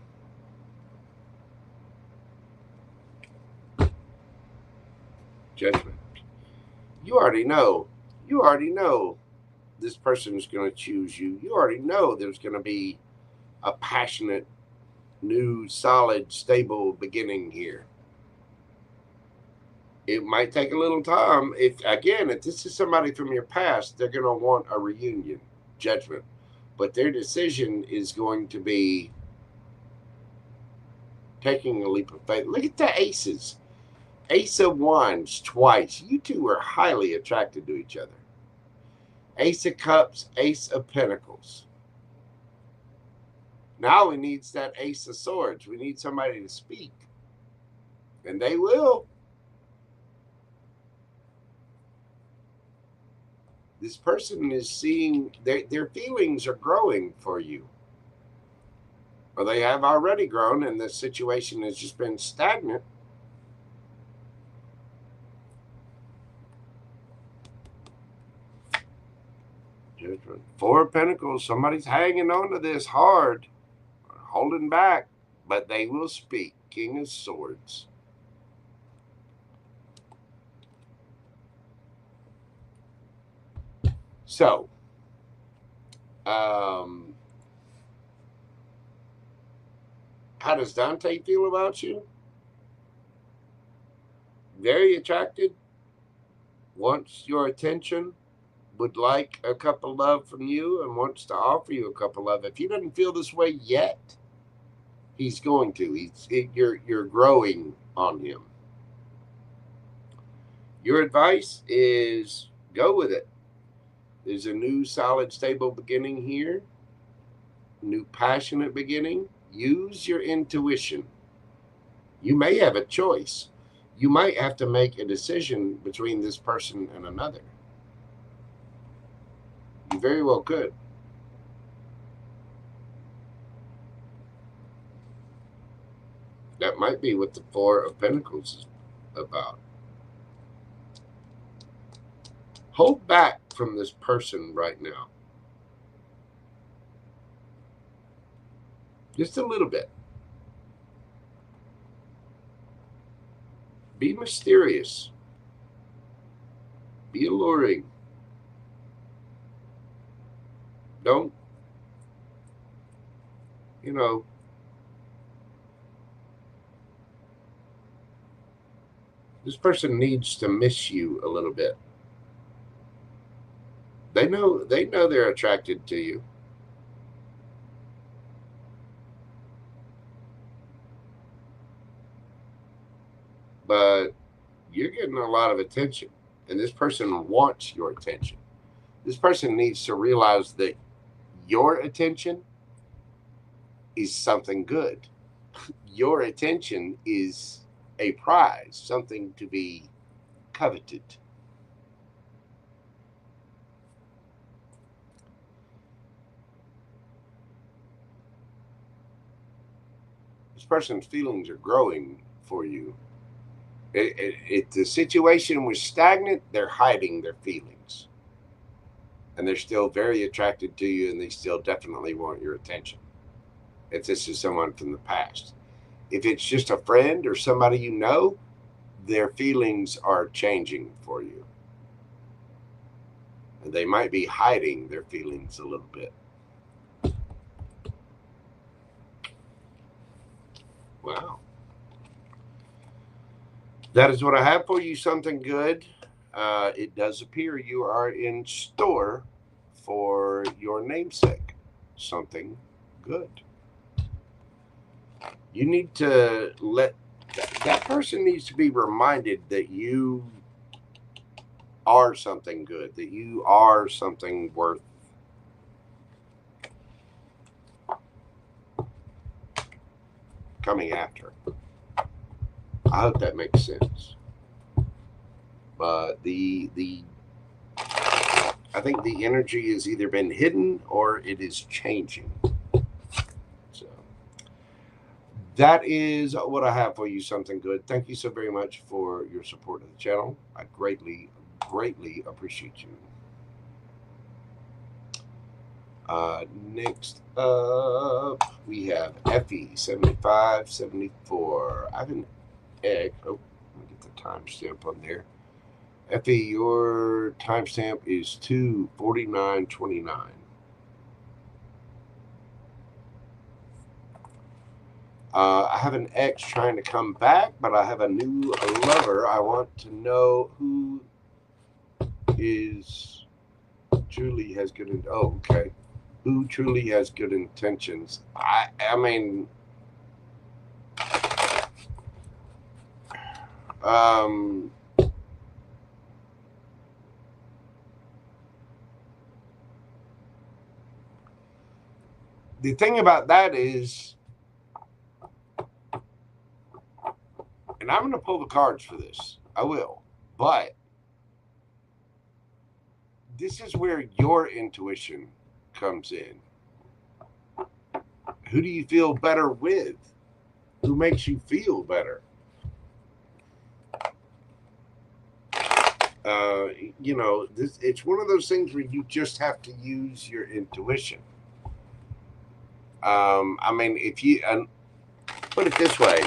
Judgment. You already know. You already know this person is going to choose you. You already know there's going to be a passionate, new, solid, stable beginning here. It might take a little time. If this is somebody from your past, they're going to want a reunion, Judgment. But their decision is going to be taking a leap of faith. Look at the aces. Ace of Wands twice. You two are highly attracted to each other. Ace of Cups, Ace of Pentacles. Now we need that Ace of Swords. We need somebody to speak. And they will. This person is seeing, their feelings are growing for you. Or they have already grown, and the situation has just been stagnant. Judgment. Four of Pentacles. Somebody's hanging on to this hard, holding back, but they will speak. King of Swords. So, how does Dante feel about you? Very attracted, wants your attention, would like a cup of love from you, and wants to offer you a cup of love. If he doesn't feel this way yet, he's going to. You're growing on him. Your advice is go with it. There's a new solid, stable beginning here. New passionate beginning. Use your intuition. You may have a choice. You might have to make a decision between this person and another. You very well could. That might be what the Four of Pentacles is about. Hold back from this person right now. Just a little bit. Be mysterious. Be alluring. Don't, this person needs to miss you a little bit. They know they're attracted to you. But you're getting a lot of attention, and this person wants your attention. This person needs to realize that your attention is something good. Your attention is a prize, something to be coveted. This person's feelings are growing for you. If the situation was stagnant, they're hiding their feelings. And they're still very attracted to you, and they still definitely want your attention. If this is someone from the past. If it's just a friend or somebody you know, their feelings are changing for you. And they might be hiding their feelings a little bit. Wow. That is what I have for you, something good. It does appear you are in store for your namesake. Something good. You need to let that person needs to be reminded that you are something good, that you are something worth coming after. I hope that makes sense. But I think the energy has either been hidden or it is changing. So that is what I have for you, something good. Thank you so very much for your support of the channel. I greatly, greatly appreciate you. Next up, we have Effie7574. I have an egg. Oh, let me get the timestamp on there. Effie, your timestamp is 2/49/29. I have an ex trying to come back, but I have a new lover. I want to know who is truly has good. Oh, okay. Who truly has good intentions? I mean, the thing about that is, and I'm going to pull the cards for this. I will. But this is where your intuition comes in. Who do you feel better with? Who makes you feel better? It's one of those things where you just have to use your intuition. I mean, if you put it this way,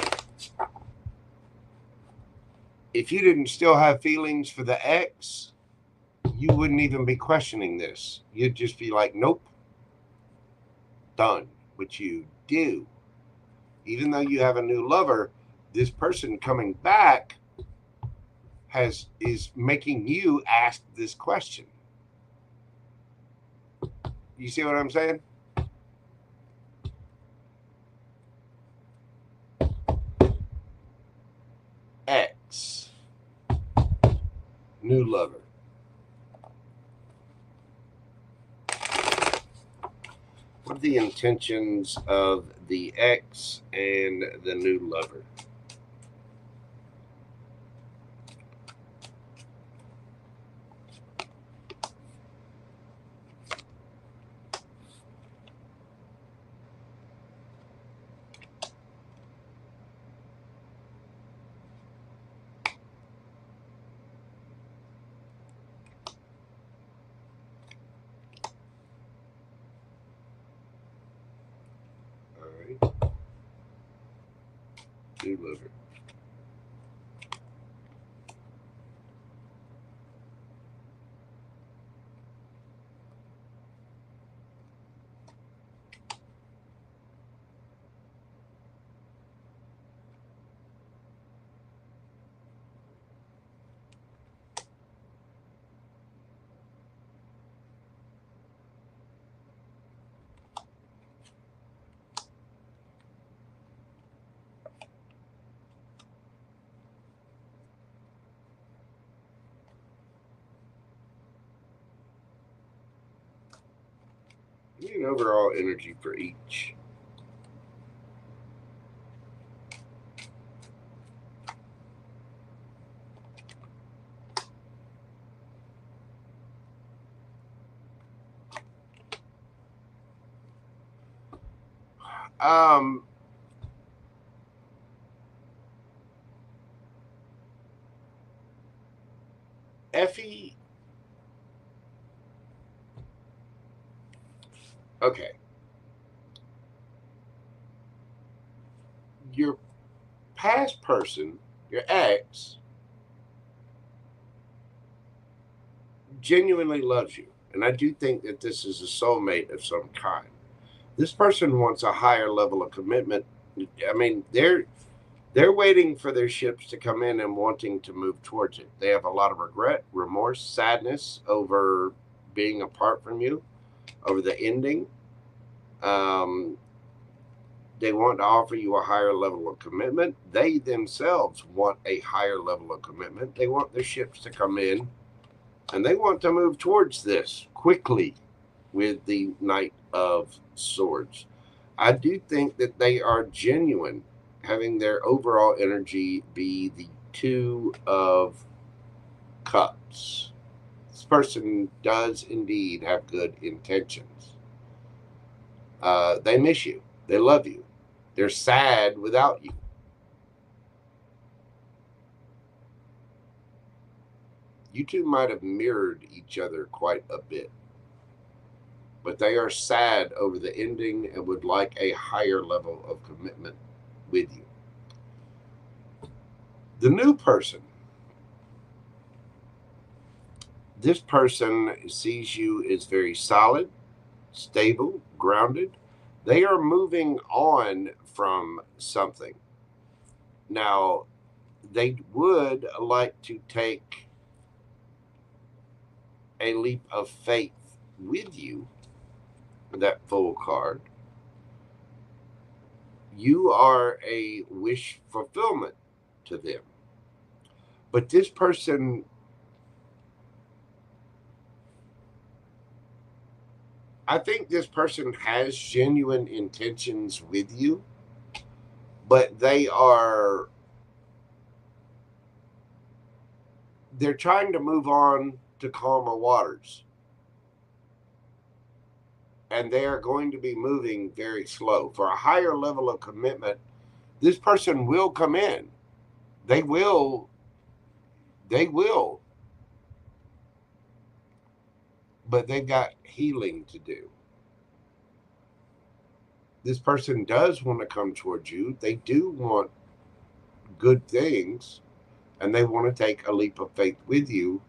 if you didn't still have feelings for the ex, you wouldn't even be questioning this. You'd just be like, nope, done. But you do. Even though you have a new lover, this person coming back is making you ask this question. You see what I'm saying? new lover. What are the intentions of the ex and the new lover? New lover. Give me an overall energy for each. Effie. Okay. Your past person, your ex, genuinely loves you. And I do think that this is a soulmate of some kind. This person wants a higher level of commitment. I mean, they're waiting for their ships to come in and wanting to move towards it. They have a lot of regret, remorse, sadness over being apart from you, over the ending. They want to offer you a higher level of commitment. They themselves want a higher level of commitment. They want their ships to come in, and they want to move towards this quickly with the Knight of Swords. I do think that they are genuine, having their overall energy be the Two of Cups. This person does indeed have good intentions. They miss you. They love you. They're sad without you. You two might have mirrored each other quite a bit. But they are sad over the ending and would like a higher level of commitment with you. The new person. This person sees you as very solid, stable, grounded. They are moving on from something. Now, they would like to take a leap of faith with you, that Fool card. You are a wish fulfillment to them. But this person, I think this person has genuine intentions with you, but they're trying to move on to calmer waters. And they are going to be moving very slow. For a higher level of commitment, this person will come in. They will. But they've got healing to do. This person does want to come towards you. They do want good things, and they want to take a leap of faith with you,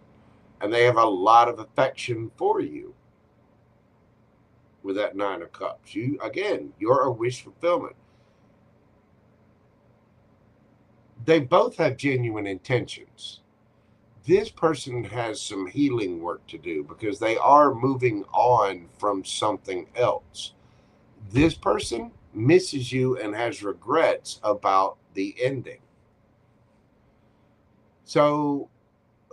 and they have a lot of affection for you. With that Nine of Cups, you're a wish fulfillment. They both have genuine intentions. This person has some healing work to do because they are moving on from something else. This person misses you and has regrets about the ending. So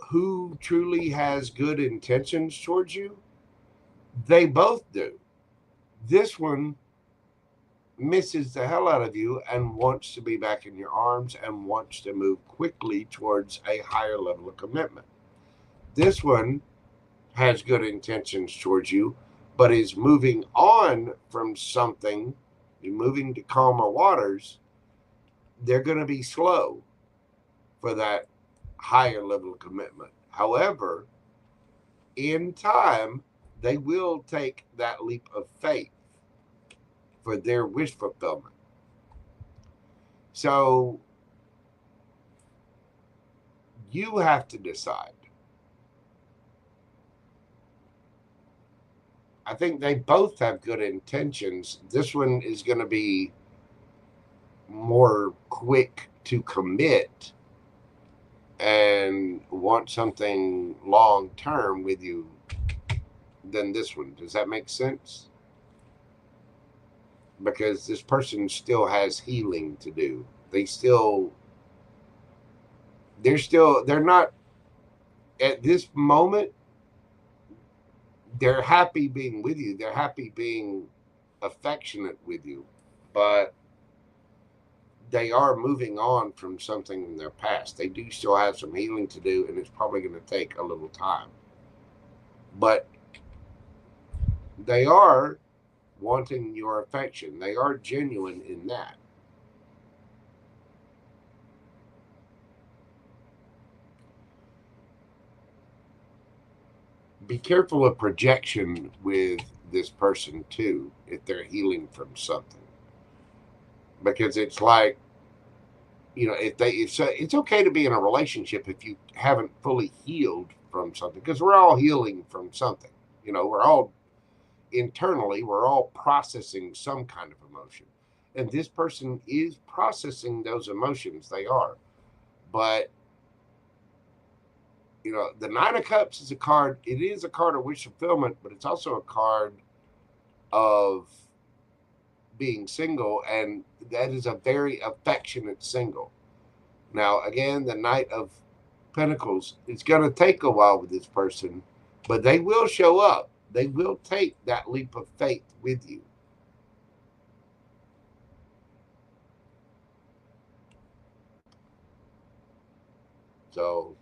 who truly has good intentions towards you? They both do. This one misses the hell out of you and wants to be back in your arms and wants to move quickly towards a higher level of commitment. This one has good intentions towards you, but is moving on from something, moving to calmer waters. They're going to be slow for that higher level of commitment. However, in time, they will take that leap of faith for their wish fulfillment. So you have to decide. I think they both have good intentions. This one is going to be more quick to commit and want something long term with you than this one. Does that make sense? Because this person still has healing to do. They're not at this moment, they're happy being with you. They're happy being affectionate with you, but they are moving on from something in their past. They do still have some healing to do, and it's probably going to take a little time. But they are wanting your affection. They are genuine in that. Be careful of projection with this person too, if they're healing from something. Because it's like, it's okay to be in a relationship if you haven't fully healed from something, because we're all healing from something. We're all internally, we're all processing some kind of emotion. And this person is processing those emotions. They are. But, the Nine of Cups is a card. It is a card of wish fulfillment, but it's also a card of being single, and that is a very affectionate single. Now, again, the Knight of Pentacles, it's going to take a while with this person, but they will show up. They will take that leap of faith with you. So,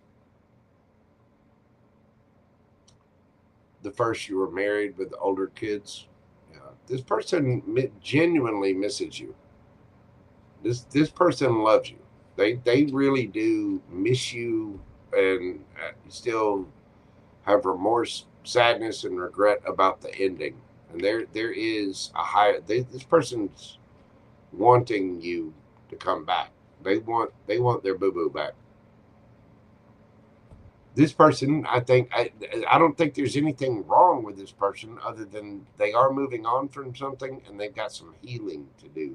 the first you were married with the older kids, this person genuinely misses you. This person loves you. They really do miss you, and still have remorse, sadness, and regret about the ending. And there is a higher. This person's wanting you to come back. They want their boo boo back. This person, I don't think there's anything wrong with this person other than they are moving on from something and they've got some healing to do.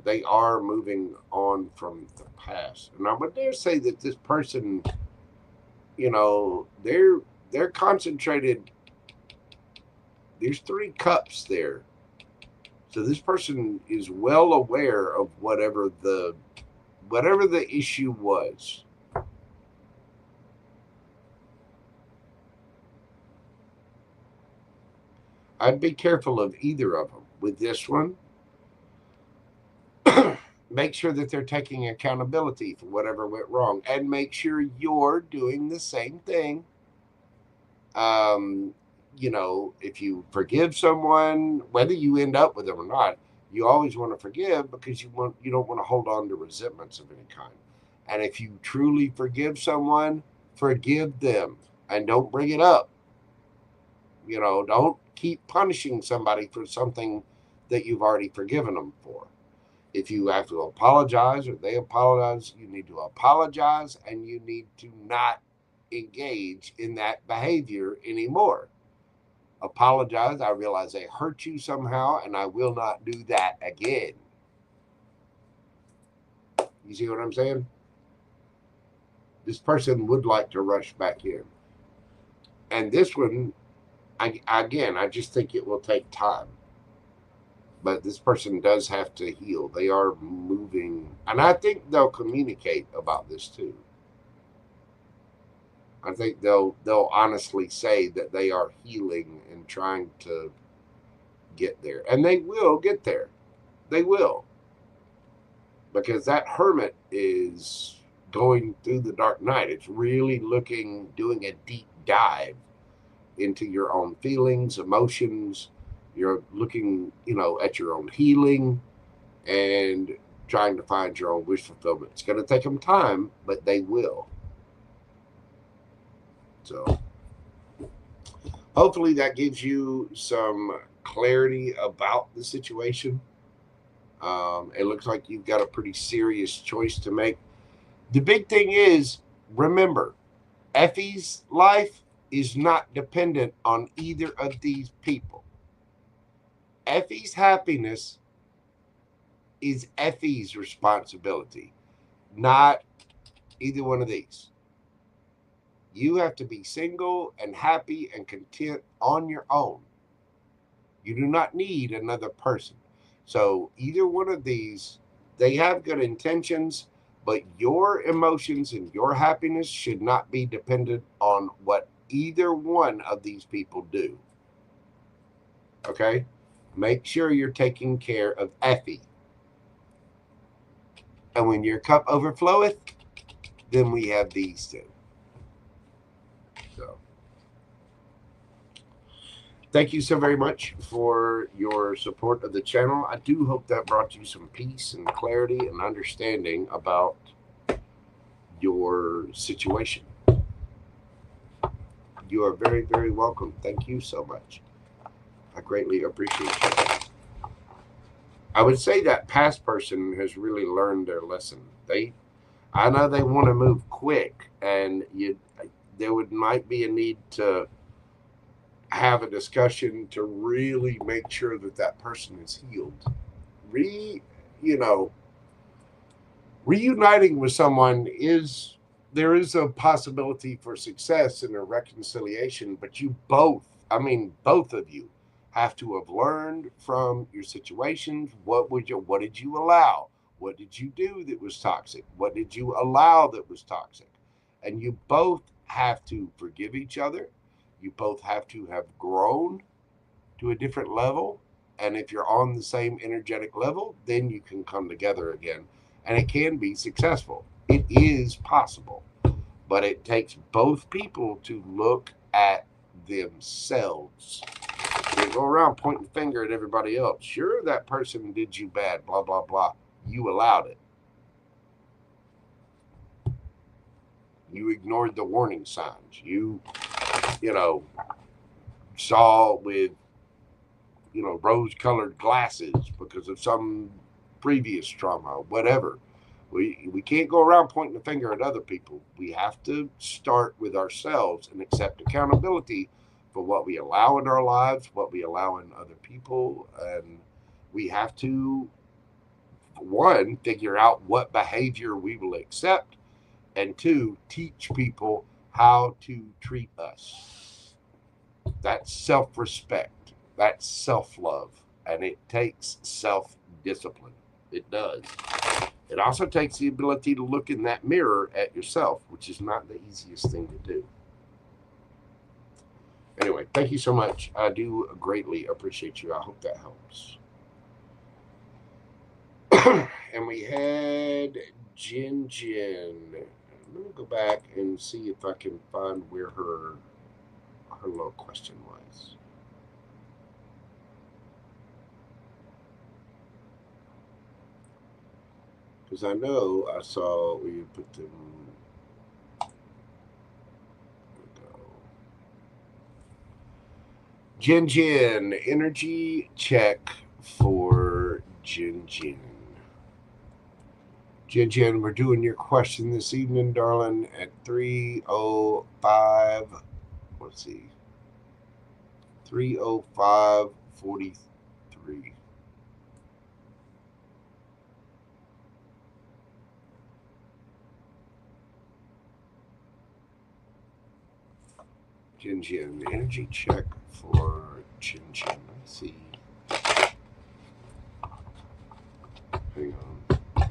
They are moving on from the past. And I would dare say that this person, they're concentrated. There's 3 cups there. So this person is well aware of whatever the issue was. I'd be careful of either of them. With this one, make sure that they're taking accountability for whatever went wrong, and make sure you're doing the same thing. If you forgive someone, whether you end up with them or not, you always want to forgive, because you don't want to hold on to resentments of any kind. And if you truly forgive someone, forgive them and don't bring it up. Don't keep punishing somebody for something that you've already forgiven them for. If you have to apologize or they apologize, you need to apologize, and you need to not engage in that behavior anymore. Apologize. I realize I hurt you somehow, and I will not do that again. You see what I'm saying? This person would like to rush back in. And this one, I just think it will take time. But this person does have to heal. They are moving. And I think they'll communicate about this too. I think they'll honestly say that they are healing and trying to get there. And they will get there. They will. Because that hermit is going through the dark night. It's really doing a deep dive into your own feelings, emotions. You're looking, at your own healing and trying to find your own wish fulfillment. It's going to take them time, but they will. So hopefully that gives you some clarity about the situation. It looks like you've got a pretty serious choice to make. The big thing is, remember, Effie's life is not dependent on either of these people. Effie's happiness is Effie's responsibility, not either one of these. You have to be single and happy and content on your own. You do not need another person. So either one of these, they have good intentions, but your emotions and your happiness should not be dependent on what either one of these people do. Okay? Make sure you're taking care of Effie. And when your cup overfloweth, then we have these two. So, thank you so very much for your support of the channel. I do hope that brought you some peace and clarity and understanding about your situation. You are very, very welcome. Thank you so much. I greatly appreciate it. I would say that past person has really learned their lesson. I know they want to move quick, and there might be a need to have a discussion to really make sure that person is healed. Reuniting with someone there is a possibility for success and a reconciliation, but both of you have to have learned from your situations. What did you allow? What did you do that was toxic? What did you allow that was toxic? And you both have to forgive each other. You both have to have grown to a different level. And if you're on the same energetic level, then you can come together again. And it can be successful. It is possible. But it takes both people to look at themselves. They go around pointing the finger at everybody else. Sure, that person did you bad, blah, blah, blah. You allowed it. You ignored the warning signs. You saw with, rose-colored glasses because of some previous trauma, whatever. We can't go around pointing the finger at other people. We have to start with ourselves and accept accountability for what we allow in our lives, what we allow in other people. And we have to, one, figure out what behavior we will accept, and two, teach people how to treat us. That's self-respect. That's self-love. And it takes self-discipline. It does. It also takes the ability to look in that mirror at yourself, which is not the easiest thing to do. Anyway, thank you so much. I do greatly appreciate you. I hope that helps. And we had Jenn Jenn. Let me go back and see if I can find where her little question was. Because I know I saw where you put them. Jenn Jenn, energy check for Jenn Jenn. Jenn Jenn, we're doing your question this evening, darling, at 3:05. Let's see. 3:05:43. Jenn Jenn, energy check for Jenn Jenn. Let's see. Hang on.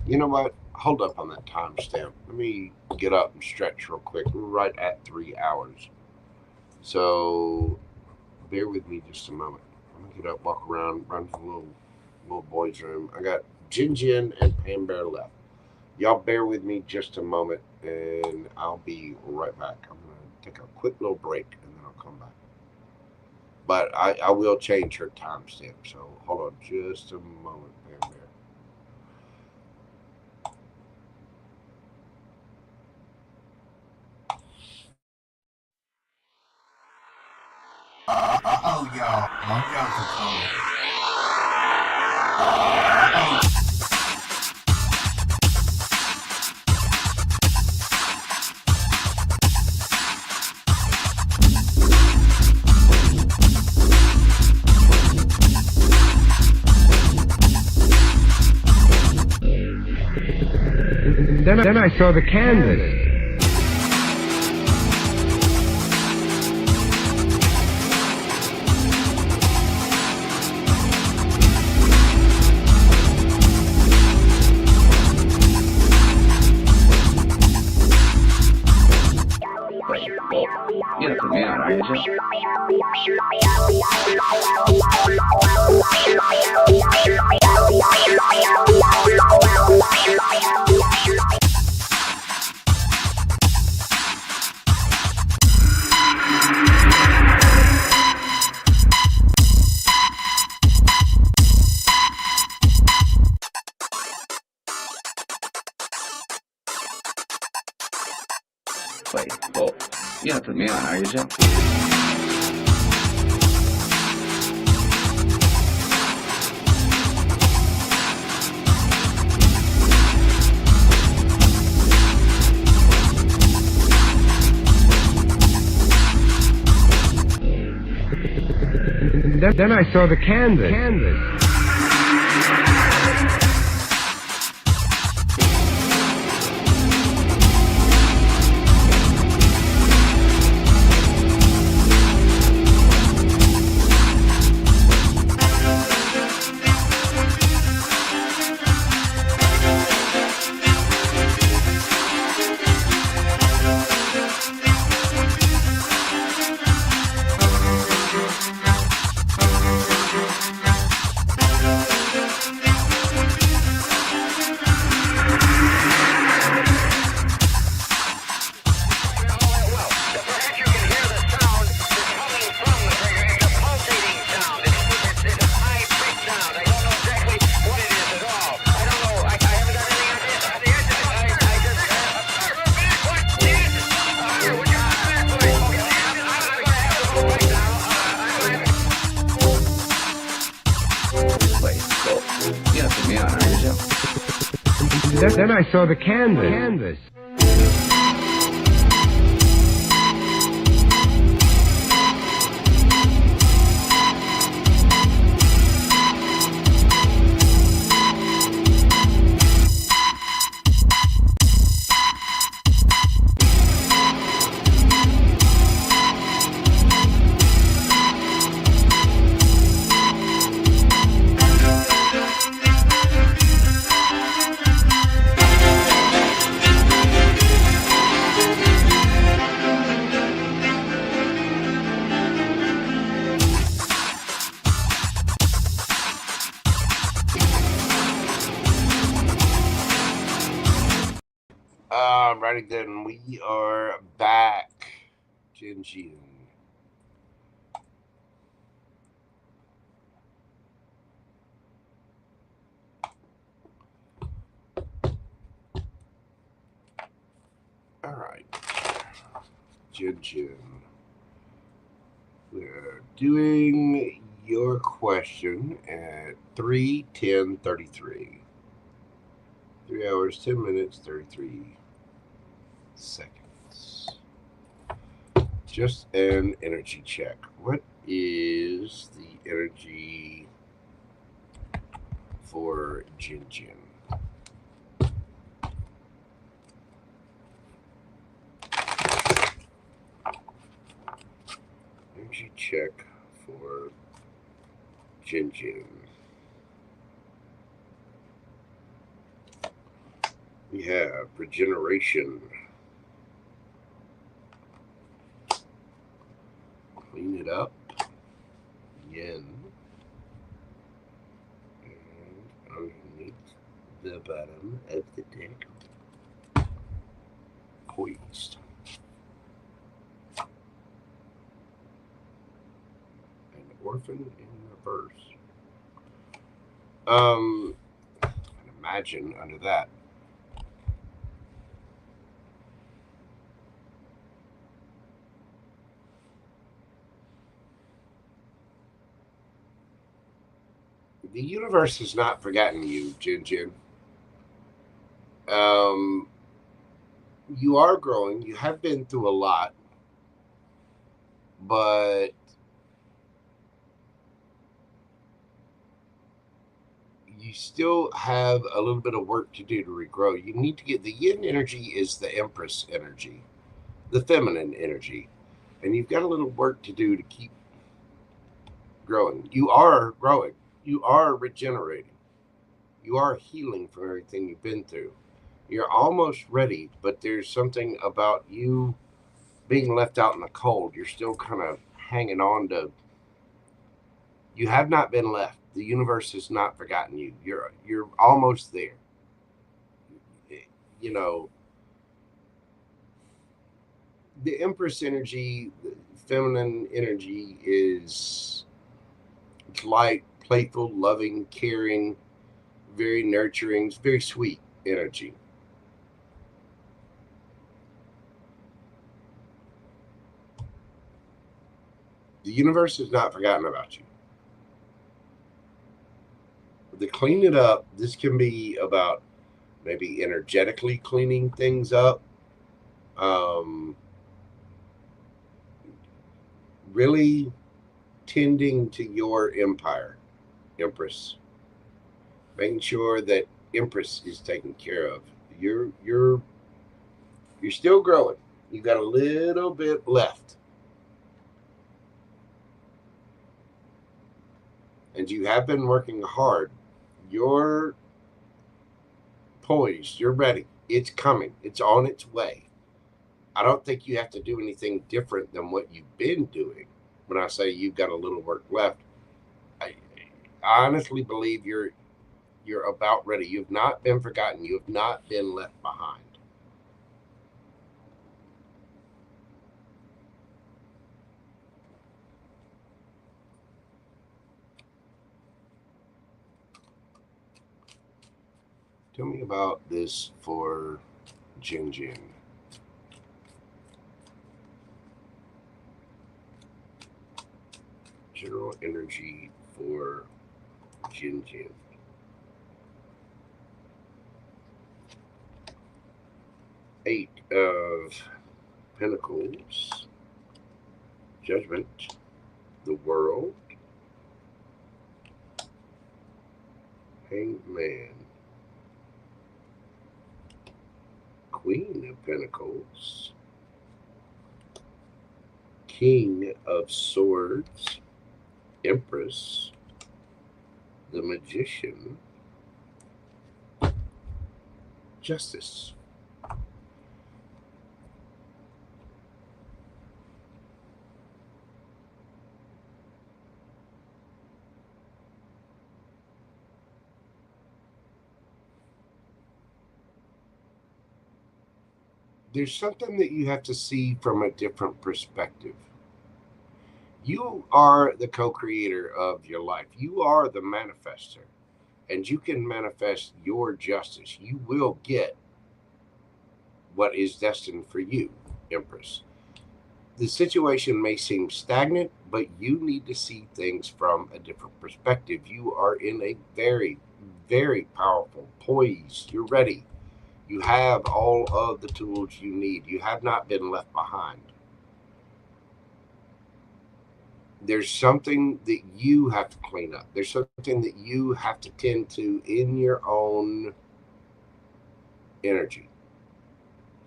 You know what? hold up on that timestamp. Let me get up and stretch real quick. We're right at 3 hours. So bear with me just a moment. I'm gonna get up, walk around, run to the little boy's room. I got Jenn Jenn and PamBear left. Y'all bear with me just a moment, and I'll be right back. I'm gonna take a quick little break, and then I'll come back. But I will change her timestamp. So hold on just a moment, PamBear. Oh, y'all. Y'all for calling. Then I saw the canvas. You have to be on, are you, Joe? Wait, whoa. You have to be on, are you, Joe? Then I saw the canvas. Then I saw the canvas. Alrighty then, we are back. Jenn Jenn. Alright. Jenn Jenn. We're doing your question at 3:10:33. 3 hours, 10 minutes, 33 seconds. Just an energy check. What is the energy for Jenn Jenn? Energy check for Jenn Jenn. We have regeneration. Clean it up. Yin. And underneath the bottom of the deck, poised. An orphan in reverse. Imagine under that. The universe has not forgotten you, Jenn Jenn. You are growing. You have been through a lot, but you still have a little bit of work to do to regrow. You need to get the yin energy is the Empress energy, the feminine energy, and you've got a little work to do to keep growing. You are growing. You are regenerating. You are healing from everything you've been through. You're almost ready, but there's something about you being left out in the cold. You're still kind of hanging on to. You have not been left. The universe has not forgotten you. You're almost there. You know, the Empress energy, the feminine energy is light, playful, loving, caring, very nurturing, very sweet energy. The universe has not forgotten about you. To clean it up, this can be about maybe energetically cleaning things up. Really tending to your empire, Empress. Making sure that Empress is taken care of. You're still growing. You got a little bit left. And you have been working hard. You're poised. You're ready. It's coming. It's on its way. I don't think you have to do anything different than what you've been doing. When I say you've got a little work left, I honestly believe you're about ready. You've not been forgotten. You have not been left behind. Tell me about this for Jenn Jenn. General energy for Jenn Jenn. Eight of Pentacles, Judgment, the World, Hanged Man, Queen of Pentacles, King of Swords, Empress, the Magician, Justice. There's something that you have to see from a different perspective. You are the co-creator of your life. You are the manifester, and you can manifest your justice. You will get what is destined for you, Empress. The situation may seem stagnant, but you need to see things from a different perspective. You are in a very, very powerful poise. You're ready. You have all of the tools you need. You have not been left behind. There's something that you have to clean up. There's something that you have to tend to in your own energy.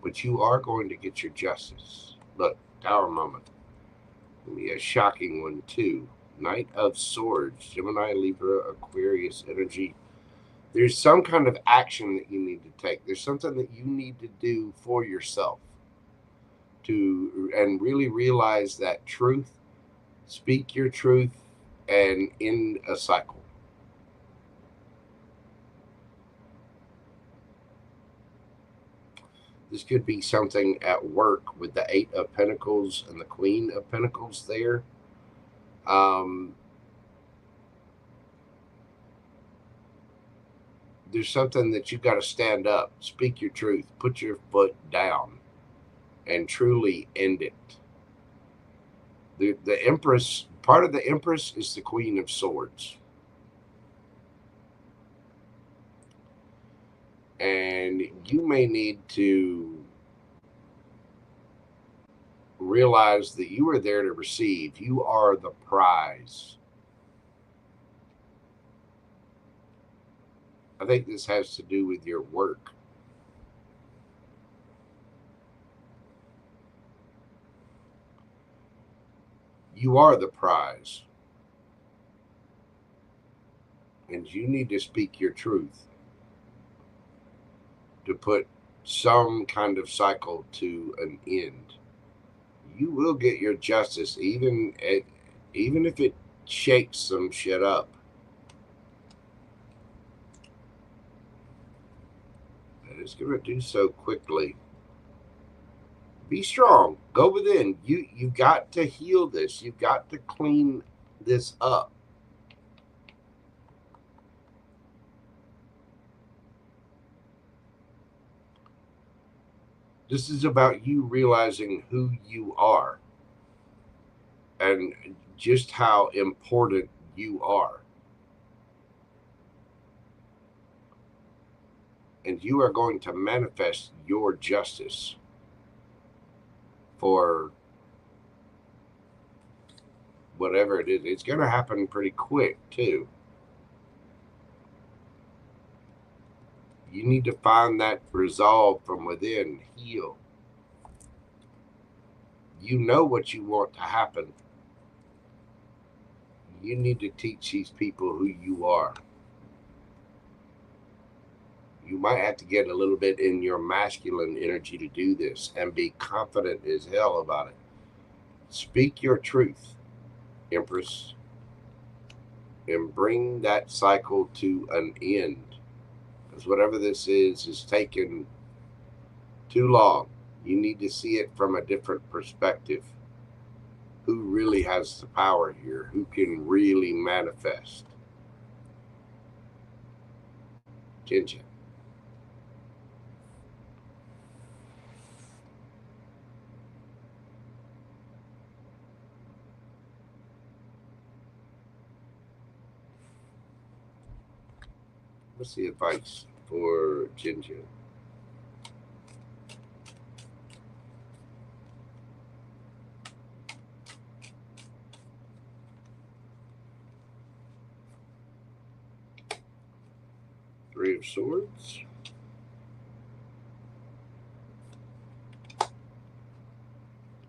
But you are going to get your justice. Look, Tower moment. It'll be a shocking one too. Knight of Swords, Gemini, Libra, Aquarius energy. There's some kind of action that you need to take. There's something that you need to do for yourself and really realize that truth, speak your truth, and end a cycle. This could be something at work with the Eight of Pentacles and the Queen of Pentacles there. There's something that you got to stand up, speak your truth, put your foot down, and truly end it. The Empress, part of the Empress is the Queen of Swords. And you may need to realize that you are there to receive. You are the prize. I think this has to do with your work. You are the prize. And you need to speak your truth to put some kind of cycle to an end. You will get your justice, even if it shakes some shit up. And it's going to do so quickly. Be strong. Go within. You've got to heal this. You've got to clean this up. This is about you realizing who you are and just how important you are. And you are going to manifest your justice for whatever it is. It's going to happen pretty quick, too. You need to find that resolve from within, heal. You know what you want to happen. You need to teach these people who you are. You might have to get a little bit in your masculine energy to do this and be confident as hell about it. Speak your truth, Empress, and bring that cycle to an end. Because whatever this is taking too long. You need to see it from a different perspective. Who really has the power here? Who can really manifest? Jenn Jenn. What's the advice for Jenn Jenn? Three of Swords.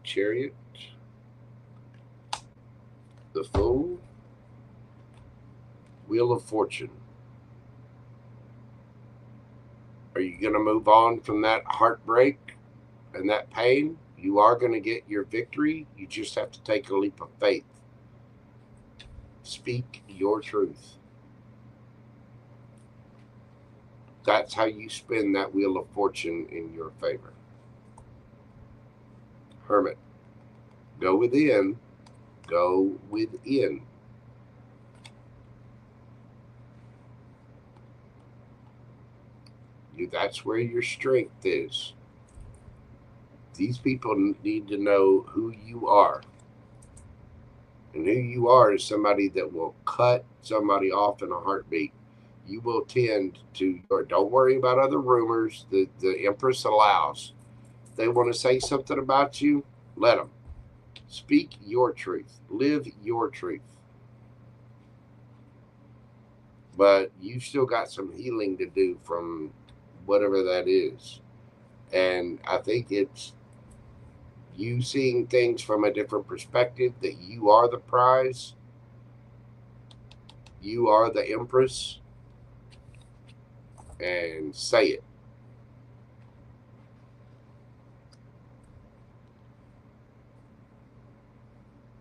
Chariot. The Fool. Wheel of Fortune. Are you going to move on from that heartbreak and that pain? You are going to get your victory. You just have to take a leap of faith. Speak your truth. That's how you spin that Wheel of Fortune in your favor. Hermit. Go within. Go within. That's where your strength is. These people need to know who you are. And who you are is somebody that will cut somebody off in a heartbeat. You will tend to, or don't worry about other rumors. The Empress allows. If they want to say something about you, let them. Speak your truth. Live your truth. But you've still got some healing to do from whatever that is. And I think it's you seeing things from a different perspective, that you are the prize. You are the Empress. and say it.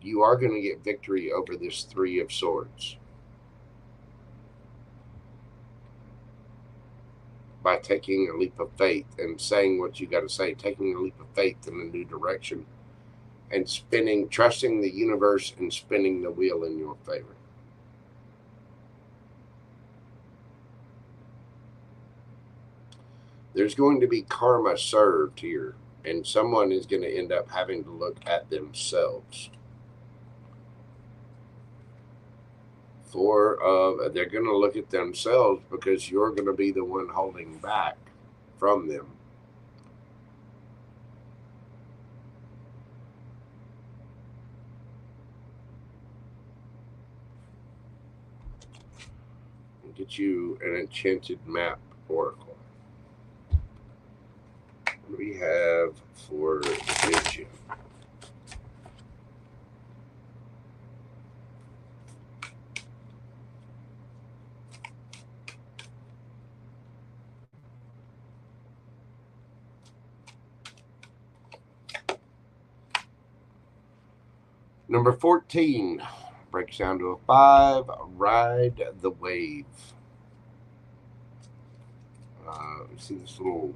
You are going to get victory over this Three of Swords by taking a leap of faith and saying what you got to say, taking a leap of faith in a new direction and trusting the universe and spinning the wheel in your favor. There's going to be karma served here, and someone is going to end up having to look at themselves. They're going to look at themselves because you're going to be the one holding back from them. Get you an enchanted map oracle. What do we have for Jenn Jenn? Number 14 breaks down to a 5. Ride the wave. You see this little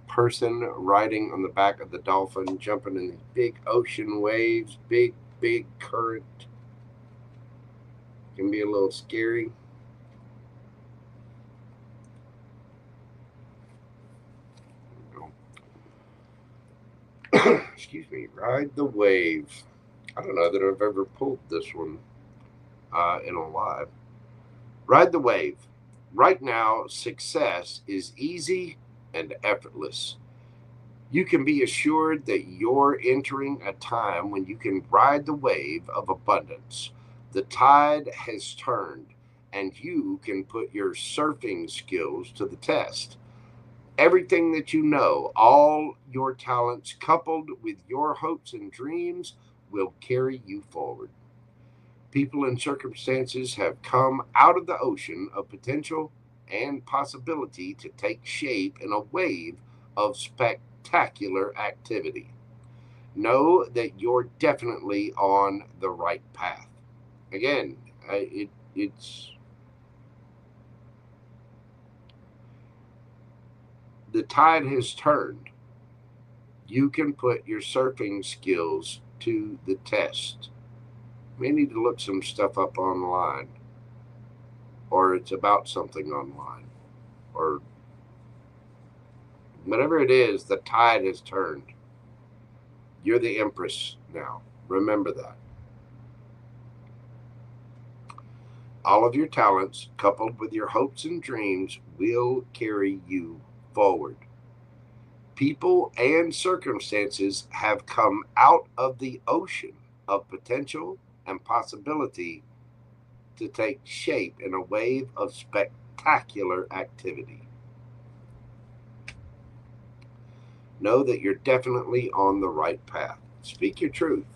person riding on the back of the dolphin, jumping in these big ocean waves, big current. Can be a little scary. Excuse me. Ride the wave. I don't know that I've ever pulled this one in a live. Ride the wave. Right now, success is easy and effortless. You can be assured that you're entering a time when you can ride the wave of abundance. The tide has turned, and you can put your surfing skills to the test. Everything that you know, all your talents coupled with your hopes and dreams will carry you forward. People and circumstances have come out of the ocean of potential and possibility to take shape in a wave of spectacular activity. Know that you're definitely on the right path. Again, it's the tide has turned. You can put your surfing skills to the test. You may need to look some stuff up online, or it's about something online, or whatever it is. The tide has turned. You're the Empress now. Remember that. All of your talents, coupled with your hopes and dreams, will carry you forward. People and circumstances have come out of the ocean of potential and possibility to take shape in a wave of spectacular activity. Know that you're definitely on the right path. Speak your truth.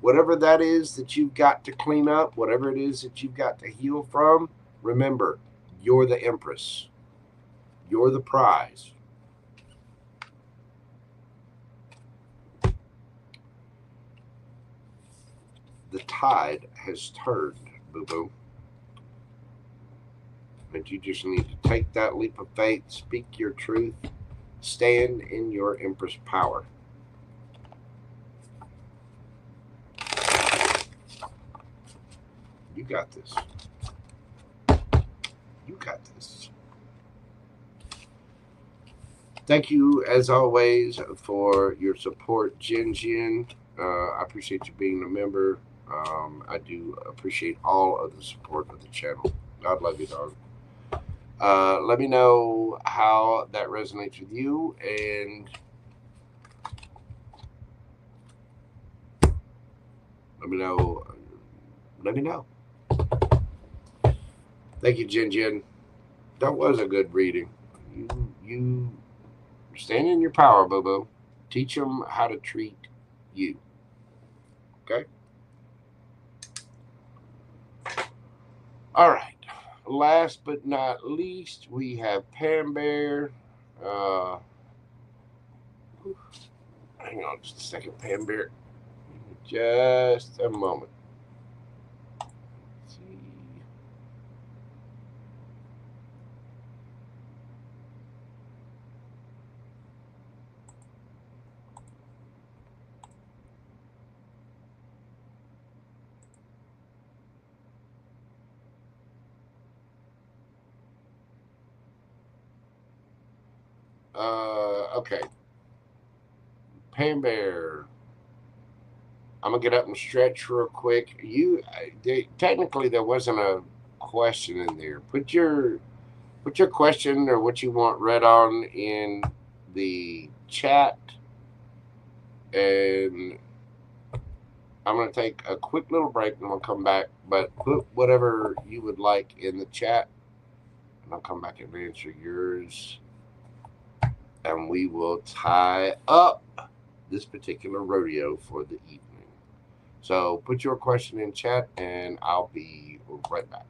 Whatever that is that you've got to clean up, whatever it is that you've got to heal from, remember, you're the Empress. You're the prize. The tide has turned, boo-boo. And you just need to take that leap of faith, speak your truth, stand in your Empress power. You got this. You got this. Thank you, as always, for your support, Jenn Jenn. I appreciate you being a member. I do appreciate all of the support of the channel. God love you, dog. Let me know how that resonates with you, and let me know. Thank you, Jenn Jenn. That was a good reading. You stand in your power, boo-boo. Teach them how to treat you. Okay? All right. last but not least, we have PamBear. Hang on just a second, PamBear. Just a moment. Let's see. Okay. PamBear. I'm gonna get up and stretch real quick. Technically there wasn't a question in there. Put your question or what you want read on in the chat, and I'm gonna take a quick little break and I'll come back. But put whatever you would like in the chat, and I'll come back and answer yours, and we will tie up this particular rodeo for the evening. So put your question in chat and I'll be right back.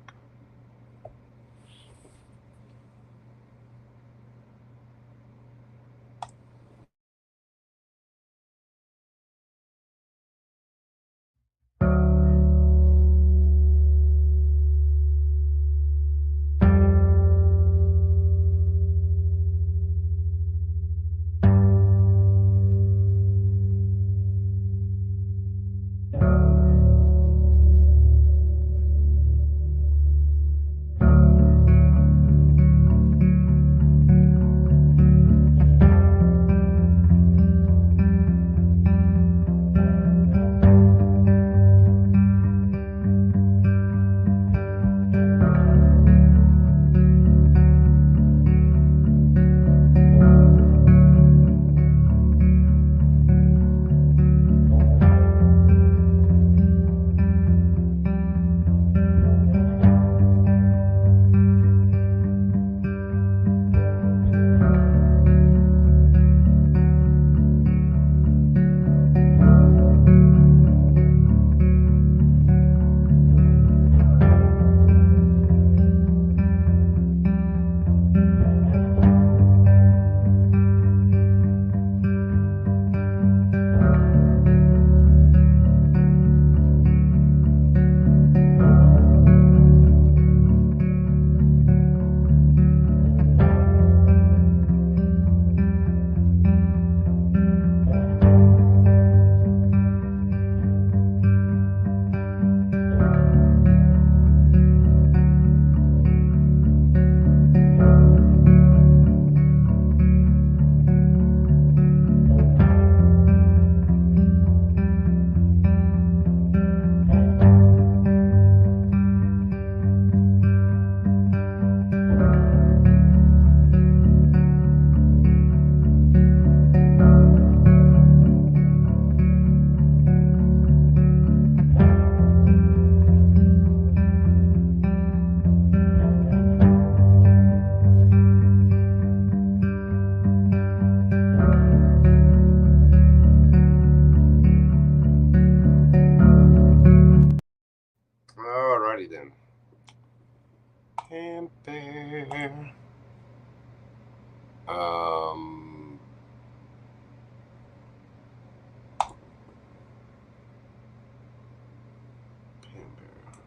PamBear.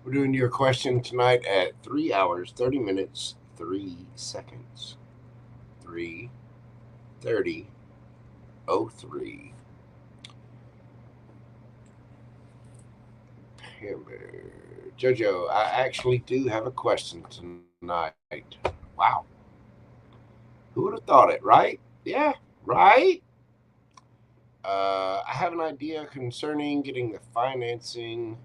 We're doing your question tonight at 3 hours, 30 minutes, 3 seconds. 3:30:03. PamBear. Jojo, I actually do have a question tonight. Wow. Who would have thought it, right? Yeah, right? I have an idea concerning getting the financing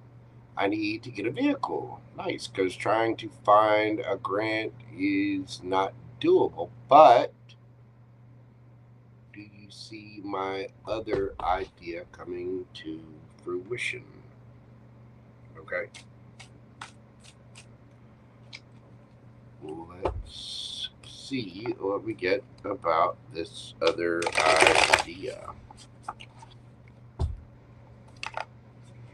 I need to get a vehicle. Nice, because trying to find a grant is not doable. But do you see my other idea coming to fruition? Okay. Let's see what we get about this other idea. We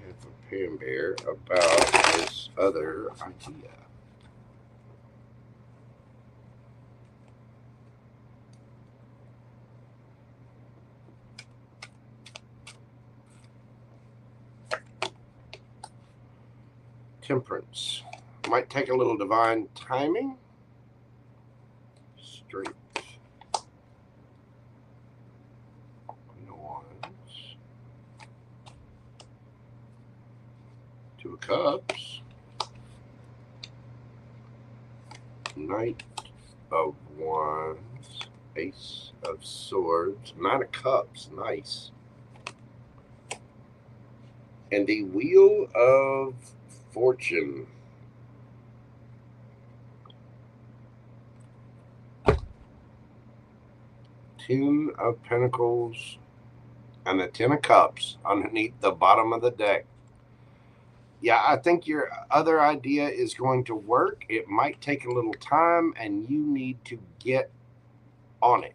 have a PamBear about this other idea. Temperance. Might take a little divine timing. Strength. Queen of Wands. Two of Cups. Knight of Wands. Ace of Swords. Nine of Cups. Nice. And the Wheel of Fortune. Ten of Pentacles and the Ten of Cups underneath the bottom of the deck. Yeah, I think your other idea is going to work. It might take a little time, and you need to get on it.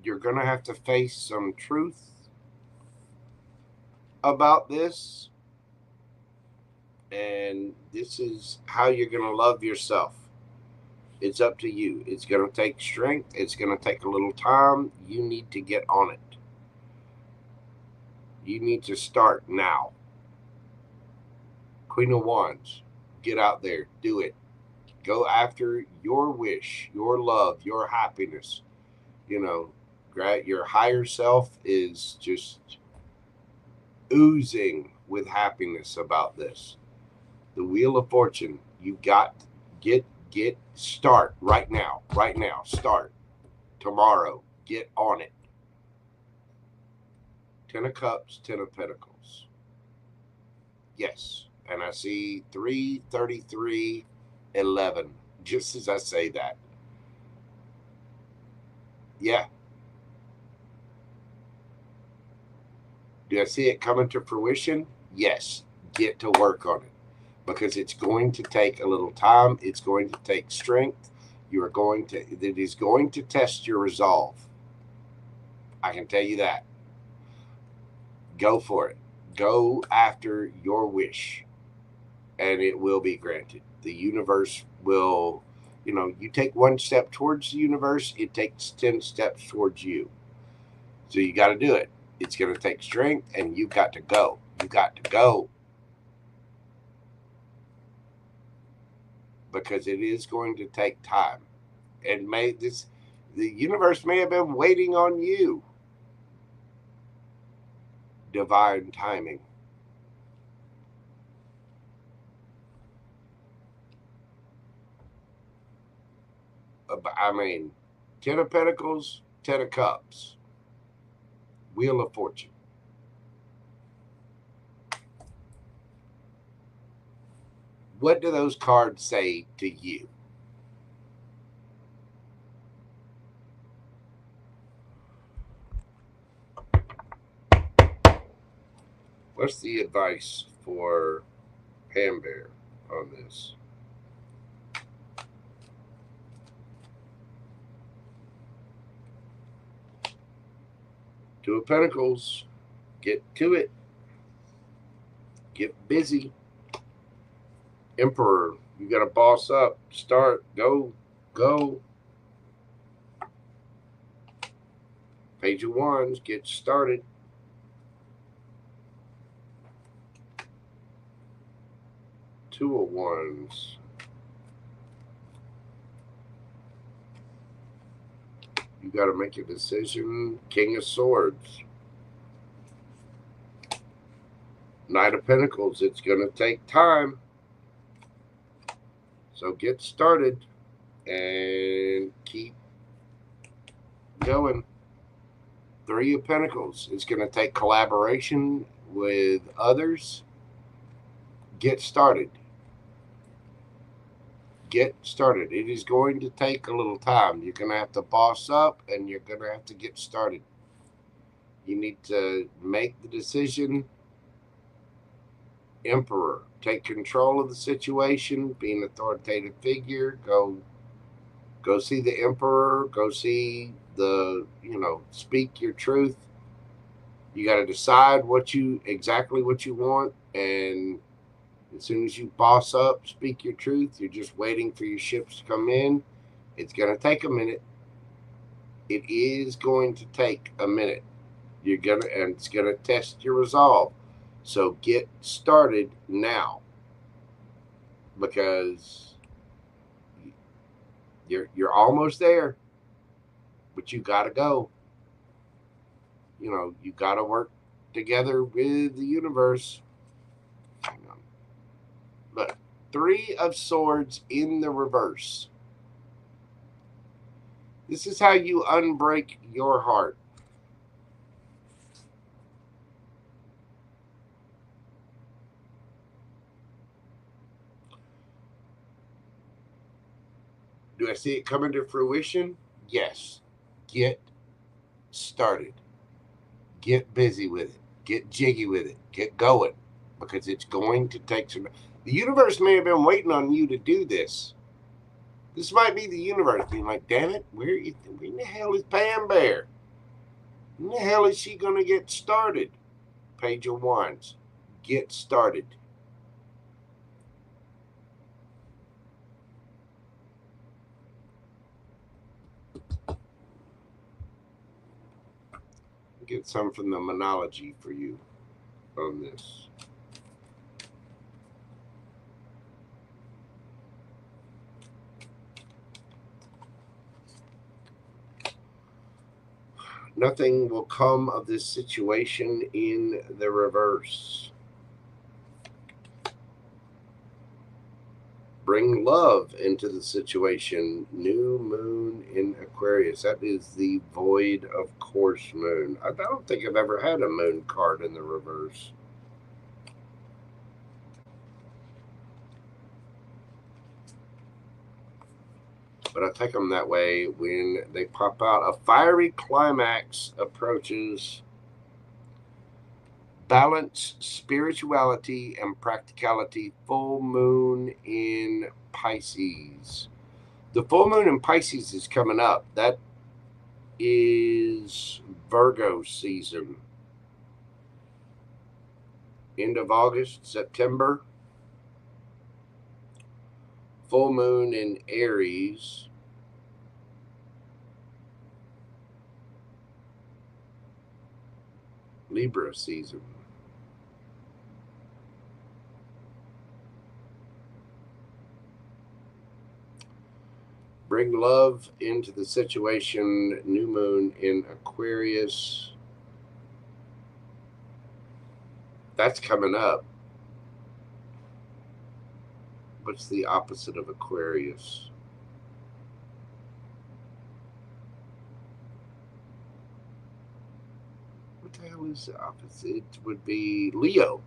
You're going to have to face some truth about this. And this is how you're going to love yourself. It's up to you. It's going to take strength. It's going to take a little time. You need to get on it. You need to start now. Queen of Wands. Get out there. Do it. Go after your wish, your love, your happiness. You know, your higher self is just oozing with happiness about this. The Wheel of Fortune. You got to start right now. Start tomorrow. Get on it. Ten of Cups, Ten of Pentacles. Yes. And I see 3:33:11 just as I say that. Yeah. Do I see it coming to fruition? Yes. Get to work on it. Because it's going to take a little time. It's going to take strength. It is going to test your resolve. I can tell you that. Go for it. Go after your wish. And it will be granted. The universe will, you take one step towards the universe, it takes 10 steps towards you. So you got to do it. It's going to take strength, and you've got to go. You got to go. Because it is going to take time. And the universe may have been waiting on you. Divine timing. I mean, Ten of Pentacles, Ten of Cups. Wheel of Fortune. What do those cards say to you? What's the advice for PamBear on this? Two of Pentacles. Get to it. Get busy. Emperor. You got to boss up. Start. Go. Page of Wands. Get started. Two of Wands. You got to make a decision. King of Swords. Knight of Pentacles. It's going to take time. So get started and keep going. Three of Pentacles. It's going to take collaboration with others. Get started. Get started. It is going to take a little time. You're going to have to boss up, and you're going to have to get started. You need to make the decision. Emperor. Take control of the situation. Be an authoritative figure. Go see the Emperor. Go see the, speak your truth. You got to decide exactly what you want. And as soon as you boss up, speak your truth, you're just waiting for your ships to come in. It's going to take a minute. It is going to take a minute. And it's going to test your resolve. So get started now, because you're almost there, but you got to go. You got to work together with the universe. Hang on. Look, 3 of Swords in the reverse. This is how you unbreak your heart. Do I see it coming to fruition? Yes. Get started. Get busy with it. Get jiggy with it. Get going. Because it's going to take some... The universe may have been waiting on you to do this. This might be the universe being like, damn it, where in the hell is PamBear? When the hell is she going to get started? Page of Wands. Get started. Get some from the monology for you on this. Nothing will come of this situation in the reverse. Bring love into the situation. New moon in Aquarius. That is the void of course moon. I don't think I've ever had a moon card in the reverse. But I take them that way when they pop out. A fiery climax approaches. Balance, spirituality, and practicality. Full moon in Pisces. The full moon in Pisces is coming up. That is Virgo season. End of August, September. Full moon in Aries. Libra season. Bring love into the situation. New moon in Aquarius. That's coming up. What's the opposite of Aquarius? What the hell is the opposite? It would be Leo.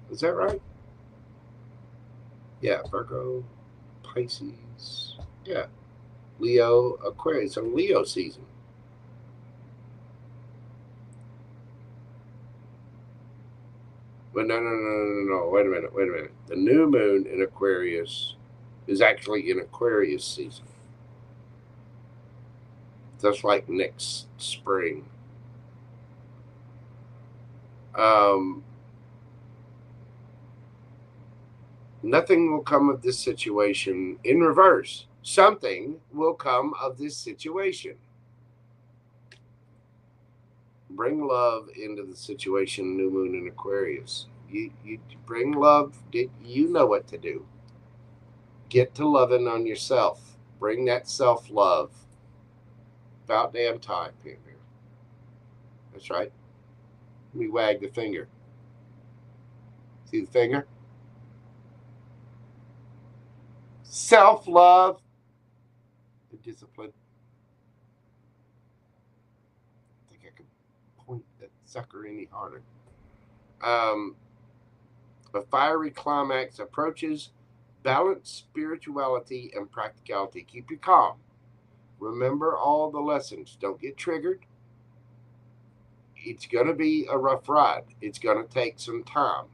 Is that right? Yeah, Virgo, Pisces. Yeah. Leo, Aquarius. So Leo season. But no. Wait a minute. The new moon in Aquarius is actually in Aquarius season. Just like next spring. Nothing will come of this situation. In reverse, something will come of this situation. Bring love into the situation. New moon in Aquarius. You bring love. You know what to do. Get to loving on yourself. Bring that self-love. About damn time, PamBear. That's right. Let me wag the finger. See the finger? Self-love. The discipline. I think I could point that sucker any harder. A fiery climax approaches. Balance, spirituality, and practicality. Keep you calm. Remember all the lessons. Don't get triggered. It's going to be a rough ride. It's going to take some time.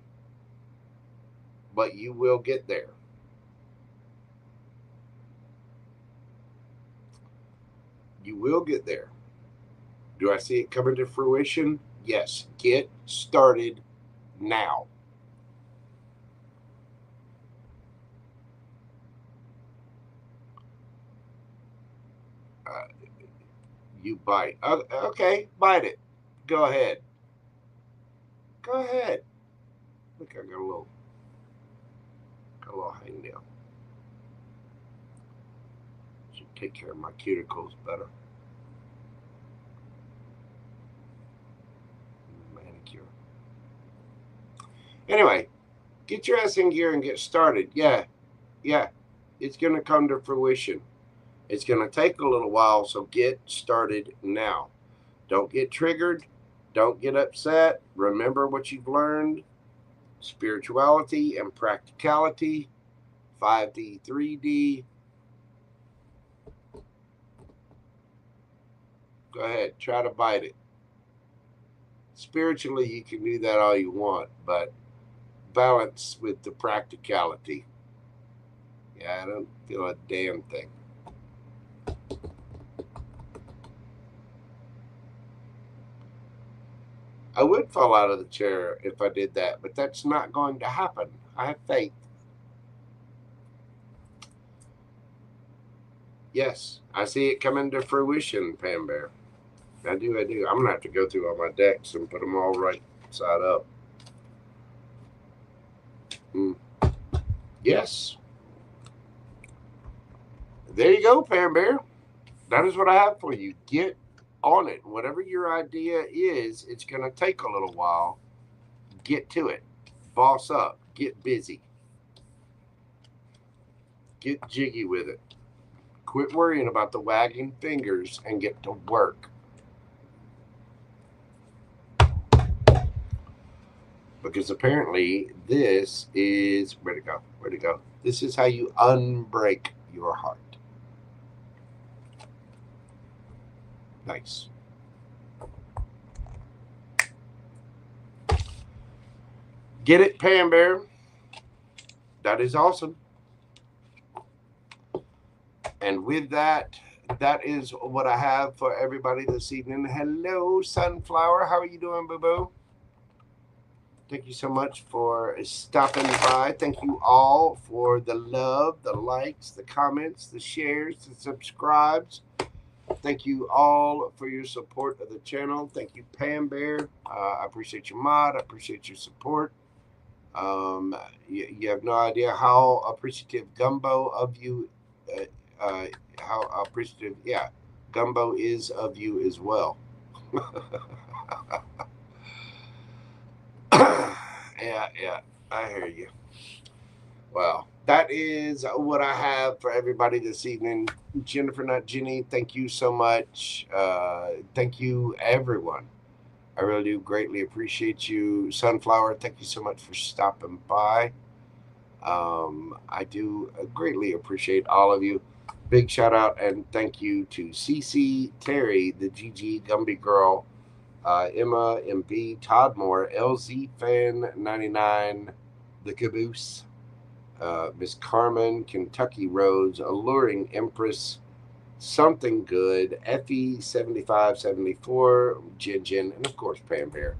But you will get there. You will get there. Do I see it coming to fruition? Yes. Get started now. You bite. Okay, bite it. Go ahead. Go ahead. Look, I got a little hangnail. Should take care of my cuticles better. Manicure. Anyway, get your ass in gear and get started. Yeah. It's going to come to fruition. It's going to take a little while, so get started now. Don't get triggered. Don't get upset. Remember what you've learned. Spirituality and practicality. 5D, 3D. Go ahead. Try to bite it. Spiritually, you can do that all you want, but balance with the practicality. Yeah, I don't feel a damn thing. I would fall out of the chair if I did that, but that's not going to happen. I have faith. Yes, I see it coming to fruition, PamBear. I do. I'm going to have to go through all my decks and put them all right side up. Yes. There you go, PamBear. That is what I have for you. Get on it. Whatever your idea is, it's going to take a little while. Get to it. Boss up. Get busy. Get jiggy with it. Quit worrying about the wagging fingers and get to work. Because apparently this is, where'd it go? This is how you unbreak your heart. Nice. Get it, PamBear? That is awesome. And with that, that is what I have for everybody this evening. Hello, Sunflower. How are you doing, boo-boo? Thank you so much for stopping by. Thank you all for the love, the likes, the comments, the shares, the subscribes. Thank you all for your support of the channel. Thank you, PamBear. I appreciate your mod. I appreciate your support. You have no idea how appreciative Gumbo of you, how appreciative, Gumbo is of you as well. Yeah, I hear you. Well, that is what I have for everybody this evening. Jennifer, not Jenny, thank you so much. Thank you, everyone. I really do greatly appreciate you. Sunflower, thank you so much for stopping by. I do greatly appreciate all of you. Big shout out and thank you to Cici, Terry, the GG Gumby Girl, Emma, MB, Todd Moore, LZ Fan 99, The Caboose, Miss Carmen, Kentucky Rose, Alluring Empress, Something Good, Effie 7574, Jenn Jenn, and of course PamBear.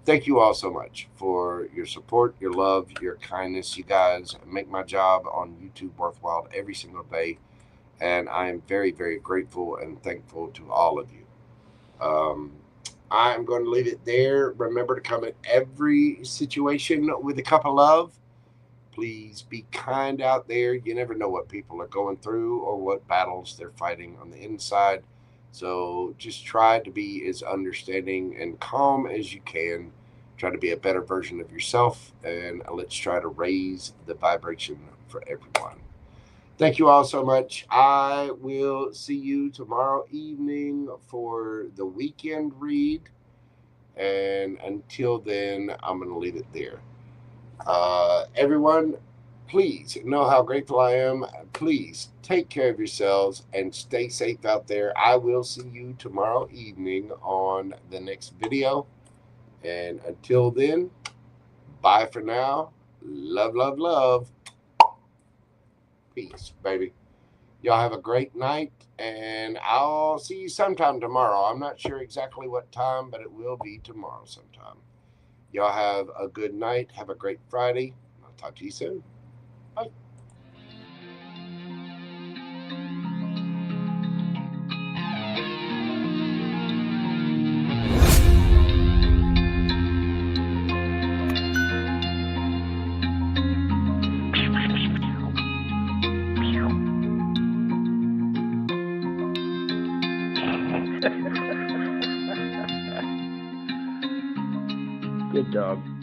Thank you all so much for your support, your love, your kindness. You guys make my job on YouTube worthwhile every single day, and I am very, very grateful and thankful to all of you. I'm going to leave it there. Remember to come at every situation with a cup of love. Please be kind out there. You never know what people are going through or what battles they're fighting on the inside. So just try to be as understanding and calm as you can. Try to be a better version of yourself, and let's try to raise the vibration for everyone. Thank you all so much. I will see you tomorrow evening for the weekend read. And until then, I'm going to leave it there. Everyone, please know how grateful I am. Please take care of yourselves and stay safe out there. I will see you tomorrow evening on the next video. And until then, bye for now. Love, love, love. Peace, baby. Y'all have a great night, and I'll see you sometime tomorrow. I'm not sure exactly what time, but it will be tomorrow sometime. Y'all have a good night. Have a great Friday. I'll talk to you soon. Bye. Good dog.